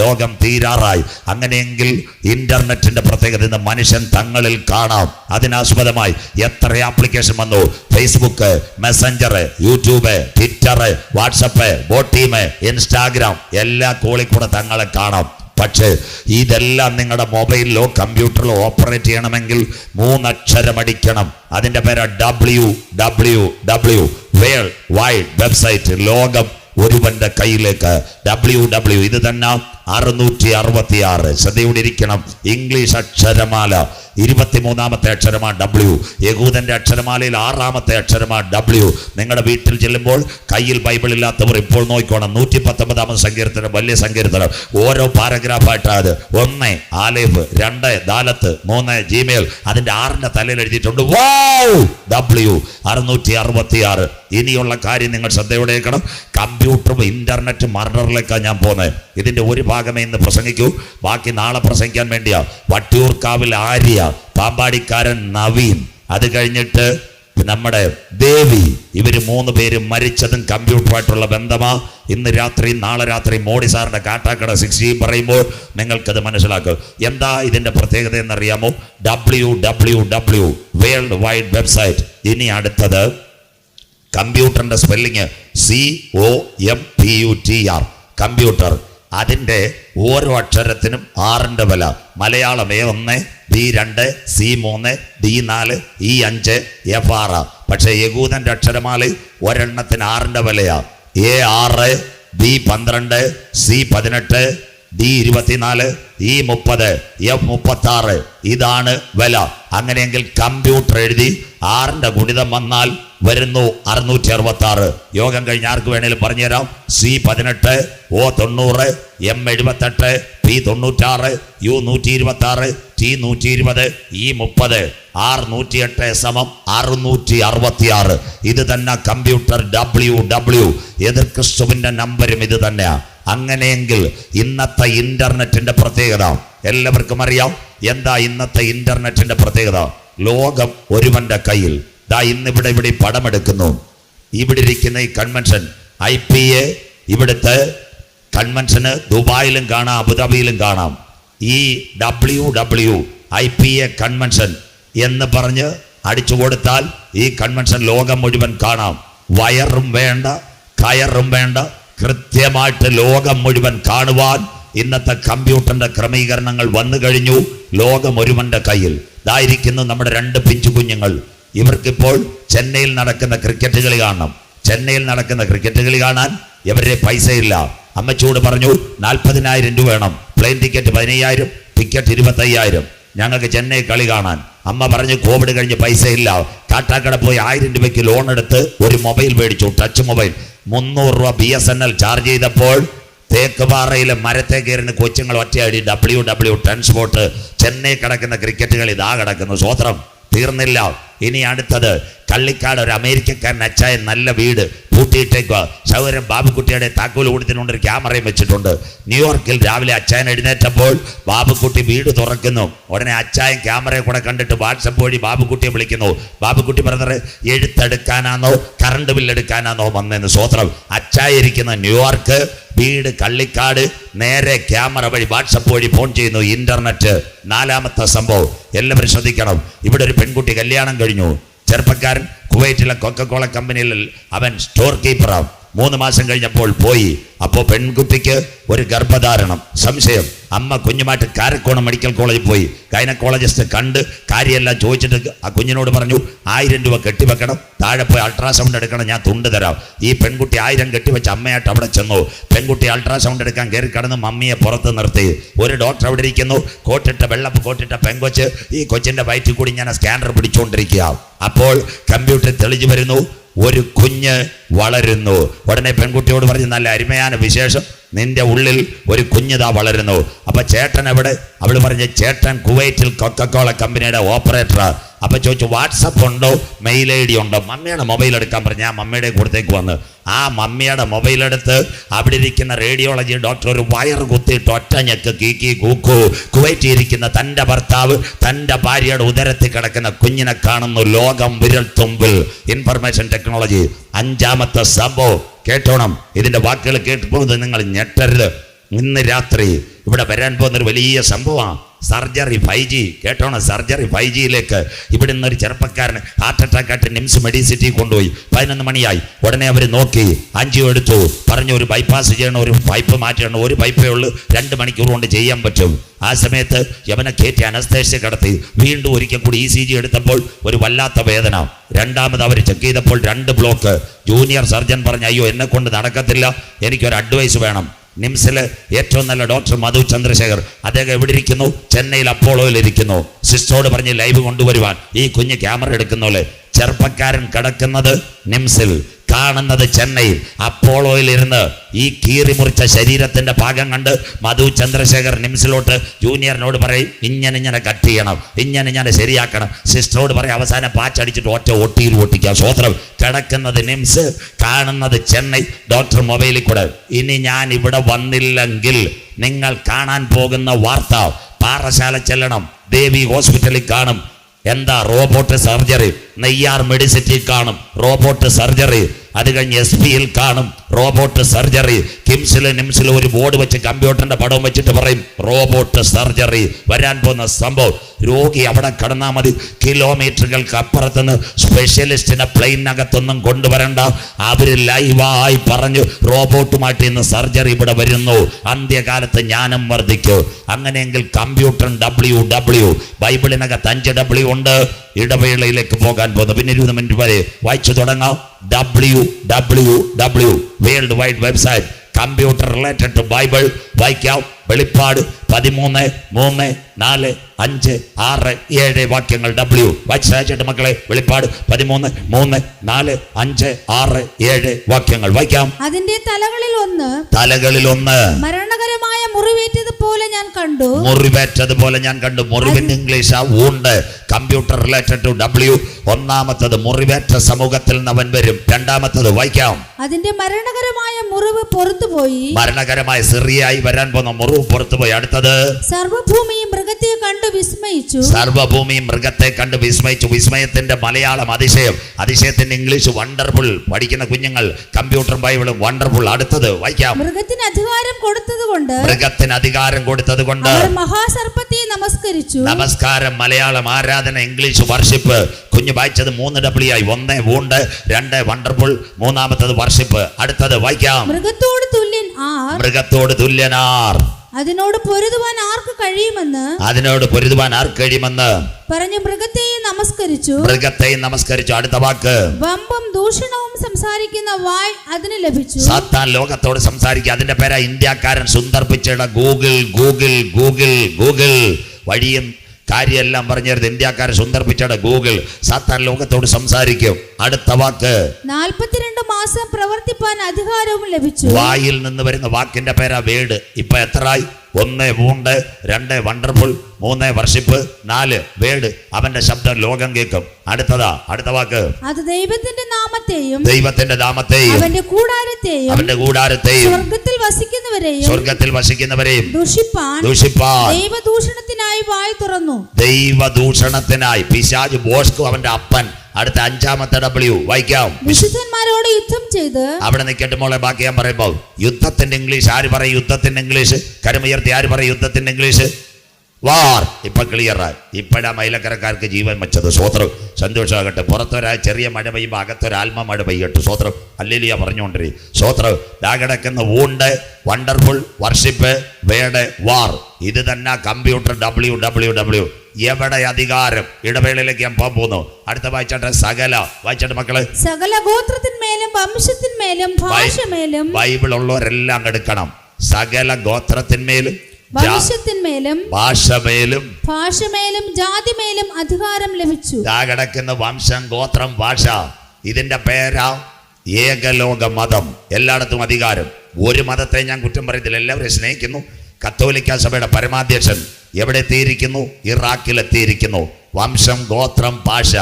ലോകം തീരാറായി. അങ്ങനെയെങ്കിൽ ഇന്റർനെറ്റിന്റെ പ്രത്യേകത ഇന്ന് മനുഷ്യൻ തങ്ങളിൽ കാണാം. അതിനാസ്പദമായി എത്ര ആപ്ലിക്കേഷൻ വന്നു. Facebook, Messenger, YouTube, Twitter, WhatsApp, Botim, Instagram, എല്ലാ കോളിൽ കൂടെ തങ്ങളെ കാണാം. പക്ഷേ ഇതെല്ലാം നിങ്ങളുടെ മൊബൈലിലോ കമ്പ്യൂട്ടറിലോ ഓപ്പറേറ്റ് ചെയ്യണമെങ്കിൽ 3 അക്ഷരം അടിക്കണം. അതിന്റെ പേര് www. World wide website. ലോകം ഒരുവന്റെ കയ്യിലേക്ക്. www. ഇത് തന്നെ 666. ശ്രദ്ധയോടെ ഇരിക്കണം. ഇംഗ്ലീഷ് അക്ഷരമാല 23ാമത്തെ അക്ഷരമാണ് W. യഹൂദന്റെ അക്ഷരമാലയിൽ 6ാമത്തെ അക്ഷരമാണ് W. നിങ്ങളുടെ വീട്ടിൽ ചെല്ലുമ്പോൾ കയ്യിൽ ബൈബിൾ ഇല്ലാത്തവർ ഇപ്പോൾ നോക്കിക്കോണം. 119ാം സങ്കീർത്തനം, വലിയ സങ്കീർത്തനം. ഓരോ പാരഗ്രാഫായിട്ടാണ്. 1 ആലേഫ്, 2 ദാലത്ത്, 3 ജിമെയിൽ. അതിന്റെ 6ന്റെ തലയിൽ എഴുതിയിട്ടുണ്ട് W. 666. ഇനിയുള്ള കാര്യം നിങ്ങൾ ശ്രദ്ധയോടെ കേൾക്കണം. കമ്പ്യൂട്ടറും ഇന്റർനെറ്റ് മർഡറിലേക്കാണ് ഞാൻ പോകുന്നത്. ഇതിന്റെ ഒരു ഭാഗമേ ഇന്ന് പ്രസംഗിക്കൂ, ബാക്കി നാളെ പ്രസംഗിക്കാൻ വേണ്ടിയാ. വട്ടിയൂർക്കാവിൽ ആര്യ, പാമ്പാടിക്കാരൻ നവീൻ, അത് കഴിഞ്ഞിട്ട് നമ്മുടെ ദേവി, ഇവര് 3 പേരും മരിച്ചതും കമ്പ്യൂട്ടറുമായിട്ടുള്ള ബന്ധമാ. ഇന്ന് രാത്രി നാളെ രാത്രി മോഡി സാറിന്റെ കാട്ടാക്കട 6G പറയുമ്പോൾ നിങ്ങൾക്കത് മനസ്സിലാക്കും. എന്താ ഇതിന്റെ പ്രത്യേകത എന്നറിയാമോ? www. World wide website. ഇനി അടുത്തത് കമ്പ്യൂട്ടറിന്റെ സ്പെല്ലിങ് COMPUTR. കമ്പ്യൂട്ടർ. അതിൻ്റെ ഓരോ അക്ഷരത്തിനും 6ന്റെ വില. Malayalam A1, B2, C3, D4, E5, F6. പക്ഷേ യഹൂദന്റെ അക്ഷരമാല ഒരെണ്ണത്തിന് 6ന്റെ വിലയാ. A6, B12, C18, D24, E30, F36. ഇതാണ് വില. അങ്ങനെയെങ്കിൽ കമ്പ്യൂട്ടർ എഴുതി 6ന്റെ ഗുണിതം വന്നാൽ വരുന്നു 666. യോഗം കഴിഞ്ഞ ആർക്ക് വേണേലും പറഞ്ഞുതരാം. C18, O90, M78, P96, U126, T120, E30, R108 666. ഇത് തന്നെ കമ്പ്യൂട്ടർ WW. എതിർ ക്രിസ്തുവിന്റെ നമ്പരും ഇത് തന്നെയാ. അങ്ങനെയെങ്കിൽ ഇന്നത്തെ ഇന്റർനെറ്റിന്റെ പ്രത്യേകത എല്ലാവർക്കും അറിയാം. എന്താ ഇന്നത്തെ ഇന്റർനെറ്റിന്റെ പ്രത്യേകത? ലോകം ഒരുവന്റെ കയ്യിൽ. ഇന്നിവിടെ പടമെടുക്കുന്നു. ഇവിടെ ഇരിക്കുന്ന ഈ കൺവെൻഷൻ IPA, ഇവിടുത്തെ കൺവെൻഷന് ദുബായിലും കാണാം, അബുദാബിയിലും കാണാം. ഈ WW IPA കൺവെൻഷൻ എന്ന് പറഞ്ഞ് അടിച്ചു കൊടുത്താൽ ഈ കൺവെൻഷൻ ലോകം മുഴുവൻ കാണാം. വയറും വേണ്ട, കയറും വേണ്ട, കൃത്യമായിട്ട് ലോകം മുഴുവൻ കാണുവാൻ ഇന്നത്തെ കമ്പ്യൂട്ടറിന്റെ ക്രമീകരണങ്ങൾ വന്നു കഴിഞ്ഞു. ലോകം ഒരുവന്റെ കയ്യിൽ. ഇതായിരിക്കുന്നു നമ്മുടെ 2 പിഞ്ചു കുഞ്ഞുങ്ങൾ. ഇവർക്കിപ്പോൾ ചെന്നൈയിൽ നടക്കുന്ന ക്രിക്കറ്റ് കളി കാണണം. ചെന്നൈയിൽ നടക്കുന്ന ക്രിക്കറ്റ് കളി കാണാൻ ഇവരുടെ പൈസയില്ല. അമ്മച്ചോട് പറഞ്ഞു 40,000 രൂപ വേണം. Plain ticket 15,000, ticket 25,000. ഞങ്ങൾക്ക് ചെന്നൈ കളി കാണാൻ. അമ്മ പറഞ്ഞു കോവിഡ് കഴിഞ്ഞ് പൈസ ഇല്ല. കാട്ടാക്കട പോയി 1000 രൂപയ്ക്ക് ലോൺ എടുത്ത് ഒരു മൊബൈൽ മേടിച്ചു, ടച്ച് മൊബൈൽ. 300 രൂപ BSNL ചാർജ് ചെയ്തപ്പോൾ തേക്കുപാറയിലെ മരത്തെ കയറിന് കൊച്ചുങ്ങൾ ഒറ്റയടി WW ട്രാൻസ്പോർട്ട്. ചെന്നൈ കിടക്കുന്ന ക്രിക്കറ്റ് കളി ഇതാ കിടക്കുന്നു. സ്വോത്രം തീർന്നില്ല. ഇനി അടുത്തത് കള്ളിക്കാട് ഒരു അമേരിക്കക്കാരൻ അച്ചായ നല്ല വീട് പൂട്ടിയിട്ടേക്കുക. സൗകര്യം ബാബുക്കുട്ടിയുടെ താക്കോൽ കൊടുത്തിട്ടുണ്ട്, ഒരു ക്യാമറയും വെച്ചിട്ടുണ്ട്. ന്യൂയോർക്കിൽ രാവിലെ അച്ചായൻ എഴുന്നേറ്റപ്പോൾ ബാബുക്കുട്ടി വീട് തുറക്കുന്നു. ഉടനെ അച്ചായൻ ക്യാമറയെ കൂടെ കണ്ടിട്ട് വാട്സപ്പ് വഴി ബാബുക്കുട്ടിയെ വിളിക്കുന്നു. ബാബുക്കുട്ടി ബ്രദർ എഴുത്തെടുക്കാനാണോ കറണ്ട് ബില്ലെടുക്കാനാണോ വന്നതെന്ന്. സ്വോത്രം. അച്ചായ ഇരിക്കുന്ന ന്യൂയോർക്ക്, വീട് കള്ളിക്കാട്. നേരെ ക്യാമറ വഴി വാട്സപ്പ് വഴി ഫോൺ ചെയ്യുന്നു. ഇന്റർനെറ്റ്. 4ാമത്തെ സംഭവം എല്ലാവരും ശ്രദ്ധിക്കണം. ഇവിടെ ഒരു പെൺകുട്ടി കല്യാണം കഴിഞ്ഞു. ചെറുപ്പക്കാരൻ കുവൈറ്റിലെ കൊക്കക്കോള കമ്പനിയിൽ അവൻ സ്റ്റോർ കീപ്പറാണ്. 3 മാസം കഴിഞ്ഞപ്പോൾ പോയി. അപ്പോൾ പെൺകുട്ടിക്ക് ഒരു ഗർഭധാരണം. സംശയം. അമ്മ കുഞ്ഞുമായിട്ട് കാരക്കോണം മെഡിക്കൽ കോളേജിൽ പോയി. ഗൈനക്കോളജിസ്റ്റ് കണ്ട് കാര്യമെല്ലാം ചോദിച്ചിട്ട് ആ കുഞ്ഞിനോട് പറഞ്ഞു 1000 രൂപ കെട്ടിവെക്കണം, താഴെ പോയി അൾട്രാസൗണ്ട് എടുക്കണം, ഞാൻ തുണ്ട് തരാം. ഈ പെൺകുട്ടി 1000 കെട്ടിവെച്ച് അമ്മയായിട്ട് അവിടെ ചെന്നു. പെൺകുട്ടി അൾട്രാസൗണ്ട് എടുക്കാൻ കയറി കടന്ന് മമ്മിയെ പുറത്ത് നിർത്തി. ഒരു ഡോക്ടർ അവിടെ ഇരിക്കുന്നു. വെള്ളപ്പ് കോട്ടിട്ട പെങ്കൊച്ച്. ഈ കൊച്ചിന്റെ വയറ്റിൽ കൂടി ഞാൻ സ്കാനർ പിടിച്ചുകൊണ്ടിരിക്കുക. അപ്പോൾ കമ്പ്യൂട്ടർ തെളിഞ്ഞു വരുന്നു, ഒരു കുഞ്ഞ് വളരുന്നു. ഉടനെ പെൺകുട്ടിയോട് പറഞ്ഞ് നല്ല അരുമயான വിശേഷം, നിന്റെ ഉള്ളിൽ ഒരു കുഞ്ഞിതാ വളരുന്നു. അപ്പൊ ചേട്ടൻ എവിടെ? അവൾ പറഞ്ഞ് ചേട്ടൻ കുവൈറ്റിൽ കൊക്കക്കോള കമ്പനിയുടെ ഓപ്പറേറ്ററാ. അപ്പൊ ചോദിച്ചു വാട്സപ്പ് ഉണ്ടോ, മെയിൽ ID ഉണ്ടോ? മമ്മിയുടെ മൊബൈൽ എടുക്കാൻ പറഞ്ഞ് ഞാൻ മമ്മിയുടെ കൂടത്തേക്ക് വന്ന് ആ മമ്മിയുടെ മൊബൈൽ എടുത്ത് അവിടെ ഇരിക്കുന്ന റേഡിയോളജി ഡോക്ടർ ഒരു വയർ കുത്തിയിട്ട് ഒറ്റ ഞെക്ക് കീക്കി കൂക്കു. കുവൈറ്റിൽ ഇരിക്കുന്ന തൻ്റെ ഭർത്താവ് തൻ്റെ ഭാര്യയുടെ ഉദരത്തിൽ കിടക്കുന്ന കുഞ്ഞിനെ കാണുന്നു. ലോകം വിരൽ തുമ്പിൽ. Information technology. 5ാമത്തെ സംഭവം കേട്ടോണം. ഇതിന്റെ വാക്കുകൾ കേട്ടുപോകുന്നത് നിങ്ങൾ ഞെട്ടരുത്. ഇന്ന് രാത്രി ഇവിടെ വരാൻ പോകുന്നൊരു വലിയ സംഭവമാണ്. Surgery 5G. കേട്ടോണം, സർജറി 5Gയിലേക്ക്. ഇവിടെ നിന്നൊരു ചെറുപ്പക്കാരന് ഹാർട്ട് അറ്റാക്ക് ആയിട്ട് നിംസ് മെഡിസിറ്റി കൊണ്ടുപോയി. 11 മണിയായി. ഉടനെ അവർ നോക്കി, ആൻജിയോ എടുത്തു. പറഞ്ഞു ഒരു ബൈപ്പാസ് ചെയ്യണം, ഒരു പൈപ്പ് മാറ്റണം. ഒരു പൈപ്പേ ഉള്ളൂ, 2 മണിക്കൂർ കൊണ്ട് ചെയ്യാൻ പറ്റും. ആ സമയത്ത് യവനെ കയറ്റി അനസ്തേഷ്യ കടത്തി. വീണ്ടും ഒരിക്കൽ കൂടി ECG എടുത്തപ്പോൾ ഒരു വല്ലാത്ത വേദന. 2ാമത് അവർ ചെക്ക് ചെയ്തപ്പോൾ 2 ബ്ലോക്ക്. ജൂനിയർ സർജൻ പറഞ്ഞു അയ്യോ എന്നെ കൊണ്ട് നടക്കത്തില്ല, എനിക്കൊരു അഡ്വൈസ് വേണം. നിംസിലെ ഏറ്റവും നല്ല ഡോക്ടർ മധു ചന്ദ്രശേഖർ, അദ്ദേഹം എവിടെ ഇരിക്കുന്നു? ചെന്നൈയിൽ അപ്പോളോയിൽ ഇരിക്കുന്നു. സിസ്റ്ററോട് പറഞ്ഞ് ലൈവ് കൊണ്ടുവരുവാൻ. ഈ കുഞ്ഞ് ക്യാമറ എടുക്കുന്നോലെ. ചെറുപ്പക്കാരൻ കിടക്കുന്നത് നിംസിൽ, കാണുന്നത് ചെന്നൈയിൽ അപ്പോളോയിൽ ഇരുന്ന് ഈ കീറി മുറിച്ച ശരീരത്തിന്റെ ഭാഗം കണ്ട് മധു ചന്ദ്രശേഖർ നിംസിലോട്ട് ജൂനിയറിനോട് പറയും ഇങ്ങനെ കട്ട് ചെയ്യണം, ഇങ്ങനെ ശരിയാക്കണം. സിസ്റ്ററോട് പറയും അവസാനം പാച്ചടിച്ചിട്ട് ഒറ്റ ഒട്ടിയിൽ ഒട്ടിക്കാം. സ്വോത്രം. കിടക്കുന്നത് നിംസ്, കാണുന്നത് ചെന്നൈ. ഡോക്ടർ മൊബൈലിൽ കൂടെ ഇനി ഞാൻ ഇവിടെ വന്നില്ലെങ്കിൽ നിങ്ങൾ കാണാൻ പോകുന്ന വാർത്ത പാറശാല ചെല്ലണം, ദേവി ഹോസ്പിറ്റലിൽ കാണും. എന്താ? Robot surgery. നെയ്യാർ മെഡിസിറ്റി കാണും, റോബോട്ട് സർജറി. അത് കഴിഞ്ഞ് SPയിൽ കാണും, റോബോട്ട് സർജറി. കിംസിലും നിംസിലും ഒരു ബോർഡ് വെച്ച് കമ്പ്യൂട്ടറിന്റെ പടവും വെച്ചിട്ട് പറയും റോബോട്ട് സർജറി. വരാൻ പോകുന്ന സംഭവം. രോഗി അവിടെ കടന്നാൽ മതി. കിലോമീറ്ററുകൾക്ക് അപ്പുറത്തുനിന്ന് സ്പെഷ്യലിസ്റ്റിനെ പ്ലെയിനകത്തൊന്നും കൊണ്ടുവരണ്ട. അവര് ലൈവായി പറഞ്ഞു റോബോട്ടുമായിട്ട് ഇന്ന് സർജറി ഇവിടെ വരുന്നു. അന്ത്യകാലത്ത് ജ്ഞാനം വർദ്ധിക്കും. അങ്ങനെയെങ്കിൽ കമ്പ്യൂട്ടർ WW. ബൈബിളിനകത്ത് 5W ഉണ്ട്. ഇടവേളയിലേക്ക് പോകാൻ പോകുന്നു. പിന്നെ 20 മിനിറ്റ് വരെ വായിച്ചു തുടങ്ങാം. www world wide website computer related to Bible. വായിക്കാം. വെളിപ്പാട് 13, 3, 4, 5, 6, 7 വാക്യങ്ങൾ. വായിച്ചിട്ട് മക്കളെ. വെളിപ്പാട് 13, 3, 4, 5, 6, 7 വാക്യങ്ങൾ വായിക്കാം. അതിന്റെ തലകളിൽ ഒന്ന് മരണകരമായ മുറിവേറ്റതുപോലെ ഞാൻ കണ്ടു. മുറിവിന്റെ ഇംഗ്ലീഷ് ഉണ്ട്. Computer related to W. 1ാമത്തത് മുറിവേറ്റ സമൂഹത്തിൽ നിന്ന് അവൻ വരും. 2ാമത്തത് വായിക്കാം. അതിന്റെ മരണകരമായ മുറിവ് പുറത്തുപോയി. മരണകരമായ സിറിയായി വരാൻ പോകുന്ന മുറിവ് പുറത്തുപോയി. അടുത്തത് സർവ്വഭൂമിയും മൃഗത്തെ കണ്ട് വിസ്മയിച്ചു. വിസ്മയത്തിന്റെ മലയാളം അതിശയം, അതിശയത്തിന്റെ ഇംഗ്ലീഷ് വണ്ടർഫുൾ. പഠിക്കുന്ന കുഞ്ഞുങ്ങൾ കമ്പ്യൂട്ടർ ബൈബിളും വണ്ടർഫുൾ. അടുത്തത് വായിക്കാം. മൃഗത്തിന് അധികാരം കൊടുത്തത് കൊണ്ട് മഹാസർപ്പത്തെ നമസ്കരിച്ചു. നമസ്കാരം മലയാളം, ആരാധന ഇംഗ്ലീഷ് വർഷിപ്പ്. കുഞ്ഞു വായിച്ചത് 3W ആയി. 1 വൂണ്ട്, 2 വണ്ടർഫുൾ, 3ാമത്തത് വർഷിപ്പ്. അടുത്തത് വായിക്കാം. മൃഗത്തോട് തുല്യനാർ. അതിനോട് പൊരുതുവാൻ ആർക്ക് കഴിയുമെന്ന് പറഞ്ഞു മൃഗത്തെയും നമസ്കരിച്ചു. അടുത്ത വാക്ക്. വമ്പും ദൂഷണവും സംസാരിക്കുന്ന വായ് അതിന് ലഭിച്ചു. സാത്താൻ ലോകത്തോട് സംസാരിക്കുക. അതിന്റെ പേരാ ഇന്ത്യക്കാരൻ സുന്ദർ പിച്ചയുടെ ഗൂഗിൾ. വഴിയും കാര്യമെല്ലാം പറഞ്ഞിരുന്നത് ഇന്ത്യക്കാരെ സുന്ദർ പിച്ചയുടെ ഗൂഗിൾ സാത്താൻ ലോകത്തോട് സംസാരിക്കും. അടുത്ത വാക്ക് 42 മാസം പ്രവർത്തിപ്പാൻ അധികാരവും ലഭിച്ചു. വായിൽ നിന്ന് വരുന്ന വാക്കിന്റെ പേരാ വേട്. ഇപ്പൊ എത്രയായി? 1 വൂണ്ട്, 2 വണ്ടർഫുൾ, 3 വർഷിപ്പ്, 4 വേട്. അവന്റെ ശബ്ദം ലോകം കേൾക്കും. അടുത്ത വാക്ക് അത് ദൈവത്തിന്റെ നാമത്തെയും അവന്റെ കൂടാരത്തെയും സ്വർഗത്തിൽ വസിക്കുന്നവരെയും ദൂഷിപ്പാൻ ദൈവദൂഷണത്തിനായി വായ് തുറന്നു. ദൈവദൂഷണത്തിനായി പിശാച് ബോസ്കു അവന്റെ അപ്പൻ. അടുത്ത 5ാമത്തെ W വായിക്കാം. വിശുദ്ധന്മാരോട് യുദ്ധം ചെയ്ത്. അവിടെ നിൽക്കട്ടെ മോളെ, ബാക്കി ഞാൻ പറയുമ്പോ യുദ്ധത്തിന്റെ ഇംഗ്ലീഷ് ആര് പറയും? യുദ്ധത്തിന്റെ ഇംഗ്ലീഷ് കരമുയർത്തി ആര് പറയും? യുദ്ധത്തിന്റെ ഇംഗ്ലീഷ് വാർ. ഇപ്പൊ ക്ലിയറായി. ഇപ്പഴാ മൈലക്കരക്കാർക്ക് ജീവൻ വെച്ചത്. സ്വോത്രം. സന്തോഷമാകട്ടെ. പുറത്തൊരാ ചെറിയ മഴ പെയ്യുമ്പോൾ അകത്തൊരാത്മ മഴ പെയ്യട്ടെ. സ്വോത്രം. അല്ലേലിയ പറഞ്ഞുകൊണ്ടിരി. സ്വോത്രം. ദാ കിടക്കുന്ന വൂണ്ട്, വണ്ടർഫുൾ, വർഷിപ്പ്, വേഡ്, വാർ. ഇത് തന്നെ കമ്പ്യൂട്ടർ WWW. എവിടെ അധികാരം? ഇടവേളയിലേക്ക് ഞാൻ പോകാൻ പോകുന്നു. അടുത്ത വായിച്ചാട്ടെ. വായിച്ചാട്ടെ മക്കള്. സകല ഗോത്രത്തിന്മേലും വംശത്തിന്മേലും ഭാഷമേലും. ബൈബിൾ ഉള്ളവരെല്ലാം എടുക്കണം. സകല ഗോത്രത്തിന്മേലും വംശത്തിന്മേലും ഭാഷമേലും ജാതിമേലും അധികാരം ലഭിച്ചു. കിടക്കുന്ന വംശം, ഗോത്രം, ഭാഷ. ഇതിന്റെ പേരാ ഏകലോക മതം. എല്ലായിടത്തും അധികാരം. ഒരു മതത്തെ ഞാൻ കുറ്റം പറയത്തില്ല, എല്ലാവരെയും സ്നേഹിക്കുന്നു. കത്തോലിക്ക സഭയുടെ പരമാധ്യക്ഷൻ എവിടെ എത്തിയിരിക്കുന്നു? ഇറാഖിലെത്തിയിരിക്കുന്നു. വംശം, ഗോത്രം, ഭാഷ.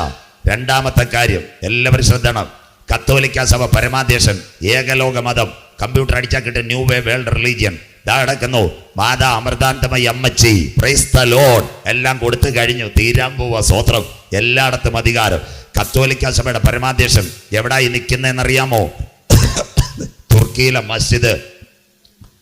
2ാമത്തെ കാര്യം എല്ലാവരും ശ്രദ്ധണം. കത്തോലിക്ക സഭ പരമാധ്യക്ഷൻ ഏകലോക മതം. കമ്പ്യൂട്ടർ അടിച്ചാൽ കിട്ടും ന്യൂ വേ വേൾഡ് റിലീജിയൻ. കിടക്കുന്നു മാതാ അമൃതാന്തമയി അമ്മച്ചി. Praise the Lord. എല്ലാം കൊടുത്തു കഴിഞ്ഞു. തീരാൻ പോവാ. സ്വോത്രം. എല്ലായിടത്തും അധികാരം. കത്തോലിക്ക സഭയുടെ പരമാധ്യക്ഷൻ എവിടായി നിൽക്കുന്നതെന്നറിയാമോ? തുർക്കിയിലെ മസ്ജിദ്.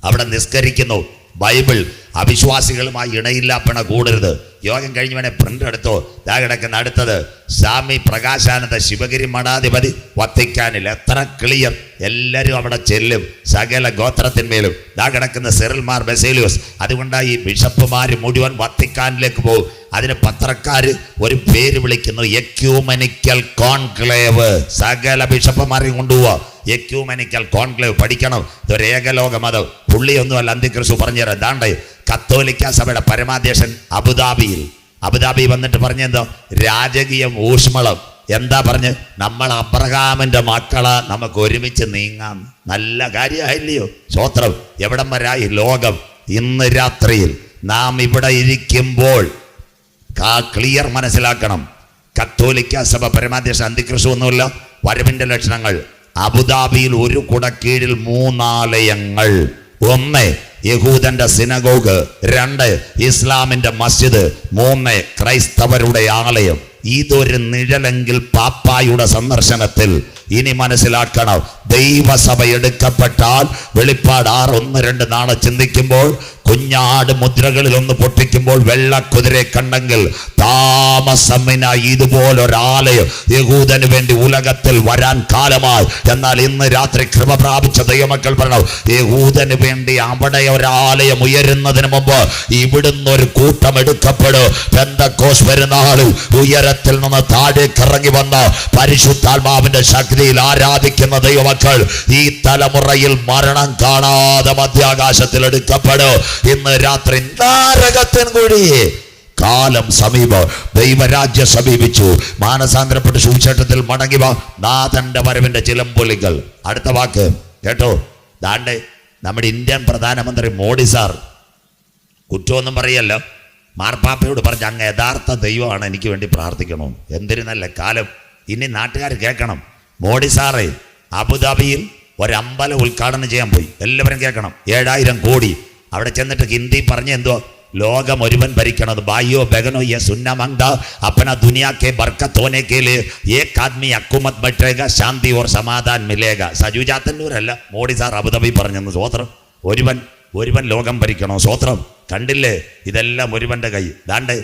അവിടെ നിസ്കരിക്കുന്നു. ബൈബിൾ അവിശ്വാസികളുമായി ഇണയില്ലാപ്പണ കൂടരുത്. യോഗം കഴിഞ്ഞവനെ പ്രിന്റ് എടുത്തോ. കിടക്കുന്ന അടുത്തത് സ്വാമി പ്രകാശാനന്ദ ശിവഗിരി മഠാധിപതി വത്തിക്കാനിൽ. എത്ര ക്ലിയർ. എല്ലാവരും അവിടെ ചെല്ലും. സകല ഗോത്രത്തിന്മേലും. കിടക്കുന്ന സിറിൽ മാർ ബസേലിയോസ്. അതുകൊണ്ടാണ് ഈ ബിഷപ്പുമാര് മുഴുവൻ വത്തിക്കാനിലേക്ക് പോകും. അതിന് പത്രക്കാര് ഒരു പേര് വിളിക്കുന്നു, എക്യൂമെനിക്കൽ കോൺക്ലേവ്. സകല ബിഷപ്പുമാരെയും കൊണ്ടുപോവാ. എക്യൂമെനിക്കൽ കോൺക്ലേവ് പഠിക്കണം. ഇതൊരു ഏകലോക മതം. പുള്ളിയൊന്നുമല്ല അന്തിക്രിസ്തു പറഞ്ഞുതരാം. ദാണ്ടേ കത്തോലിക്ക സഭയുടെ പരമാധ്യക്ഷൻ അബുദാബി വന്നിട്ട് പറഞ്ഞെന്തോ? രാജകീയം ഊഷ്മളം. എന്താ പറഞ്ഞ്? നമ്മൾ അബ്രഹാമിന്റെ മക്കളാ, നമുക്ക് ഒരുമിച്ച് നീങ്ങാം. നല്ല കാര്യമായില്ലയോ? സ്വോത്രം. എവിടം വരായി ലോകം? ഇന്ന് രാത്രിയിൽ നാം ഇവിടെ ഇരിക്കുമ്പോൾ ക്ലിയർ മനസ്സിലാക്കണം. കത്തോലിക്ക സഭ പരമാധ്യക്ഷ അന്തിക്രിസ്തു ഒന്നുമില്ല. വരവിന്റെ ലക്ഷണങ്ങൾ. അബുദാബിയിൽ ഒരു കുടക്കീഴിൽ 3 ആലയങ്ങൾ. 1 യഹൂദന്റെ സിനഗോഗ്, 2 ഇസ്ലാമിന്റെ മസ്ജിദ്, 3 ക്രൈസ്തവരുടെ ആലയം. ഇതൊരു നിഴലെങ്കിൽ പാപ്പായുടെ സന്ദർശനത്തിൽ ഇനി മനസ്സിലാക്കണം. ദൈവസഭ എടുക്കപ്പെട്ടാൽ വെളിപ്പാട് 6:1-2 നാളെ ചിന്തിക്കുമ്പോൾ കുഞ്ഞാട് മുദ്രകളിൽ ഒന്ന് പൊട്ടിക്കുമ്പോൾ വെള്ളക്കുതിരെ കണ്ടെങ്കിൽ താമസമിനായി ഇതുപോലൊരാലയം യഹൂദന് വേണ്ടി ഉലകത്തിൽ വരാൻ കാലമായി. എന്നാൽ ഇന്ന് രാത്രി കൃപ പ്രാപിച്ച ദൈവമക്കൾ പറയണം, യഹൂദന് വേണ്ടി അവിടെ ഒരാലയം ഉയരുന്നതിന് മുമ്പ് ഇവിടുന്ന് ഒരു കൂട്ടം എടുക്കപ്പെടും. പെന്തക്കോസ്ത് പെരുന്നാളിൽ ഉയരത്തിൽ നിന്ന് താഴേക്ക് ഇറങ്ങി വന്ന പരിശുദ്ധാത്മാവിന്റെ ശക്തിയിൽ ആരാധിക്കുന്ന ദൈവമക്കൾ ഈ തലമുറയിൽ മരണം കാണാതെ മധ്യാകാശത്തിൽ എടുക്കപ്പെടും. ഇന്ന് രാത്രി നാരകത്തിൻ കൂടി കാലം സമീപം. ദൈവരാജ്യം സമീപിച്ചു. മാനസാന്തരപ്പെട്ട് സുവിശേഷത്തിൽ മടങ്ങി വാ. നാഥന്റെ വരവിന്റെ ചിലമ്പൊലികൾ. അടുത്ത വാക്ക് കേട്ടോ. ദാണ്ടെ നമ്മുടെ ഇന്ത്യൻ പ്രധാനമന്ത്രി മോഡി സാർ കുറ്റമൊന്നും പറയല്ലോ. മാർപ്പാപ്പയോട് പറഞ്ഞ് അങ്ങ് യഥാർത്ഥ ദൈവമാണ്, എനിക്ക് വേണ്ടി പ്രാർത്ഥിക്കണം. എന്തിനു നല്ല കാലം. ഇനി നാട്ടുകാർ കേൾക്കണം. മോഡി സാറേ അബുദാബിയിൽ ഒരമ്പലം ഉദ്ഘാടനം ചെയ്യാൻ പോയി. എല്ലാവരും കേൾക്കണം. 7000 കോടി. അവിടെ ചെന്നിട്ട് ഹിന്ദി പറഞ്ഞ എന്തോ ലോകം ഒരുവൻ ഭരിക്കണത്. ബായോ ബഗനോ യെ സുന്ന മംഗ अपना दुनिया के बरकत होने के लिए एक आदमी हुकूमत बैठेगा, शांति और समाधान मिलेगा. സജു ചാത്തന്നൂരല്ല, മോഡി സാർ അബുദാബി പറഞ്ഞെന്ന്. സ്വോത്രം. ഒരുവൻ ലോകം ഭരിക്കണോ? സ്വോത്രം. കണ്ടില്ലേ? ഇതെല്ലാം ഒരുവന്റെ കൈ. ദാണ്ട്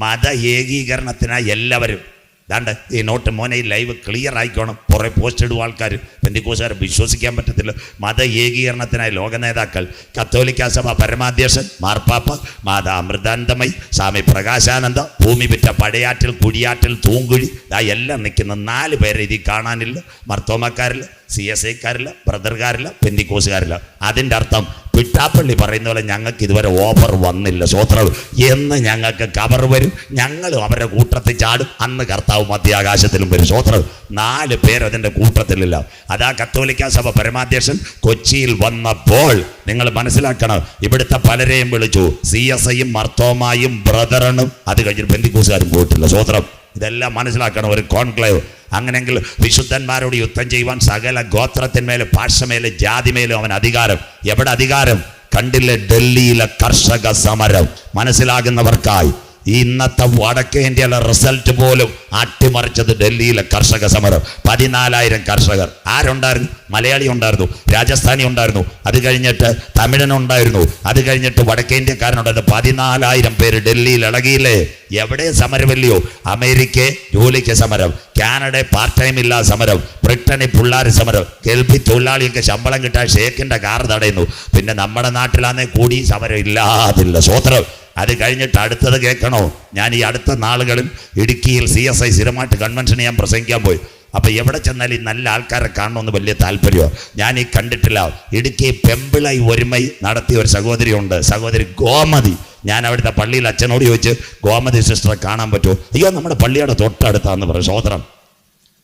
മത ഏകീകരണത്തിനായി എല്ലാവരും ദാണ്ട് ഈ നോട്ട് മോനെ ലൈവ് ക്ലിയർ ആയിക്കോണം. കുറേ പോസ്റ്റ് ഇടും ആൾക്കാർ. പെന്തിക്കോസുകാരെ വിശ്വസിക്കാൻ പറ്റത്തില്ല. മത ഏകീകരണത്തിനായി ലോക നേതാക്കൾ, കത്തോലിക്ക സഭ പരമാധ്യക്ഷൻ മാർപ്പാപ്പ, മാതാ അമൃതാനന്ദമയി, സ്വാമി പ്രകാശാനന്ദ, ഭൂമി വിറ്റ പടയാറ്റിൽ, കുഴിയാറ്റിൽ, തൂങ്കുഴി, എല്ലാം നിൽക്കുന്ന 4 പേരെ ഇതിൽ കാണാനില്ല. മർത്തോമക്കാരിൽ CSIക്കാരില്ല, ബ്രദർകാരില്ല, പെന്തിക്കോസുകാരില്ല. അതിൻ്റെ അർത്ഥം പിട്ടാപ്പള്ളി പറയുന്ന പോലെ ഞങ്ങൾക്ക് ഇതുവരെ ഓഫർ വന്നില്ല, സ്വോത്രം എന്ന് ഞങ്ങൾക്ക് കവർ വരും, ഞങ്ങളും അവരുടെ കൂട്ടത്തിൽ ചാടും, അന്ന് കർത്താവ് മധ്യാകാശത്തിലും വരും, സ്വോത്രം. 4 പേര് അതിൻ്റെ കൂട്ടത്തിലില്ല. അതാ കത്തോലിക്ക സഭ പരമാധ്യക്ഷൻ കൊച്ചിയിൽ വന്നപ്പോൾ നിങ്ങൾ മനസ്സിലാക്കണം, ഇവിടുത്തെ പലരെയും വിളിച്ചു. CSIയും മർത്തോമായും ബ്രദറണും, അത് കഴിഞ്ഞിട്ട് പെന്തിക്കോസുകാരും പോയിട്ടില്ല, സ്വോത്രം. ഇതെല്ലാം മനസ്സിലാക്കണം, ഒരു കോൺക്ലേവ്. അങ്ങനെങ്കിൽ വിശുദ്ധന്മാരോട് യുദ്ധം ചെയ്യുവാൻ സകല ഗോത്രത്തിന്മേലും ഭാഷമേലും ജാതിമേലും അവൻ അധികാരം. എവിടെ അധികാരം? കണ്ടില്ലേ ഡൽഹിയിലെ കർഷക സമരം. മനസ്സിലാകുന്നവർക്കായി ഇന്നത്തെ വടക്കേ ഇന്ത്യയിലെ റിസൾട്ട് പോലും അട്ടിമറിച്ചത് ഡൽഹിയിലെ കർഷക സമരം. 14,000 കർഷകർ. ആരുണ്ടായിരുന്നു? മലയാളി ഉണ്ടായിരുന്നു, രാജസ്ഥാനി ഉണ്ടായിരുന്നു, അത് കഴിഞ്ഞിട്ട് തമിഴനുണ്ടായിരുന്നു, അത് കഴിഞ്ഞിട്ട് വടക്കേ ഇന്ത്യക്കാരനുണ്ടായിരുന്നു. 14,000 പേര് ഡൽഹിയിൽ ഇളകിയില്ലേ? എവിടെ സമരമല്ലയോ? അമേരിക്ക ജോലിക്ക് സമരം, കാനഡ പാർട്ട് ടൈം ഇല്ലാ സമരം, ബ്രിട്ടനിൽ പിള്ളേർ സമരം, ഗൾഫിൽ തൊഴിലാളികൾക്ക് ശമ്പളം കിട്ടാൻ ഷേക്കിന്റെ കാർ തടയുന്നു. പിന്നെ നമ്മുടെ നാട്ടിലാന്നേ കൂടി സമരം ഇല്ലാതില്ല, സ്വോത്രം. അത് കഴിഞ്ഞിട്ട് അടുത്തത് കേൾക്കണോ? ഞാൻ ഈ അടുത്ത നാളുകളിൽ ഇടുക്കിയിൽ CSI സ്ഥിരമായിട്ട് കൺവെൻഷന് ഞാൻ പ്രസംഗിക്കാൻ പോയി. അപ്പം എവിടെ ചെന്നാലും ഈ നല്ല ആൾക്കാരെ കാണണമെന്ന് വലിയ താല്പര്യമാണ്. ഞാൻ ഈ കണ്ടിട്ടില്ല. ഇടുക്കി പെമ്പിളൈ ഒരുമൈ നടത്തിയ ഒരു സഹോദരിയുണ്ട്, സഹോദരി ഗോമതി. ഞാൻ അവിടുത്തെ പള്ളിയിൽ അച്ഛനോട് ചോദിച്ച് ഗോമതി സിസ്റ്ററെ കാണാൻ പറ്റുമോ? അയ്യോ, നമ്മുടെ പള്ളിയുടെ തൊട്ടടുത്താന്ന് പറയും, സഹോദരൻ.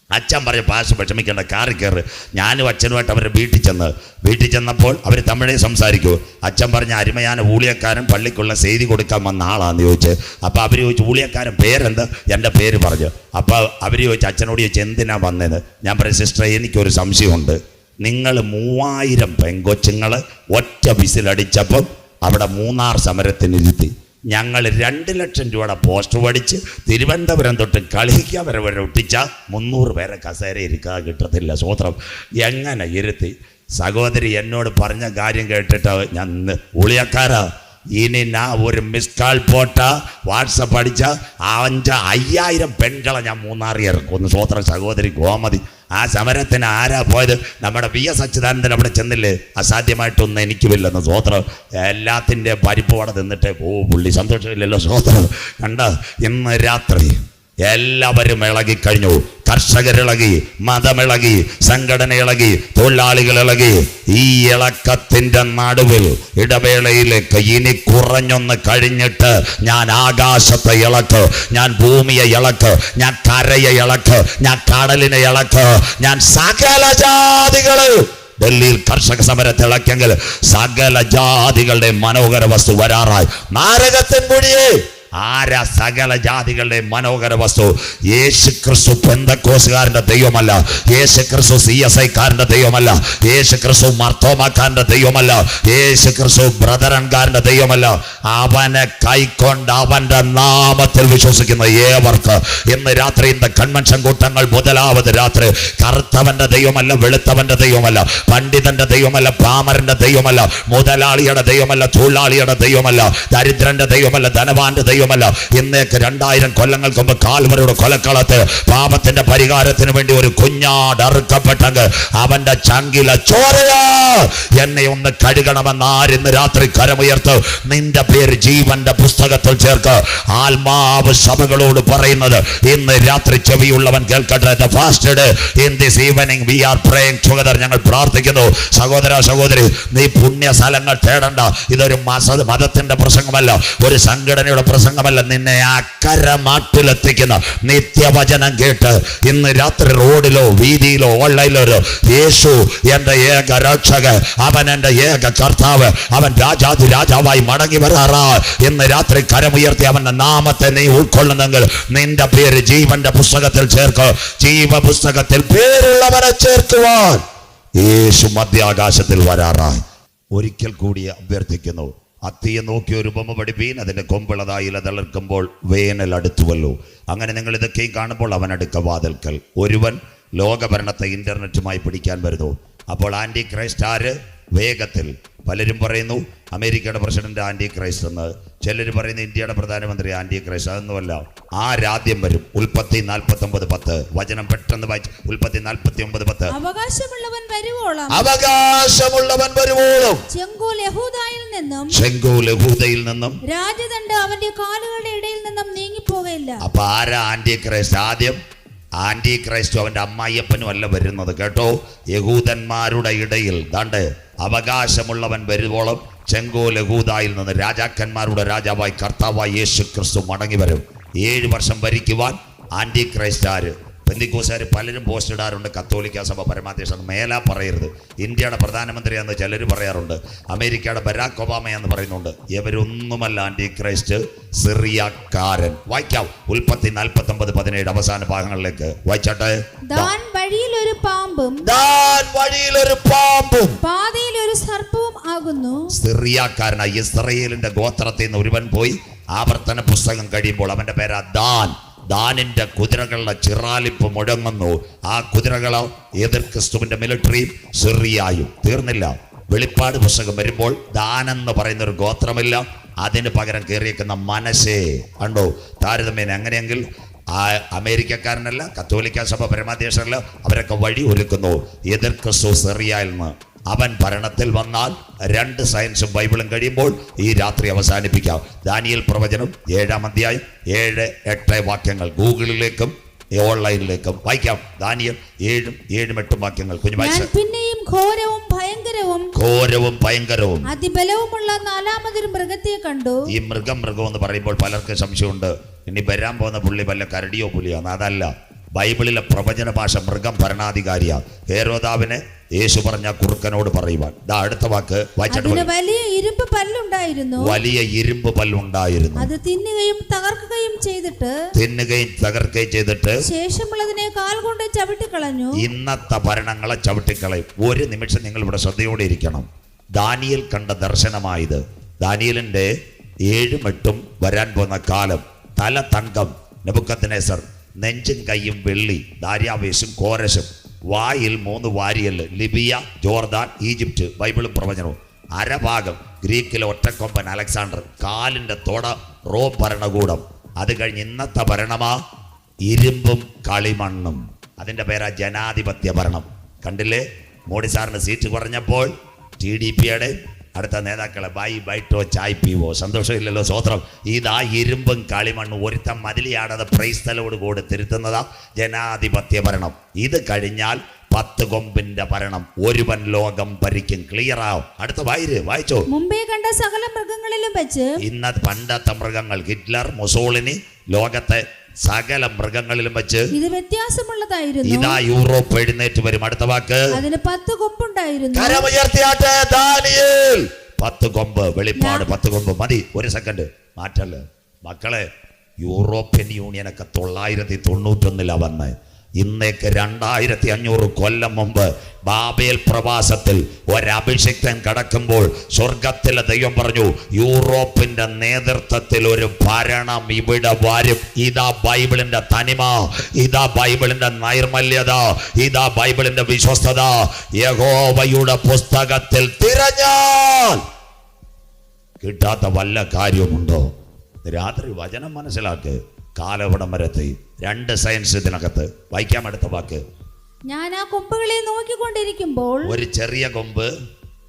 അച്ഛൻ പറഞ്ഞ പാശ വിഷമിക്കേണ്ട, കാറി കയറ്. ഞാനും അച്ഛനുമായിട്ട് അവരുടെ വീട്ടിൽ ചെന്നപ്പോൾ അവർ തമിഴേ സംസാരിക്കൂ. അച്ഛൻ പറഞ്ഞ അരുമയാന ഊളിയക്കാരൻ പള്ളിക്കുള്ള ചെയ്തി കൊടുക്കാൻ വന്ന ആളാന്ന് ചോദിച്ച്. അപ്പോൾ അവർ ചോദിച്ചു ഊളിയക്കാരൻ പേരെന്ത്? എൻ്റെ പേര് പറഞ്ഞു. അപ്പോൾ അവർ ചോദിച്ചു, അച്ഛനോട് ചോദിച്ചു എന്തിനാ വന്നത്? ഞാൻ പറയും സിസ്റ്ററെ, എനിക്കൊരു സംശയമുണ്ട്. നിങ്ങൾ 3000 പെങ്കൊച്ചുങ്ങൾ ഒറ്റ വിസിലടിച്ചപ്പം അവിടെ മൂന്നാർ സമരത്തിനിരുത്തി. ഞങ്ങൾ 2 ലക്ഷം രൂപയുടെ പോസ്റ്റർ പഠിച്ച് തിരുവനന്തപുരം തൊട്ട് കളിക്കാൻ വരെ ഒട്ടിച്ച 300 പേരെ കസേര ഇരിക്കാൻ കിട്ടത്തില്ല, സ്വോത്രം. എങ്ങനെ ഇരുത്തി? സഹോദരി എന്നോട് പറഞ്ഞ കാര്യം കേട്ടിട്ട് ഞാൻ ഉളിയക്കാരാ, ഇനി ഞാൻ ഒരു മിസ് കാൾ പോട്ട വാട്സപ്പ് അടിച്ച 5000 പെൺകളെ ഞാൻ മൂന്നാറി ഇറക്കും, സ്വോത്രം. സഹോദരി ഗോമതി. ആ സമരത്തിന് ആരാ പോയത്? നമ്മുടെ VS അച്യുതാനന്ദൻ അവിടെ ചെന്നില്ലേ? അസാധ്യമായിട്ടൊന്നും എനിക്കുമില്ലെന്ന്, സ്വോത്രം. എല്ലാത്തിൻ്റെ പരിപ്പ് വട തിന്നിട്ടേ പുള്ളി, സന്തോഷമില്ലല്ലോ, സ്വോത്രം. കണ്ട, ഇന്ന് രാത്രി എല്ലാവരും ഇളകിക്കഴിഞ്ഞു. കർഷകരിളകി, മതമിളകി, സംഘടന ഇളകി, തൊഴിലാളികൾ ഇളകി. ഈ ഇളക്കത്തിൻ്റെ നടുവിൽ ഇടവേളയിലേക്ക് ഇനി കുറഞ്ഞൊന്ന് കഴിഞ്ഞിട്ട് ഞാൻ ആകാശത്തെ ഇളക്ക്, ഞാൻ ഭൂമിയെ ഇളക്ക്, ഞാൻ കരയെ ഇളക്ക്, ഞാൻ കടലിനെ ഇളക്ക്, ഞാൻ സകല ജാതികള്. ഡൽഹിയിൽ കർഷക സമരത്തെ ഇളക്കെങ്കിൽ സകല ജാതികളുടെ മനോഹര വസ്തു വരാറായി. നാരകത്തിൻ കുഴിയേ, ആരാ സകല ജാതികളുടെ മനോഹര വസ്തു? യേശു ക്രിസ്തു പെന്തക്കോസുകാരന്റെ ദൈവമല്ല, യേശു ക്രിസ്തു CSIക്കാരന്റെ ദൈവമല്ല, യേശു ക്രിസ്തു മർത്തോമാക്കാരന്റെ ദൈവമല്ല, യേശു ക്രിസ്തു ബ്രദറൻകാരന്റെ ദൈവമല്ല. അവനെ കൈക്കൊണ്ട് അവന്റെ നാമത്തിൽ വിശ്വസിക്കുന്ന ഏവർക്ക് ഇന്ന് രാത്രി ഇന്ന് കൺവെൻഷൻ കൂട്ടങ്ങൾ മുതലാവത് രാത്രി കറുത്തവന്റെ ദൈവമല്ല, വെളുത്തവന്റെ ദൈവമല്ല, പണ്ഡിതന്റെ ദൈവമല്ല, പാമരന്റെ ദൈവമല്ല, മുതലാളിയുടെ ദൈവമല്ല, തൊഴിലാളിയുടെ ദൈവമല്ല, ദരിദ്രന്റെ ദൈവമല്ല, ധനവാന്റെ ദൈവമല്ല. ഇന്നേക്ക് 2000 കൊല്ലങ്ങൾക്ക് മുമ്പ് കാൽവരിയുടെ കൊലക്കളത്ത് പാപത്തിന്റെ പരിഹാരത്തിന് വേണ്ടി ഒരു കുഞ്ഞാട് അറുക്കപ്പെട്ടെങ്കിൽ അവന്റെ ചങ്കില ചോരയാ എന്നെ ഒന്ന് കഴുകണമെന്ന് ആരിന്ന് രാത്രി കരമുയർത്ത് നിന്റെ പേര് ജീവന്റെ പുസ്തകത്തിൽ ചേർക്ക്. ആത്മാവ് സഭകളോട് പറയുന്നത് ഇന്ന് രാത്രി ചെവിയുള്ളവൻ കേൾക്കട്ടെ. The fasted in this evening we are praying together. ഞങ്ങൾ പ്രാർത്ഥിക്കുന്നു. സഹോദര സഹോദരി, നീ പുണ്യ സ്ഥലങ്ങൾ തേടണ്ട. ഇതൊരു മതത്തിന്റെ പ്രസംഗമല്ല, ഒരു സംഘടനയുടെ പ്രസംഗമല്ല. നിന്നെ അക്കര നാട്ടിലെത്തിക്കുന്ന നിത്യവചനം കേട്ട് ഇന്ന് രാത്രി റോഡിലോ വീതിയിലോ ഓൺലൈനിലോ യേശു എന്റെ ഏക രക്ഷകൻ, അവൻ എന്റെ ഏക കർത്താവ്, അവൻ രാജാതി രാജാവായി മടങ്ങി വരാറാ. ഇന്ന് രാത്രി കരമുയർത്തി അവന്റെ നാമത്തെ നീ ഉൾക്കൊള്ളുന്നെങ്കിൽ നിന്റെ പേര് ജീവന്റെ പുസ്തകത്തിൽ ചേർക്ക്. ജീവ പുസ്തകത്തിൽ പേരുള്ളവരെ ചേർക്കുവാൻ യേശു മധ്യാകാശത്തിൽ വരാറായി. ഒരിക്കൽ കൂടി അഭ്യർത്ഥിക്കുന്നു, അത്തിയെ നോക്കി ഒരു ബൊമ്മ പഠിപ്പീൻ, അതിൻ്റെ കൊമ്പിളതായി ഇല തളിർക്കുമ്പോൾ വേനൽ അടുത്തുവല്ലോ. അങ്ങനെ നിങ്ങൾ ഇതൊക്കെയും കാണുമ്പോൾ അവൻ അടുക്ക വാതിൽക്കൽ. ഒരുവൻ ലോകഭരണത്തെ ഇന്റർനെറ്റുമായി പിടിക്കാൻ വരുന്നു. അപ്പോൾ ആന്റി ക്രൈസ്റ്റ് ആര്? വേഗത്തിൽ. പലരും പറയുന്നു അമേരിക്കയുടെ പ്രസിഡന്റ് ആന്റി ക്രൈസ്റ്റ് എന്ന്, ചിലർ പറയുന്നു ഇന്ത്യയുടെ പ്രധാനമന്ത്രി ആന്റി ക്രൈസ്റ്റ്. അതൊന്നുമല്ല. ആരാദ്യം വരും? ഉൽപ്പത്തി 49:10 വചനം പെട്ടെന്ന് വായിച്ചു. ഉൽപ്പത്തി 49:10 അവകാശമുള്ളവൻ വരുവോളം ചെങ്കോൽ യഹൂദയിൽ നിന്നും രാജദണ്ഡ് അവന്റെ കാലുകളുടെ ഇടയിൽ നിന്നും നീങ്ങിപ്പോകയില്ല. അപ്പൊ ആരാ ആന്റി ക്രൈസ്റ്റ്? ആദ്യം ആന്റി ക്രൈസ്റ്റും അവൻ്റെ അമ്മായിയപ്പനും അല്ല വരുന്നത് കേട്ടോ. യഹൂദന്മാരുടെ ഇടയിൽ ദാണ്ട് അവകാശമുള്ളവൻ വരുവോളം ചെങ്കോൽ യഹൂദായിൽ നിന്ന് രാജാക്കന്മാരുടെ രാജാവായി കർത്താവായി യേശു ക്രിസ്തു മടങ്ങി വരും. 7 വർഷം ഭരിക്കുവാൻ ആന്റി ക്രൈസ്റ്റാര് പെന്തിക്കോസുകാർ പലരും പോസ്റ്റ് ഇടാറുണ്ട്. കത്തോലിക്ക സഭ പരമാധ്യക്ഷൻ മേലാ പറയരുത്. ഇന്ത്യയുടെ പ്രധാനമന്ത്രിയാണെന്ന് ചിലർ പറയാറുണ്ട്. അമേരിക്കയുടെ ബരാക് ഒബാമയെന്ന് പറയുന്നുണ്ട്. ഇവരൊന്നുമല്ല ആന്റി ക്രൈസ്റ്റ്, സിറിയക്കാരൻ. വായിക്കാം ഉൽപ്പത്തി 49:17 അവസാന ഭാഗങ്ങളിലേക്ക് വായിച്ചാട്ടെ. ദാൻ വഴിയിൽ ഒരു പാമ്പും പാതയിൽ ഒരു സർപ്പവും ആകുന്നു. സിറിയക്കാരനായി ഇസ്രയേലിന്റെ ഗോത്രത്തിൽ നിന്ന് ഒരുവൻ പോയി ആവർത്തന പുസ്തകം കഴിയുമ്പോൾ അവന്റെ പേരാ ദാൻ. ദാനിന്റെ കുതിരകളുടെ ചിറാലിപ്പ് മുഴങ്ങുന്നു. ആ കുതിരകളോ എതിർ ക്രിസ്തുവിന്റെ മിലിറ്ററിയും സിറിയായും. തീർന്നില്ല. വെളിപ്പാട് പുസ്തകം വരുമ്പോൾ ദാനെന്ന് പറയുന്ന ഒരു ഗോത്രമില്ല, അതിന് പകരം കയറിയേക്കുന്ന മനസ്സേ കണ്ടോ. താരതമ്യേന അങ്ങനെയെങ്കിൽ ആ അമേരിക്കക്കാരനല്ല, കത്തോലിക്ക സഭ പരമാധ്യക്ഷനല്ല, അവരൊക്കെ വഴി ഒരുക്കുന്നു. എതിർ ക്രിസ്തു സിറിയയിൽ നിന്ന് അവൻ ഭരണത്തിൽ വന്നാൽ 2 സയൻസും ബൈബിളും കഴിയുമ്പോൾ ഈ രാത്രി അവസാനിപ്പിക്കാം. ദാനിയേൽ പ്രവചനം 7-ാം അധ്യായം 7-8 വാക്യങ്ങൾ ഗൂഗിളിലേക്കും ഓൺലൈനിലേക്കും വായിക്കാം. ദാനിയേൽ 7-8 വാക്യങ്ങൾ. പിന്നെയും ഘോരവും ഭയങ്കരവും അതിബലവുമുള്ള 4മതൊരു മൃഗത്തെ കണ്ടു. ഈ മൃഗം എന്ന് പറയുമ്പോൾ പലർക്കും സംശയമുണ്ട്, ഇനി വരാൻ പോകുന്ന പുള്ളി വല്ല കരടിയോ പുലിയോ. അതല്ല. ബൈബിളിലെ പ്രവചന ഭാഷ മൃഗം ഭരണാധികാരിയാ. ഹേരോദാവിനെ യേശു പറഞ്ഞ കുറുക്കനോട് പറയുവാൻ. അടുത്ത വാക്ക് വായിച്ചിട്ട് വലിയ ഇരുമ്പ് പല്ലുണ്ടായിരുന്നു. അത് തിന്നുകയും തകർക്കുകയും ചെയ്തിട്ട് ശേഷമുള്ളതിനെ കാൽ കൊണ്ട് ചവിട്ടിക്കളഞ്ഞു. ഇന്നത്തെ ഭരണങ്ങളെ ചവിട്ടിക്കളയും. ഒരു നിമിഷം നിങ്ങൾ ഇവിടെ ശ്രദ്ധയോടെ ഇരിക്കണം. ദാനിയേൽ കണ്ട ദർശനമായത്. ദാനിയേലിന്റെ 7-8 വരാൻ പോകുന്ന കാലം. തല തങ്കം നെബൂഖദ്നേസർ, നെഞ്ചും കൈയും വെള്ളി, ദാര്യാവേശും കോരശും, വായിൽ 3 വാരിയല്, ലിബിയ, ജോർദാൻ, ഈജിപ്റ്റ്. ബൈബിളും പ്രവചനവും. അരഭാഗം ഗ്രീക്കിലെ ഒറ്റക്കൊമ്പൻ അലക്സാണ്ടർ, കാലിന്റെ തൊട റോം ഭരണകൂടം. അത് കഴിഞ്ഞ് ഇന്നത്തെ ഭരണമാ ഇരുമ്പും കളിമണ്ണും. അതിന്റെ പേരാ ജനാധിപത്യ ഭരണം. കണ്ടില്ലേ? മോഡി സാറിന് സീറ്റ് കുറഞ്ഞപ്പോൾ TDPയുടെ അടുത്ത നേതാക്കളെ ബൈറ്റോ ചായ് പീവോ. സന്തോഷമില്ലല്ലോ? സ്വോത്രം. ഇതാ ഇരുമ്പും കളിമണ്ണും. ഒരുത്തം മതിലിയാടത് പ്രൈസ്തലോട് കൂടി തിരുത്തുന്നതാ ജനാധിപത്യ ഭരണം. ഇത് കഴിഞ്ഞാൽ 10 കൊമ്പിന്റെ ഭരണം. ഒരുവൻ ലോകം ഭരിക്കും. ക്ലിയർ ആവും. അടുത്ത വായിച്ചോ. മുമ്പേ കണ്ട സകല മൃഗങ്ങളിലും വെച്ച് ഇന്നത് പണ്ടത്തെ മൃഗങ്ങൾ, ഹിറ്റ്ലർ, മുസോളിനി, ലോകത്തെ സകല മൃഗങ്ങളിലും വെച്ച് ഇത് വ്യത്യാസമുള്ളതായിരുന്നു. ഇതാ യൂറോപ്പ് എഴുന്നേറ്റ് വരും. അടുത്ത വാക്ക്. അതിന് 10 കൊമ്പുണ്ടായിരുന്നു. കരമുയർത്തിയാട്ടെ ദാനിയേൽ. 10 കൊമ്പ്. വെളിപ്പാട് 10 കൊമ്പ്. മതി. ഒരു സെക്കൻഡ് മാറ്റല്ല മക്കളെ. യൂറോപ്യൻ യൂണിയനൊക്കെ 991 വന്ന് ഇന്നേക്ക് 2500 കൊല്ലം മുമ്പ് ബാബേൽ പ്രവാസത്തിൽ ഒരഭിഷിക്തൻ കടക്കുമ്പോൾ സ്വർഗത്തിലെ ദൈവം പറഞ്ഞു, യൂറോപ്പിന്റെ നേതൃത്വത്തിൽ ഒരു ഭരണം ഇവിടെ വരും. ഇതാ ബൈബിളിന്റെ തനിമ, ഇതാ ബൈബിളിന്റെ നൈർമല്യത, ഇതാ ബൈബിളിന്റെ വിശ്വസ്തത. യഹോവയുടെ പുസ്തകത്തിൽ തിരഞ്ഞാൽ കിട്ടാത്ത വല്ല കാര്യമുണ്ടോ? രാത്രി വചനം മനസ്സിലാക്ക്. കാലവിടം വരെത്തി 2 സയൻസ് ഇതിനകത്ത് വായിക്കാം. അടുത്ത വാക്ക്. ഞാൻ ആ കൊമ്പുകളെ നോക്കിക്കൊണ്ടിരിക്കുമ്പോൾ ഒരു ചെറിയ കൊമ്പ്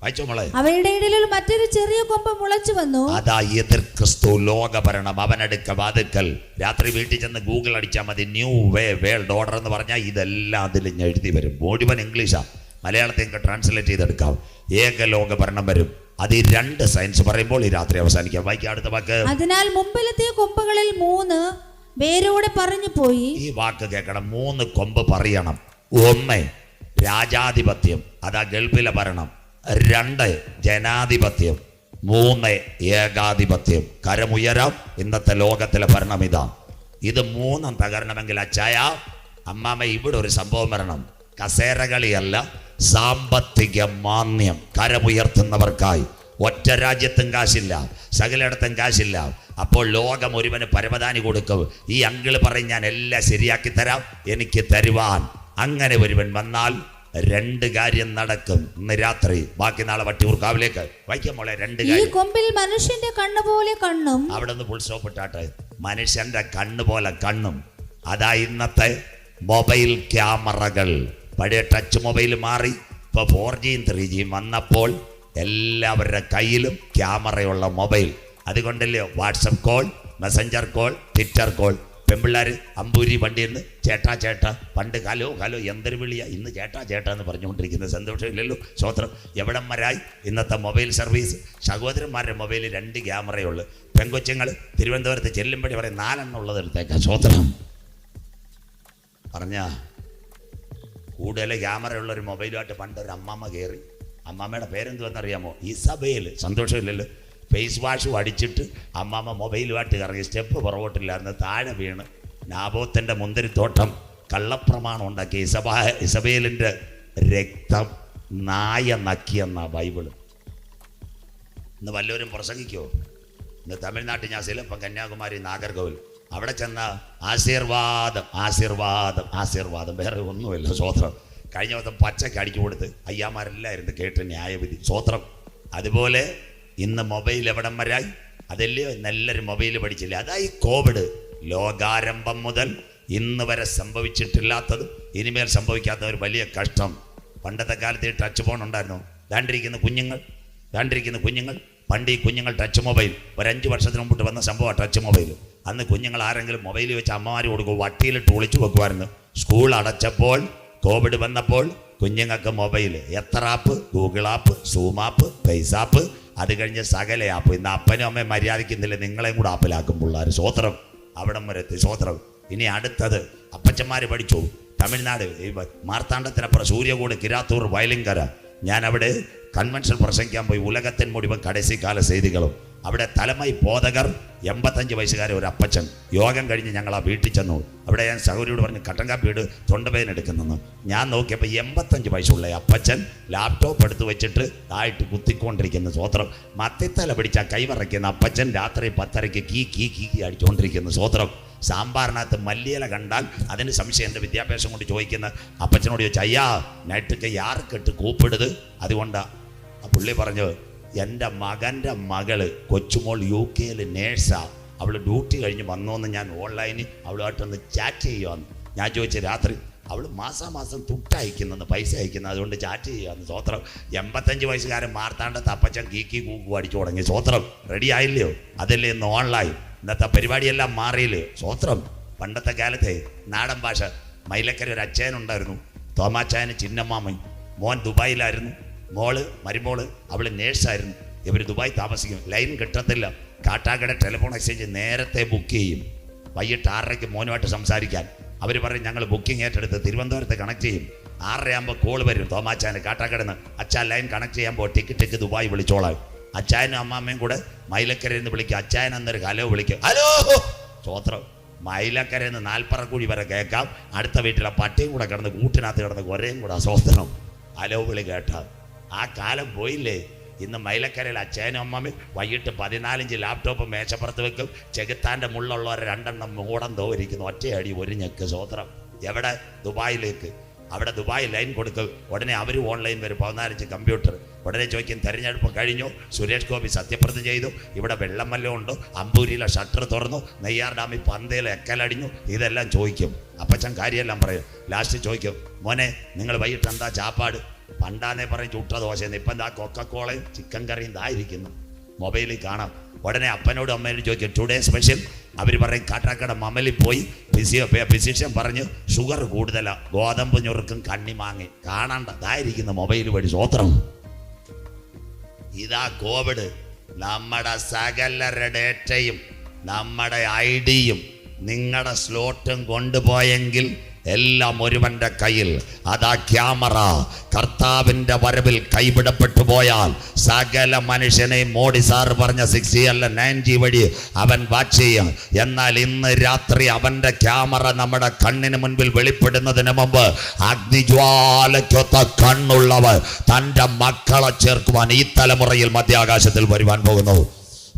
വായിച്ചോ മോളെ. അവയുടെ ഇടയിൽ മറ്റൊരു ചെറിയ കൊമ്പ് മുളച്ചു വന്നു. അതാ എതിർ ക്രിസ്തു ലോകഭരണം. അവനടുക്ക വാതുക്കൽ. രാത്രി വീട്ടിൽ ചെന്ന് ഗൂഗിൾ അടിച്ചാൽ മതി. ന്യൂ വേൾഡ് ഓർഡർ എന്ന് പറഞ്ഞാൽ ഇതെല്ലാം അതിൽ എഴുതി വരും. മുഴുവൻ ഇംഗ്ലീഷാ. മലയാളത്തേക്ക് ട്രാൻസ്ലേറ്റ് ചെയ്തെടുക്കാം. ഏകലോക ഭരണം വരും. അത് ഈ 2 സയൻസ് പറയുമ്പോൾ ഈ രാത്രി അവസാനിക്കാം. വായിക്കാം. അടുത്ത വാക്ക്. അതിനാൽ മുമ്പിലത്തെ കൊമ്പുകളിൽ 3 വേരോടെ പറഞ്ഞു പോയി. ഈ വാക്ക് കേൾക്കണം. 3 കൊമ്പ് പറയണം. 1 രാജാധിപത്യം, അതാ ഗൾഫിലെ ഭരണം. 2 ജനാധിപത്യം. 3 ഏകാധിപത്യം. കരമുയരാം. ഇന്നത്തെ ലോകത്തിലെ ഭരണം ഇതാ. ഇത് 3 തകരണമെങ്കിൽ അച്ചായ അമ്മാമ ഇവിടെ ഒരു സംഭവം വരണം. കസേരകളിയല്ല, സാമ്പത്തിക മാന്യം. കരമുയർത്തുന്നവർക്കായി. ഒറ്റ രാജ്യത്തും കാശില്ല, സകലയിടത്തും കാശില്ല. അപ്പോൾ ലോകം ഒരുവന് പരവതാനി കൊടുക്കും. ഈ അങ്കിള് പറയും, ഞാൻ എല്ലാം ശരിയാക്കി തരാം, എനിക്ക് തരുവാൻ. അങ്ങനെ ഒരുവൻ വന്നാൽ 2 കാര്യം നടക്കും. ഇന്ന് രാത്രി. ബാക്കി നാളെ വട്ടിയൂർക്കാവിലേക്ക് വായിക്കാം മോളെ. 2 കാര്യം. കൊമ്പിൽ മനുഷ്യന്റെ കണ്ണ് പോലെ കണ്ണും. അവിടെ നിന്ന് ഫുൾ സ്റ്റോപ്പ് ഇട്ടാട്ടെ. മനുഷ്യന്റെ കണ്ണ് പോലെ കണ്ണും. അതാ ഇന്നത്തെ മൊബൈൽ ക്യാമറകൾ. പഴയ ടച്ച് മൊബൈൽ മാറി ഇപ്പോൾ 4Gയും 3Gയും വന്നപ്പോൾ എല്ലാവരുടെ കയ്യിലും ക്യാമറയുള്ള മൊബൈൽ. അതുകൊണ്ടല്ലേ WhatsApp call, Messenger call, Twitter call, പെൺപിള്ളേർ അമ്പൂരി വണ്ടിയിൽ നിന്ന് ചേട്ടാ ചേട്ടാ, പണ്ട് ഹലോ ഹലോ എന്തൊരു വിളിയാ, ഇന്ന് ചേട്ടാ ചേട്ടാ എന്ന് പറഞ്ഞുകൊണ്ടിരിക്കുന്നത്. സന്തോഷമില്ലല്ലോ. സ്വോത്രം. എവിടം വരായി ഇന്നത്തെ മൊബൈൽ സർവീസ്. സഹോദരന്മാരുടെ മൊബൈലിൽ 2 ക്യാമറയുള്ളു. പെങ്കൊച്ചുങ്ങൾ തിരുവനന്തപുരത്ത് ചെല്ലുമ്പോഴേ പറയും 4 ഉള്ളത് എടുത്തേക്കാം. സ്വോത്രം. പറഞ്ഞ കൂടുതൽ ക്യാമറയുള്ളൊരു മൊബൈലുമായിട്ട് പണ്ടൊരു അമ്മമ്മ കയറി. അമ്മമ്മയുടെ പേരെന്തുവെന്നറിയാമോ? ഇസബേൽ. സന്തോഷമില്ലല്ലോ. ഫേസ് വാഷും അടിച്ചിട്ട് അമ്മാമ്മ മൊബൈലുമായിട്ട് ഇറങ്ങി. സ്റ്റെപ്പ് പുറകോട്ടില്ലായിരുന്നു, താഴെ വീണ് നാബോത്തിൻ്റെ മുന്തിരിത്തോട്ടം കള്ളപ്രമാണം ഉണ്ടാക്കി. ഇസബേലിൻ്റെ രക്തം നായ നക്കിയെന്ന ബൈബിള്. ഇന്ന് വല്ലവരും പ്രസംഗിക്കുമോ? ഇന്ന് തമിഴ്നാട്ടിൽ ഞാൻ ചിലപ്പം കന്യാകുമാരി നാഗർകോവിൽ അവിടെ ചെന്ന ആശീർവാദം ആശീർവാദം ആശീർവാദം, വേറെ ഒന്നുമില്ല. സ്വോത്രം. കഴിഞ്ഞ ദിവസം പച്ചയ്ക്ക് അടിച്ചു കൊടുത്ത് അയ്യാമാരെല്ലായിരുന്നു കേട്ട് ന്യായവിധി. സ്വോത്രം. അതുപോലെ ഇന്ന് മൊബൈൽ എവിടം വരായി? അതല്ലേ നല്ലൊരു മൊബൈൽ പഠിച്ചില്ലേ? അതായി കോവിഡ്. ലോകാരംഭം മുതൽ ഇന്ന് വരെ സംഭവിച്ചിട്ടില്ലാത്തതും ഇനിമേൽ സംഭവിക്കാത്ത ഒരു വലിയ കഷ്ടം. പണ്ടത്തെ കാലത്ത് ഈ ടച്ച് ഫോൺ ഉണ്ടായിരുന്നു. ദാണ്ടിരിക്കുന്ന കുഞ്ഞുങ്ങൾ പണ്ട് ഈ കുഞ്ഞുങ്ങൾ ടച്ച് മൊബൈൽ ഒരു 5 വർഷത്തിന് മുമ്പിട്ട് വന്ന സംഭവമാണ് ടച്ച് മൊബൈൽ. അന്ന് കുഞ്ഞുങ്ങൾ ആരെങ്കിലും മൊബൈൽ വെച്ച് അമ്മമാർ കൊടുക്കും, വട്ടിയിലിട്ട് ഒളിച്ചു വെക്കുമായിരുന്നു. സ്കൂൾ അടച്ചപ്പോൾ, കോവിഡ് വന്നപ്പോൾ കുഞ്ഞുങ്ങൾക്ക് മൊബൈൽ. എത്ര app? Google app, Zoom app, face app, അത് കഴിഞ്ഞ് സകല ആപ്പ്. ഇന്ന് അപ്പനും അമ്മയും മര്യാദയ്ക്കുന്നില്ല, നിങ്ങളെയും കൂടെ ആപ്പിലാക്കും പിള്ളേർ. സ്വോത്രം. അവിടം വരെ എത്തി. സ്വോത്രം. ഇനി അടുത്തത് അപ്പച്ചന്മാർ പഠിച്ചു. തമിഴ്നാട് മാർത്താണ്ഡത്തിനപ്പുറം സൂര്യകൂട്, കിരാത്തൂർ, വയലിങ്കര. ഞാൻ അവിടെ കൺവെൻഷൻ പ്രസംഗിക്കാൻ പോയി. ഉലകത്തിൻ മുടിവൻ കടസിക്കാല ചെയ്തികളും. അവിടെ തലമൈ ബോധകർ 85 വയസ്സുകാരെ ഒരു അപ്പച്ചൻ. യോഗം കഴിഞ്ഞ് ഞങ്ങൾ ആ വീട്ടിൽ ചെന്നു. അവിടെ ഞാൻ സഹോദരിയോട് പറഞ്ഞ് കട്ടൻ കാപ്പി ഇട്, തൊണ്ടവേദന എടുക്കുന്നു. ഞാൻ നോക്കിയപ്പോൾ 85 വയസ്സുള്ള അപ്പച്ചൻ ലാപ്ടോപ്പ് എടുത്ത് വെച്ചിട്ട് ആയിട്ട് കുത്തിക്കൊണ്ടിരിക്കുന്നു. സ്വോത്രം. മത്തിത്തല പിടിച്ച കൈവറയ്ക്കുന്ന അപ്പച്ചൻ രാത്രി 10:30 കീ കീ കീ അടിച്ചുകൊണ്ടിരിക്കുന്നു. സ്വോത്രം. സാമ്പാറിനകത്ത് മല്ലിയില കണ്ടാൽ അതിന് സംശയം. എൻ്റെ വിദ്യാഭ്യാസം കൊണ്ട് ചോദിക്കുന്ന അപ്പച്ചനോട് ചോദിച്ചു, അയ്യാ നൈട്ടൊക്കെ യാർക്കിട്ട് കൂപ്പിടുത്? അതുകൊണ്ടാണ് ആ പുള്ളി പറഞ്ഞു, എൻ്റെ മകൻ്റെ മകള് കൊച്ചുമോൾ UK നേഴ്സാ, അവൾ ഡ്യൂട്ടി കഴിഞ്ഞ് വന്നോന്ന് ഞാൻ ഓൺലൈനിൽ അവളുമായിട്ടൊന്ന് ചാറ്റ് ചെയ്യുവാന്ന്. ഞാൻ ചോദിച്ചു രാത്രി. അവൾ മാസാമാസം തുട്ടയക്കുന്നെന്ന്, പൈസ അയക്കുന്നത്, അതുകൊണ്ട് ചാറ്റ് ചെയ്യുകയെന്ന്. സ്വോത്രം. 85 വയസ്സുകാരൻ മാർത്താണ്ഡത്ത് അപ്പച്ചൻ കീക്കി കൂക്കു അടിച്ചു തുടങ്ങി. സ്വോത്രം. റെഡി ആയില്ലയോ? അതല്ലേ ഇന്ന് ഓൺലൈൻ. ഇന്നത്തെ പരിപാടിയെല്ലാം മാറിയില്ലേ? സ്വോത്രം. പണ്ടത്തെ കാലത്തെ നാടൻ ഭാഷ. മൈലക്കര ഒരു അച്ഛനുണ്ടായിരുന്നു, തോമാച്ചായന് ചിന്നമ്മാമൻ. മോൻ ദുബായിലായിരുന്നു, മരുമോള് അവൾ നേഴ്സായിരുന്നു. ഇവർ ദുബായ് താമസിക്കും. ലൈൻ കിട്ടത്തില്ല. കാട്ടാക്കട ടെലിഫോൺ എക്സ്ചേഞ്ച് നേരത്തെ ബുക്ക് ചെയ്യും. വൈകിട്ട് 6:30 മോനുമായിട്ട് സംസാരിക്കാൻ. അവർ പറയും ഞങ്ങൾ ബുക്കിംഗ് ഏറ്റെടുത്ത് തിരുവനന്തപുരത്ത് കണക്ട് ചെയ്യും. 6:30 ആകുമ്പോൾ കോൾ വരും തോമാച്ചാന് കാട്ടാക്കടന്ന്. അച്ഛാ ലൈൻ കണക്ട് ചെയ്യുമ്പോൾ ടിക്കറ്റ് ദുബായ് വിളിച്ചോളാം. അച്ചായനും അമ്മാമ്മയും കൂടെ മൈലക്കരയിൽ നിന്ന് വിളിക്കും. അച്ചായൻ എന്നൊരു ഹലോ വിളിക്കും. ഹലോ. സ്വോത്രം. മൈലക്കരയിൽ നിന്ന് 40 വരെ കേൾക്കാം. അടുത്ത വീട്ടിലെ പട്ടിയും കൂടെ കിടന്ന് കൂട്ടിനകത്ത് കിടന്ന് കുറേയും കൂടെ സ്വോത്രം. ഹലോ വിളി കേട്ടാൽ. ആ കാലം പോയില്ലേ? ഇന്ന് മൈലക്കരയിൽ അച്ഛനും അമ്മമ്മയും വൈകിട്ട് 14 ലാപ്ടോപ്പ് മേശപ്പുറത്ത് വെക്കും. ചെകുത്താൻ്റെ മുള്ളുള്ളവരെ 2 മൂടം തോരിക്കുന്നു. ഒറ്റയടി ഒരു ഞെക്ക്. സ്വോത്രം. എവിടെ? ദുബായിലേക്ക്. അവിടെ ദുബായ് ലൈൻ കൊടുക്കും. ഉടനെ അവർ ഓൺലൈൻ വരും. 14 കമ്പ്യൂട്ടർ. ഉടനെ ചോദിക്കും തെരഞ്ഞെടുപ്പ് കഴിഞ്ഞു, സുരേഷ് ഗോപി സത്യപ്രതിജ്ഞ ചെയ്തു, ഇവിടെ വെള്ളം വല്ലതും ഉണ്ടോ, അമ്പൂരിയിലെ ഷട്ടർ തുറന്നു, നെയ്യാർ ഡാമിൽ പന്തയിൽ എക്കലടിഞ്ഞു, ഇതെല്ലാം ചോദിക്കും. അപ്പച്ചൻ കാര്യമെല്ലാം പറയും. ലാസ്റ്റ് ചോദിക്കും, മോനെ നിങ്ങൾ വൈകിട്ട് എന്താ ചാപ്പാട്? പണ്ടാന്നേ പറയും ചുട്ട ദോശയെന്ന്. ഇപ്പം എന്താ കൊക്കക്കോളയും ചിക്കൻ കറിയും ഇതായിരിക്കുന്നു. മൊബൈലിൽ കാണാം. ഉടനെ അപ്പനോടും അമ്മയോടും ചോദിക്കും ടുഡേ സ്പെഷ്യൽ. അവർ പറയും കാട്ടാക്കട മമ്മലിൽ പോയി ഫിസിഷ്യൻ പറഞ്ഞ് ഷുഗർ കൂടുതലാണ്, ഗോതമ്പ് ഞുറുക്കും കണ്ണിമാങ്ങി കാണണ്ട. ഇതായിരിക്കുന്നു മൊബൈൽ വഴി. സ്വോത്രം. ഇതാ കോവിഡ്. നമ്മുടെ സകലരുടെ ഡേറ്റയും നമ്മുടെ ഐഡിയും നിങ്ങളുടെ സ്ലോട്ടും കൊണ്ടുപോയെങ്കിൽ എല്ലാം ഒരുവന്റെ കയ്യിൽ. അതാ ക്യാമറ. കർത്താവിൻ്റെ വരവിൽ കൈവിടപ്പെട്ടു പോയാൽ സകല മനുഷ്യനെയും മോഡി സാറ് പറഞ്ഞ 6G അല്ല 9G വഴി അവൻ വാച്ച് ചെയ്യും. എന്നാൽ ഇന്ന് രാത്രി അവൻ്റെ ക്യാമറ നമ്മുടെ കണ്ണിന് മുൻപിൽ വെളിപ്പെടുന്നതിന് മുമ്പ് അഗ്നിജ്വാലയ്ക്കൊത്ത കണ്ണുള്ളവർ തൻ്റെ മക്കളെ ചേർക്കുവാൻ ഈ തലമുറയിൽ മധ്യാകാശത്തിൽ വരുവാൻ പോകുന്നു.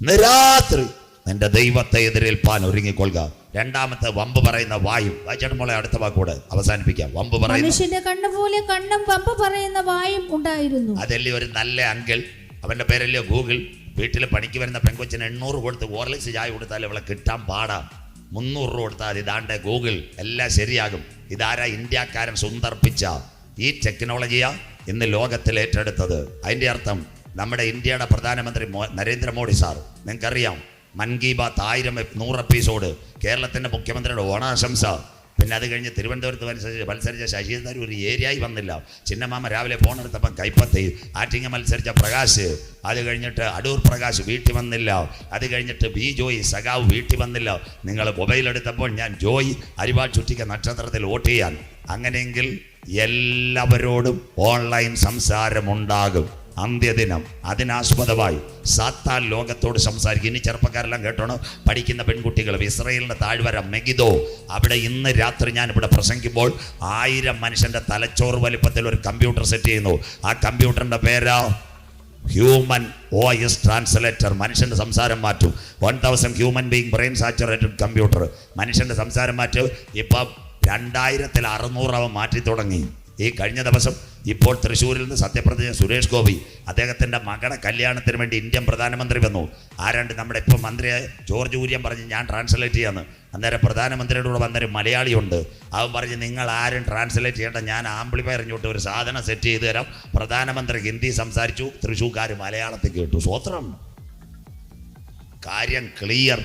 ഇന്ന് രാത്രി നിന്റെ ദൈവത്തെ എതിരേൽപ്പാൻ ഒരുങ്ങിക്കൊള്ളുക. രണ്ടാമത്തെ വമ്പ് പറയുന്ന വായു. വായിച്ചിട്ട് മോളെ അടുത്ത വാക്കൂടെ അവസാനിപ്പിക്കാം. വമ്പ് പറയുന്ന മനുഷ്യന്റെ കണ്ണ് പോലെ കണ്ണും വമ്പ് പറയുന്ന വായും ഉണ്ടായിരുന്നു. അതല്ലേ ഒരു നല്ല അങ്കിൾ. അവന്റെ പേരല്ലേ ഗൂഗിൾ. വീട്ടിൽ പണിക്ക് വരുന്ന പെൺകൊച്ചിന് 800 കൊടുത്ത് ഓർലിക്സ് ചായ കൊടുത്താൽ അവളെ കിട്ടാൻ പാടാ. 300 രൂപ കൊടുത്താൽ ഇതാണ്ട് ഗൂഗിൾ എല്ലാം ശരിയാകും. ഇതാരാ? ഇന്ത്യക്കാരൻ സുന്ദർ പിച്ച. ഈ ടെക്നോളജിയാ ഇന്ന് ലോകത്തിൽ ഏറ്റെടുത്തത്. അതിൻ്റെ അർത്ഥം നമ്മുടെ ഇന്ത്യയുടെ പ്രധാനമന്ത്രി നരേന്ദ്രമോദി സാർ. നിങ്ങൾക്കറിയാം മൻ കി ബാത്ത് 1000-100 എപ്പിസോഡ്, കേരളത്തിൻ്റെ മുഖ്യമന്ത്രിയുടെ ഓണാശംസ. പിന്നെ അത് കഴിഞ്ഞ് തിരുവനന്തപുരത്ത് മത്സരിച്ച ശശി തരൂർ ഏരിയയായി വന്നില്ല. ചിന്നമാമ രാവിലെ ഫോണെടുത്തപ്പം കൈപ്പത്തി. ആറ്റിങ്ങ മത്സരിച്ച പ്രകാശ്, അത് കഴിഞ്ഞിട്ട് അടൂർ പ്രകാശ് വീട്ടിൽ വന്നില്ല. അത് കഴിഞ്ഞിട്ട് ബി ജോയി സഖാവ് വീട്ടിൽ വന്നില്ല. നിങ്ങൾ മൊബൈലെടുത്തപ്പോൾ ഞാൻ ജോയി അരിവാൾ ചുറ്റിക്ക നക്ഷത്രത്തിൽ വോട്ട് ചെയ്യാൻ. അങ്ങനെയെങ്കിൽ എല്ലാവരോടും ഓൺലൈൻ സംസാരമുണ്ടാകും. അന്ത്യദിനം അതിനാസ്പദമായി സാത്താൻ ലോകത്തോട് സംസാരിക്കും. ഇനി ചെറുപ്പക്കാരെല്ലാം കേട്ടോണം, പഠിക്കുന്ന പെൺകുട്ടികൾ. ഇസ്രയേലിൻ്റെ താഴ്വര മെഗിദോ, അവിടെ ഇന്ന് രാത്രി ഞാൻ ഇവിടെ പ്രസംഗിക്കുമ്പോൾ 1000 മനുഷ്യൻ്റെ തലച്ചോറ് വലിപ്പത്തിൽ ഒരു കമ്പ്യൂട്ടർ സെറ്റ് ചെയ്യുന്നു. ആ കമ്പ്യൂട്ടറിൻ്റെ പേരാ ഹ്യൂമൻ വോയിസ് ട്രാൻസ്ലേറ്റർ. മനുഷ്യൻ്റെ സംസാരം മാറ്റും. 1000 human being brain saturated computer മനുഷ്യൻ്റെ സംസാരം മാറ്റും. ഇപ്പം 2600 അവ മാറ്റി തുടങ്ങി. ഈ കഴിഞ്ഞ ദിവസം ഇപ്പോൾ തൃശ്ശൂരിൽ നിന്ന് സത്യപ്രതിജ്ഞ സുരേഷ് ഗോപി, അദ്ദേഹത്തിൻ്റെ മകളുടെ കല്യാണത്തിന് വേണ്ടി ഇന്ത്യൻ പ്രധാനമന്ത്രി വന്നു. ആരാണ്ട് നമ്മുടെ ഇപ്പോൾ മന്ത്രിയായ ജോർജ് കുര്യൻ പറഞ്ഞ് ഞാൻ ട്രാൻസ്ലേറ്റ് ചെയ്യാന്ന്. അന്നേരം പ്രധാനമന്ത്രിയുടെ കൂടെ വന്നൊരു മലയാളിയുണ്ട്. അവൻ പറഞ്ഞ് നിങ്ങൾ ആരും ട്രാൻസ്ലേറ്റ് ചെയ്യേണ്ട, ഞാൻ ആംപ്ലിഫയർ ഇങ്ങോട്ട് ഒരു സാധനം സെറ്റ് ചെയ്ത് തരാം. പ്രധാനമന്ത്രി ഹിന്ദി സംസാരിച്ചു, തൃശ്ശൂർക്കാർ മലയാളത്തിൽ കേട്ടു. സ്വത്രം കാര്യം ക്ലിയർ.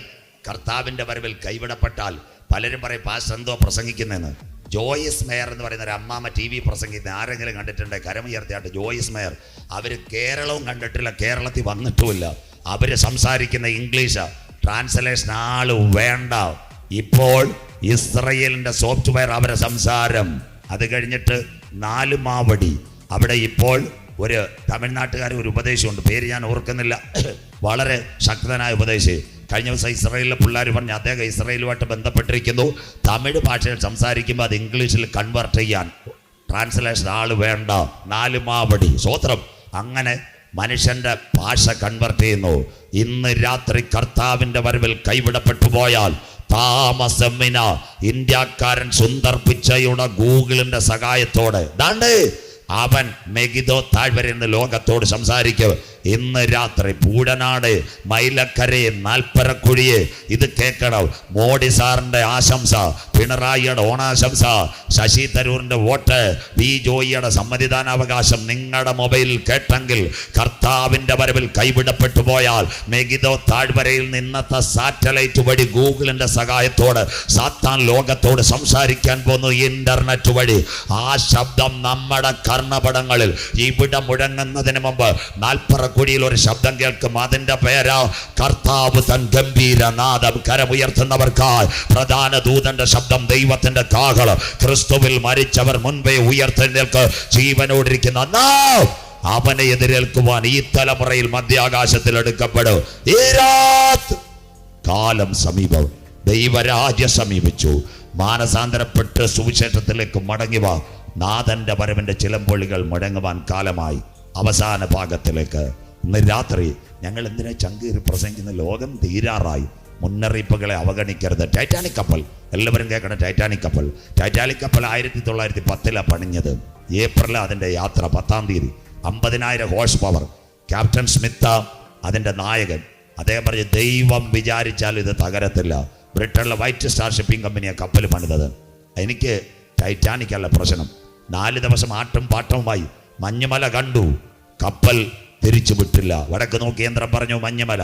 കർത്താവിൻ്റെ വരവിൽ കൈവിടപ്പെട്ടാൽ പലരും പറയും പാസ്റ്റർ എന്തോ പ്രസംഗിക്കുന്നതെന്ന്. ജോയിസ് മേയർ എന്ന് പറയുന്ന ഒരു അമ്മാമ TV പ്രസംഗിക്കുന്ന ആരെങ്കിലും കണ്ടിട്ടുണ്ട്? കരമുയർത്തിയായിട്ട് ജോയിസ് മേയർ. അവർ കേരളവും കണ്ടിട്ടില്ല, കേരളത്തിൽ വന്നിട്ടുമില്ല. അവർ സംസാരിക്കുന്ന ഇംഗ്ലീഷ് ട്രാൻസ്ലേഷൻ ആള് വേണ്ട. ഇപ്പോൾ ഇസ്രയേലിൻ്റെ സോഫ്റ്റ്വെയർ അവരെ സംസാരം. അത് കഴിഞ്ഞിട്ട് 4 മാവടി അവിടെ ഇപ്പോൾ ഒരു തമിഴ്നാട്ടുകാരൻ ഒരു ഉപദേശമുണ്ട്, പേര് ഞാൻ ഓർക്കുന്നില്ല, വളരെ ശക്തനായ ഉപദേശി. കഴിഞ്ഞ ദിവസം ഇസ്രയേലിലെ പിള്ളേർ പറഞ്ഞ് അദ്ദേഹം ഇസ്രയേലുമായിട്ട് ബന്ധപ്പെട്ടിരിക്കുന്നു. തമിഴ് ഭാഷയിൽ സംസാരിക്കുമ്പോൾ അത് ഇംഗ്ലീഷിൽ കൺവേർട്ട് ചെയ്യാൻ ട്രാൻസ്ലേഷൻ ആൾ വേണ്ട. 4 മാവടി സ്വോത്രം. അങ്ങനെ മനുഷ്യൻ്റെ ഭാഷ കൺവേർട്ട് ചെയ്യുന്നു. ഇന്ന് രാത്രി കർത്താവിൻ്റെ വരവിൽ കൈവിടപ്പെട്ടു പോയാൽ താമസമിന ഇന്ത്യക്കാരൻ സുന്ദർ പിച്ചയുടെ ഗൂഗിളിൻ്റെ സഹായത്തോടെ ദാണ്ട് അവൻ മെഗിദോ താഴ്വരയിൽ നിന്ന് ലോകത്തോട് സംസാരിക്കും. ഇന്ന് രാത്രി പൂടനാട്, മൈലക്കരയെ, നാൽപ്പരക്കുഴിയെ ഇത് കേൾക്കണം. മോഡി സാറിൻ്റെ ആശംസ, പിണറായിയുടെ ഓണാശംസ, ശശി തരൂരിൻ്റെ വോട്ട്, ബി ജോയിയുടെ സമ്മതിദാനാവകാശം നിങ്ങളുടെ മൊബൈലിൽ കേട്ടെങ്കിൽ കർത്താവിൻ്റെ വരവിൽ കൈവിടപ്പെട്ടു പോയാൽ മെഗിദോ താഴ്വരയിൽ നിന്നത്തെ സാറ്റലൈറ്റ് വഴി ഗൂഗിളിൻ്റെ സഹായത്തോട് സാത്താൻ ലോകത്തോട് സംസാരിക്കാൻ പോകുന്നു. ഇന്റർനെറ്റ് വഴി ആ ശബ്ദം നമ്മുടെ കർണപടങ്ങളിൽ ഇവിടെ മുഴങ്ങുന്നതിന് മുമ്പ് നാൽപ്പറക്കുഴിയിൽ ഒരു ശബ്ദം കേൾക്കും. അതിൻ്റെ പേരാ കർത്താവ് തൻ ഗംഭീര നാദം. കരമുയർത്തുന്നവർക്കായി പ്രധാന ദൂതന്റെ ശബ്ദം, ദൈവത്തിന്റെ കാഹളം. ക്രിസ്തുവിൽ മരിച്ചവർ മുൻപേ ഉയർത്തെഴുന്നേൽക്ക്. ജീവനോടിരിക്കുന്ന അവനെ എതിരേൽക്കുവാൻ ഈ തലമുറയിൽ മധ്യാകാശത്തിൽ എടുക്കപ്പെടും. ഈ രാത് കാലം സമീപം, ദൈവരാജ്യം സമീപിച്ചു. മാനസാന്തരപ്പെട്ട് സുവിശേഷത്തിലേക്ക് മടങ്ങി വാ. നാഥന്റെ വരവിന്റെ ചിലമ്പൊളികൾ മുടങ്ങുവാൻ കാലമായി. അവസാന ഭാഗത്തിലേക്ക് ഇന്ന് രാത്രി ഞങ്ങൾ എന്തിനാ ചങ്കീറി പ്രസംഗിക്കുന്ന? ലോകം തീരാറായി. മുന്നറിയിപ്പുകളെ അവഗണിക്കരുത്. ടൈറ്റാനിക് കപ്പൽ, എല്ലാവരും കേൾക്കണം. ടൈറ്റാനിക് കപ്പൽ 1910 പണിഞ്ഞത്. ഏപ്രിൽ അതിൻ്റെ യാത്ര 10-ാം തീയതി. 50,000 ഹോഴ്സ് പവർ. ക്യാപ്റ്റൻ സ്മിത്ത് അതിൻ്റെ നായകൻ. അദ്ദേഹം പറഞ്ഞ് ദൈവം വിചാരിച്ചാൽ ഇത് തകരത്തില്ല. ബ്രിട്ടനിലെ വൈറ്റ് സ്റ്റാർ ഷിപ്പിംഗ് കമ്പനിയാണ് കപ്പൽ പണിതത്. എനിക്ക് ടൈറ്റാനിക് അല്ല പ്രശ്നം. 4 ദിവസം ആട്ടും പാട്ടവുമായി മഞ്ഞുമല കണ്ടു. കപ്പൽ തിരിച്ചു വിട്ടില്ല. വടക്ക് നോക്കി യന്ത്രം പറഞ്ഞു മഞ്ഞുമല.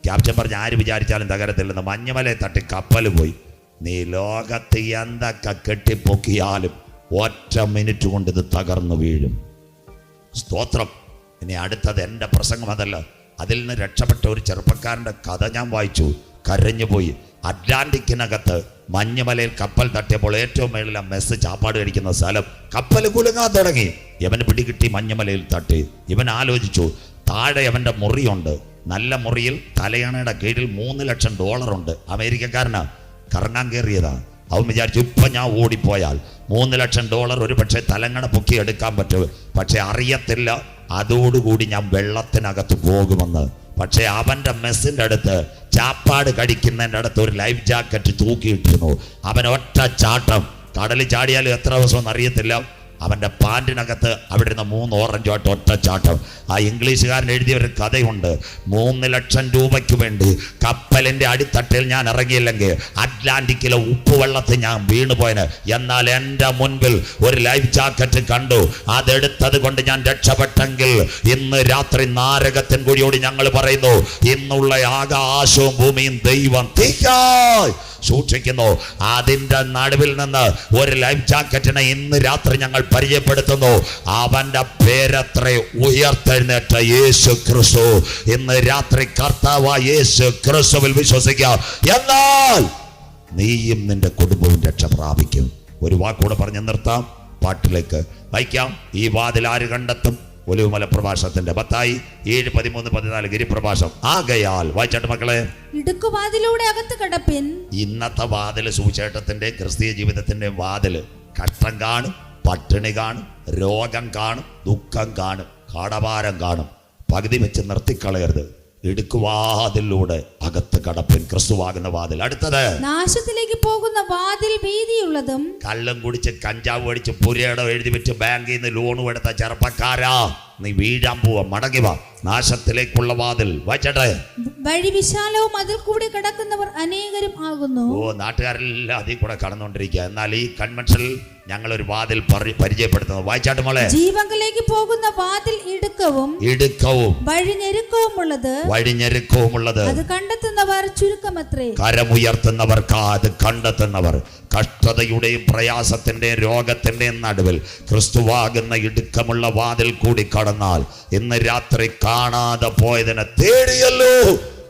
ക്യാപ്റ്റൻ പറഞ്ഞു ആര് വിചാരിച്ചാലും തകരത്തില്ലെന്ന്. മഞ്ഞുമലയെ തട്ടി കപ്പൽ പോയി. നീ ലോകത്ത് എന്തൊക്കെ കെട്ടിപ്പൊക്കിയാലും ഒറ്റ മിനിറ്റ് കൊണ്ട് ഇത് തകർന്നു വീഴും. സ്തോത്രം. ഇനി അടുത്തത് എൻ്റെ പ്രസംഗം അതല്ല. അതിൽ നിന്ന് രക്ഷപ്പെട്ട ഒരു ചെറുപ്പക്കാരൻ്റെ കഥ ഞാൻ വായിച്ചു. കരഞ്ഞുപോയി. അറ്റ്ലാന്റിക്കിനകത്ത് മഞ്ഞുമലയിൽ കപ്പൽ തട്ടിയപ്പോൾ ഏറ്റവും മേളിൽ മെസ്സ് ചാപ്പാട് കഴിക്കുന്ന സ്ഥലം കപ്പൽ കുലുങ്ങാൻ തുടങ്ങി. ഇവന് പിടികിട്ടി മഞ്ഞുമലയിൽ തട്ടി. ഇവൻ ആലോചിച്ചു, താഴെ അവൻ്റെ മുറിയുണ്ട്. നല്ല മുറിയിൽ തലയണയുടെ കീഴിൽ $3 ലക്ഷം ഉണ്ട്. അമേരിക്കക്കാരനാ, കറങ്ങാൻ കയറിയതാ. അവൻ വിചാരിച്ചു ഇപ്പം ഞാൻ ഓടിപ്പോയാൽ $3 ലക്ഷം ഒരു പക്ഷേ തലങ്ങണ പൊക്കി എടുക്കാൻ പറ്റും. പക്ഷെ അറിയത്തില്ല അതോടുകൂടി ഞാൻ വെള്ളത്തിനകത്ത് പോകുമെന്ന്. പക്ഷെ അവൻ്റെ മെസ്സിൻ്റെ അടുത്ത് ചാപ്പാട് കടിക്കുന്നതിൻ്റെ അടുത്ത് ഒരു ലൈഫ് ജാക്കറ്റ് തൂക്കിയിട്ടിരുന്നു. അവൻ ഒറ്റ ചാട്ടം. കടലിൽ ചാടിയാലും എത്ര ദിവസമെന്ന് അറിയത്തില്ല. അവൻ്റെ പാൻറ്റിനകത്ത് അവിടെ ഇരുന്ന 3 ഓറഞ്ചോട്ട് ഒറ്റച്ചാട്ടം. ആ ഇംഗ്ലീഷുകാരൻ എഴുതിയ ഒരു കഥയുണ്ട്. 3 ലക്ഷം രൂപയ്ക്ക് വേണ്ടി കപ്പലിൻ്റെ അടിത്തട്ടിൽ ഞാൻ ഇറങ്ങിയില്ലെങ്കിൽ അറ്റ്ലാന്റിക്കിലെ ഉപ്പുവെള്ളത്തിൽ ഞാൻ വീണുപോയന്. എന്നാൽ എൻ്റെ മുൻപിൽ ഒരു ലൈഫ് ജാക്കറ്റ് കണ്ടു. അതെടുത്തത് കൊണ്ട് ഞാൻ രക്ഷപ്പെട്ടെങ്കിൽ ഇന്ന് രാത്രി നാരകത്തിൻ കുഴിയോട് ഞങ്ങൾ പറയുന്നു, ഇന്നുള്ള ആകാശവും ഭൂമിയും ദൈവം തീയായി സൂക്ഷിക്കുന്നു. അതിൻ്റെ നടുവിൽ നിന്ന് ഒരു ലൈഫ് ജാക്കറ്റിനെ ഇന്ന് രാത്രി ഞങ്ങൾ പരിചയപ്പെടുത്തുന്നു. അവൻ്റെ പേരത്രേ ഉയർത്തെഴുന്നേറ്റ യേശു ക്രിസ്തു. ഇന്ന് രാത്രി കർത്താവായ യേശു ക്രിസ്തുവിൽ വിശ്വസിക്കാം, എന്നാൽ നീയും നിന്റെ കുടുംബവും രക്ഷ പ്രാപിക്കും. ഒരു വാക്കൂടെ പറഞ്ഞ് നിർത്താം, പാട്ടിലേക്ക് വായിക്കാം. ഈ വാതിൽ ആര് കണ്ടെത്തും? ഒലിവുമല പ്രഭാഷണത്തിന്റെ 7:13-14 ഗിരിപ്രഭാഷണം. ആകയാൽ വായിച്ചാട്ട് മക്കളെ, ഇടുക്കുവാതിലൂടെ അകത്ത് കടപ്പിൻ. ഇന്നത്തെ വാതില് സുവിശേഷത്തിന്റെ ക്രിസ്തീയ ജീവിതത്തിന്റെ വാതില് കഷ്ടം കാണും, പട്ടിണി കാണും, രോഗം കാണും, ദുഃഖം കാണും, കടഭാരം കാണും. പകുതി വെച്ച് നിർത്തിക്കളയരുത്. ഇടുക്കുവാതിലൂടെ അകത്ത് കടപ്പിൻ, ക്രിസ്തുവാകുന്ന വാതിൽ. അടുത്തത് നാശത്തിലേക്ക് പോകുന്ന വാതിൽ വീതിയുള്ളതും. കള്ളും കുടിച്ച് കഞ്ചാവ് അടിച്ച് പുരയുടെ എഴുതി വെച്ച് ബാങ്കിൽ നിന്ന് ലോണും എടുത്ത ചെറുപ്പക്കാരാ, നീ വീഴാൻ പോവാ, മടങ്ങി വാ. നാശത്തിലേക്കുള്ള വാതിൽ വായിച്ചട്ടെ. വഴി വിശാലവും അതിൽ കൂടെ കടക്കുന്നവർ അനേകരും ആകുന്നു. നാട്ടുകാരെല്ലാം അതിൽ കൂടെ കടന്നുകൊണ്ടിരിക്കുക. എന്നാൽ ഈ കൺവെൻഷനിൽ ഞങ്ങളൊരു വാതിൽ പരിചയപ്പെടുത്തുന്നു. വായിച്ചാട്ട് മോളെ. ജീവങ്കിലേക്ക് പോകുന്ന വാതിൽ ഇടുക്കവും വഴിഞ്ഞെരുക്കവുമുള്ളത് അത് കണ്ടെത്തുന്നവർ ചുരുക്കമത്രേ. കരമുയർത്തുന്നവർക്ക് അത് കണ്ടെത്തുന്നവർ. കഷ്ടതയുടെയും പ്രയാസത്തിന്റെയും രോഗത്തിന്റെയും നടുവിൽ ക്രിസ്തുവാകുന്ന ഇടുക്കമുള്ള വാതിൽ കൂടി കടന്നാൽ ഇന്ന് രാത്രി കാണാതെ പോയതിനെ തേടിയല്ലോ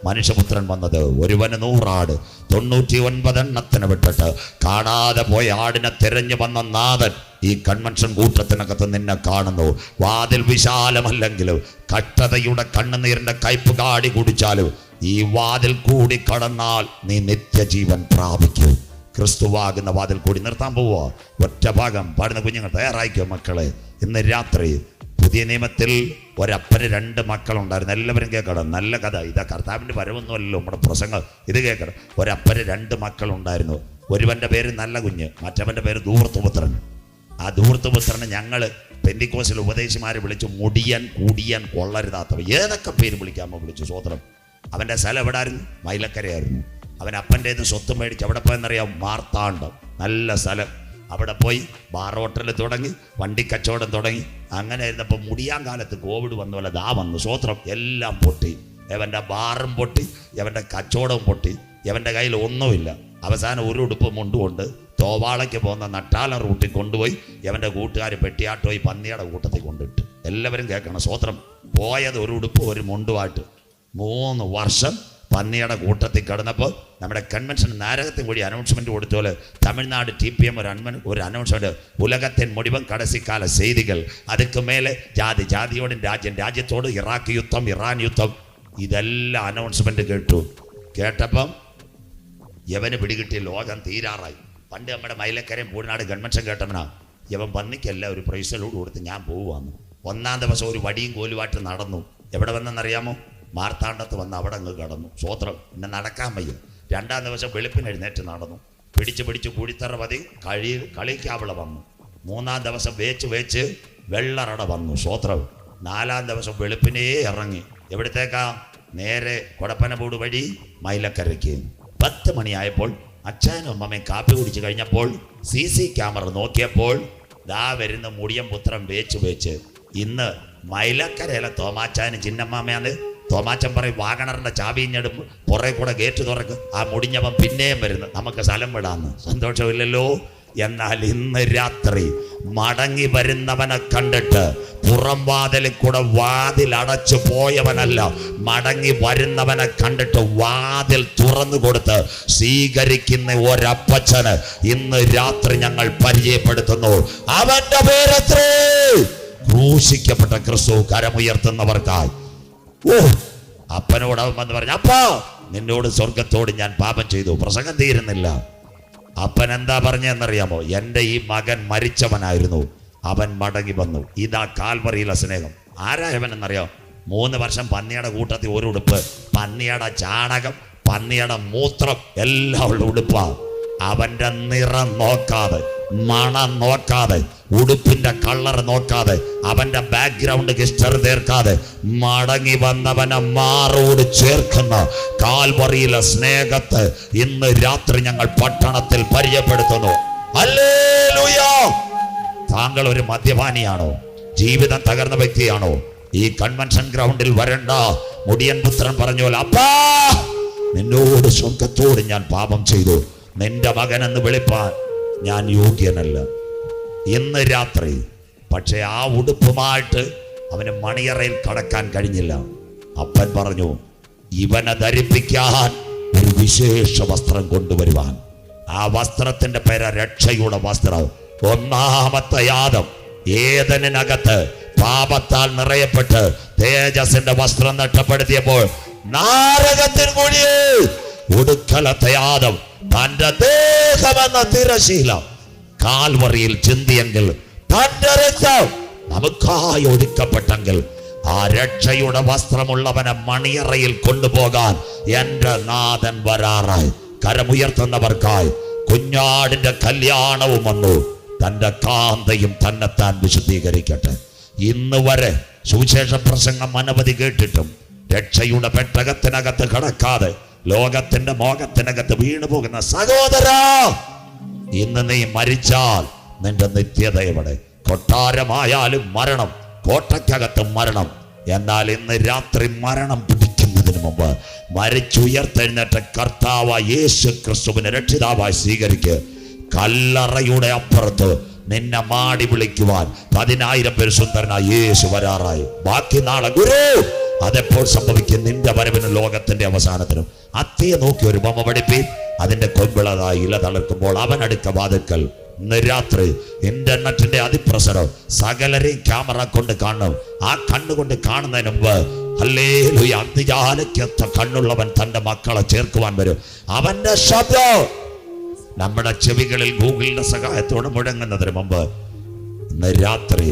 മനുഷ്യപുത്രൻ വന്നത്. ഒരുവന് 100 ആട് 99 എണ്ണത്തിന് വിട്ടിട്ട് കാണാതെ പോയ ആടിനെ തിരഞ്ഞു വന്ന നാഥൻ ഈ കൺവെൻഷൻ കൂട്ടത്തിനകത്ത് നിന്നെ കാണുന്നു. വാതിൽ വിശാലമല്ലെങ്കിലും കഷ്ടതയുടെ കണ്ണുനീരിന്റെ കയ്പ് കാടി കുടിച്ചാലും ഈ വാതിൽ കൂടി കടന്നാൽ നീ നിത്യജീവൻ പ്രാപിക്കും. ക്രിസ്തുവാകുന്ന വാതിൽ കൂടി. നിർത്താൻ പോവോ? ഒറ്റ ഭാഗം പാടുന്ന കുഞ്ഞുങ്ങൾ തയ്യാറായിക്കോ മക്കളെ. ഇന്ന് രാത്രി പുതിയ നിയമത്തിൽ ഒരപ്പന് 2 മക്കളുണ്ടായിരുന്നു. എല്ലാവരും കേൾക്കണം, നല്ല കഥ. ഇതാ കർത്താവിൻ്റെ വരവൊന്നുമല്ലോ നമ്മുടെ പ്രസംഗം, ഇത് കേൾക്കണം. ഒരപ്പന് 2 മക്കളുണ്ടായിരുന്നു. ഒരുവൻ്റെ പേര് നല്ല കുഞ്ഞ്, മറ്റവൻ്റെ പേര് ധൂർത്തുപുത്രൻ. ആ ധൂർത്തുപുത്രനെ ഞങ്ങൾ പെന്തിക്കോസിൽ ഉപദേശിമാരെ വിളിച്ചു മുടിയൻ, കൂടിയൻ, കൊള്ളരുതാത്തവ, ഏതൊക്കെ പേര് വിളിക്കാമോ വിളിച്ചു. സ്വോത്രം. അവൻ്റെ സ്ഥലം എവിടായിരുന്നു? മൈലക്കരയായിരുന്നു. അവൻ അപ്പൻ്റേത് സ്വത്ത് മേടിച്ച് അവിടെ പോയെന്നറിയാം, മാർത്താണ്ഡം, നല്ല സ്ഥലം. അവിടെ പോയി ബാർ ഹോട്ടൽ തുടങ്ങി, വണ്ടിക്കച്ചവടം തുടങ്ങി. അങ്ങനെ ഇരുന്നപ്പോൾ മുടിയാൻ കാലത്ത് കോവിഡ് വന്ന പോലെ ദാ വന്നു. സ്വോത്രം. എല്ലാം പൊട്ടി. എവൻ്റെ ബാറും പൊട്ടി, എവൻ്റെ കച്ചവടവും പൊട്ടി, എവൻ്റെ കയ്യിൽ ഒന്നുമില്ല. അവസാനം ഒരു ഉടുപ്പ് മുണ്ടുകൊണ്ട് തോവാളയ്ക്ക് പോകുന്ന നട്ടാല റൂട്ടിൽ കൊണ്ടുപോയി എവൻ്റെ കൂട്ടുകാർ പെട്ടിയാട്ടോയി പന്നിയുടെ കൂട്ടത്തിൽ കൊണ്ടിട്ട്. എല്ലാവരും കേൾക്കണം. സ്വോത്രം. പോയത് ഒരു ഉടുപ്പ് ഒരു മുണ്ടുമായിട്ട് 3 വർഷം പന്നിയുടെ കൂട്ടത്തിൽ കിടന്നപ്പോൾ നമ്മുടെ കൺവെൻഷൻ നാരകത്തിൻ കൂടി അനൗൺസ്മെന്റ് കൊടുത്തോല് തമിഴ്നാട് TPM ഒരു അനൗൺസ്മെന്റ്, ഉലകത്തിൻ മുടിവൻ കടസിക്കാല ചെയ്തികൾ, അതുക്ക് മേലെ ജാതി, ജാതിയോടും രാജ്യം, രാജ്യത്തോട് ഇറാഖ് യുദ്ധം, ഇറാൻ യുദ്ധം. ഇതെല്ലാം അനൗൺസ്മെന്റ് കേട്ടപ്പം യവന് പിടികിട്ടി ലോകം തീരാറായി. പണ്ട് നമ്മുടെ മൈലക്കരയും പൂർണ്ണാട് കൺവെൻഷൻ കേട്ടവനാ. യവൻ പന്നിക്കല്ല ഒരു പ്രൈസലോട് കൊടുത്ത് ഞാൻ പോവുകയെന്ന്. 1-ാം ദിവസം ഒരു വടിയും കോലുമായിട്ട് നടന്നു. എവിടെ വന്നെന്നറിയാമോ? മാർത്താണ്ഡത്ത് വന്ന് അവിടെ അങ്ങ് കടന്നു. സ്വോത്രം. പിന്നെ നടക്കാൻ വയ്യ. 2-ാം ദിവസം വെളുപ്പിന് എഴുന്നേറ്റ് നടന്നു. പിടിച്ച് കൂടിത്തറ പതി കളിക്കാവിള വന്നു. 3-ാം ദിവസം വേച്ച് വെള്ളറട വന്നു. സ്വോത്രം. 4-ാം ദിവസം വെളുപ്പിനേ ഇറങ്ങി. എവിടത്തേക്കാ? നേരെ കൊടപ്പനമൂട് വഴി മൈലക്കരയ്ക്ക്. 10 മണിയായപ്പോൾ അച്ഛനും അമ്മയും കാപ്പി കുടിച്ച് കഴിഞ്ഞപ്പോൾ CC ക്യാമറ നോക്കിയപ്പോൾ ദാ വരുന്ന മുടിയൻ പുത്രം വേച്ച്. ഇന്ന് മൈലക്കരയിലെ തോമാച്ചാനും ചിന്നമ്മാമയാണ്. തോമാച്ചൻ പറയും വാഗണറിന്റെ ചാവിഞ്ഞെടും പുറകെ കൂടെ ഗേറ്റ് തുറക്കും. ആ മുടിഞ്ഞവൻ പിന്നെയും വരുന്നു, നമുക്ക് സ്ഥലം വിടാന്ന്. സന്തോഷമില്ലല്ലോ. എന്നാൽ ഇന്ന് രാത്രി മടങ്ങി വരുന്നവനെ കണ്ടിട്ട് പുറം വാതിലിൽ കൂടെ വാതിൽ അടച്ചു പോയവനല്ല, മടങ്ങി വരുന്നവനെ കണ്ടിട്ട് വാതിൽ തുറന്നു കൊടുത്ത് സ്വീകരിക്കുന്ന ഒരപ്പച്ചന് ഇന്ന് രാത്രി ഞങ്ങൾ പരിചയപ്പെടുത്തുന്നു. അവന്റെ പേരത്രേ ക്രൂശിക്കപ്പെട്ട ക്രിസ്തു. കരമുയർത്തുന്നവർക്കായി. അപ്പനോട് അവൻ വന്ന് പറഞ്ഞു, അപ്പാ നിന്നോട് സ്വർഗത്തോട് ഞാൻ പാപം ചെയ്തു. പ്രസംഗം തീരുന്നില്ല. അപ്പൻ എന്താ പറഞ്ഞെന്നറിയാമോ? എൻ്റെ ഈ മകൻ മരിച്ചവനായിരുന്നു, അവൻ മടങ്ങി വന്നു. ഇതാ കാൽവറിയിലെ സ്നേഹം. ആരായവനെന്നറിയാം? 3 വർഷം പന്നിയുടെ കൂട്ടത്തിൽ ഒരു ഉടുപ്പ്, പന്നിയുടെ ചാണകം, പന്നിയുടെ മൂത്രം എല്ലാം ഉള്ള ഉടുപ്പാ. അവൻ്റെ നിറം നോക്കാതെ മണം നോക്കാതെ, ഉടുപ്പിന്റെ കളർ നോക്കാതെ, അവന്റെ ബാക്ക്ഗ്രൗണ്ട് ഹിസ്റ്ററി തീർക്കാതെ മടങ്ങി വന്നവനെ മാറോട് ചേർക്കുന്ന കാൽവറിയിലെ സ്നേഹത്തെ ഇന്ന് രാത്രി ഞങ്ങൾ പട്ടണത്തിൽ പരിചയപ്പെടുത്തുന്നു. ഹല്ലേലൂയ. താങ്കൾ ഒരു മദ്യപാനിയാണോ? ജീവിതം തകർന്ന വ്യക്തിയാണോ? ഈ കൺവെൻഷൻ ഗ്രൗണ്ടിൽ വരണ്ട. മുടിയൻ പുത്രൻ പറഞ്ഞു, അപ്പാ നിന്നോട് സ്വർഗത്തോട് ഞാൻ പാപം ചെയ്തു, നിന്റെ മകനെന്ന് വിളിപ്പാൻ ഞാൻ യോഗ്യനല്ല. ഇന്ന് രാത്രി പക്ഷെ ആ ഉടുപ്പുമായിട്ട് അവന് മണിയറയിൽ കടക്കാൻ കഴിഞ്ഞില്ല. അപ്പൻ പറഞ്ഞു, ഇവനെ ധരിപ്പിക്കാൻ ഒരു വിശേഷ വസ്ത്രം കൊണ്ടുവരുവാൻ. ആ വസ്ത്രത്തിന്റെ പേര് രക്ഷയുടെ വസ്ത്രം. ഒന്നാമത്തെ യാദം ഏദനിനകത്ത് പാപത്താൽ നിറയപ്പെട്ട് തേജസിന്റെ വസ്ത്രം നഷ്ടപ്പെടുത്തിയപ്പോൾ നാരകത്തിന് കുഴിയിൽ ഒടുക്കലത്തെ യാദം തന്റെ ദേഹമെന്ന തിരശീല കാൽവറിയിൽ ചിന്തിയെങ്കിൽ, തന്റെ രക്തം നമുക്കായി ഒടുക്കപ്പെട്ടെങ്കിൽ, ആ രക്ഷയുടെ വസ്ത്രമുള്ളവനെ മണിയറയിൽ കൊണ്ടുപോകാൻ എന്റെ നാഥൻ വരാറായി. കരമുയർത്തുന്നവർക്കായി കുഞ്ഞാടിന്റെ കല്യാണവും വന്നു. തന്റെ കാന്തയും തന്നെത്താൻ വിശുദ്ധീകരിക്കട്ടെ. ഇന്ന് വരെ സുവിശേഷ പ്രസംഗം അനവധി കേട്ടിട്ടും രക്ഷയുടെ പെട്ടകത്തിനകത്ത് കടക്കാതെ ലോകത്തിന്റെ മോഹത്തിനകത്ത് വീണു പോകുന്ന സഹോദരാ, ഇന്ന് നീ മരിച്ചാൽ നിന്റെ നിത്യത എവിടെ? കൊട്ടാരമായാലും മരണം, കോട്ടയ്ക്കകത്തും മരണം. എന്നാൽ ഇന്ന് രാത്രി മരണം പിടിക്കുന്നതിന് മുമ്പ് മരിച്ചുയർത്തെഴുന്നേറ്റ കർത്താവായ യേശു ക്രിസ്തുവിനെ രക്ഷിതാവായി സ്വീകരിക്കുക. കല്ലറയുടെ അപ്പുറത്ത് നിന്നെ മാടി വിളിക്കുവാൻ 10,000 പേര് സുന്ദരനായി യേശു വരാറായി. ബാക്കി നാളെ ഗുരു അതെപ്പോൾ സംഭവിക്കും? നിന്റെ വരവിനും ലോകത്തിന്റെ അവസാനത്തിനും. അത്തിയെ നോക്കി ഒരു ബൊമ്മ പഠിപ്പി, അതിന്റെ കൊമ്പിളതായി ഇല തളർക്കുമ്പോൾ അവൻ അടുക്ക വാതിൽക്കൽ. ഇന്ന് രാത്രി ഇന്റർനെറ്റിന്റെ അതിപ്രസരം സകലരെയും ക്യാമറ കൊണ്ട് കാണും. ആ കണ്ണുകൊണ്ട് കാണുന്നതിന് മുമ്പ് ഹല്ലേലൂയ, അന്ത്യജാലയ്ക്കൊത്ത കണ്ണുള്ളവൻ തന്റെ മക്കളെ ചേർക്കുവാൻ വരും. അവന്റെ ശബ്ദം നമ്മുടെ ചെവികളിൽ ഗൂഗിളിന്റെ സഹായത്തോടെ മുഴങ്ങുന്നതിന് മുമ്പ് ഇന്ന് രാത്രി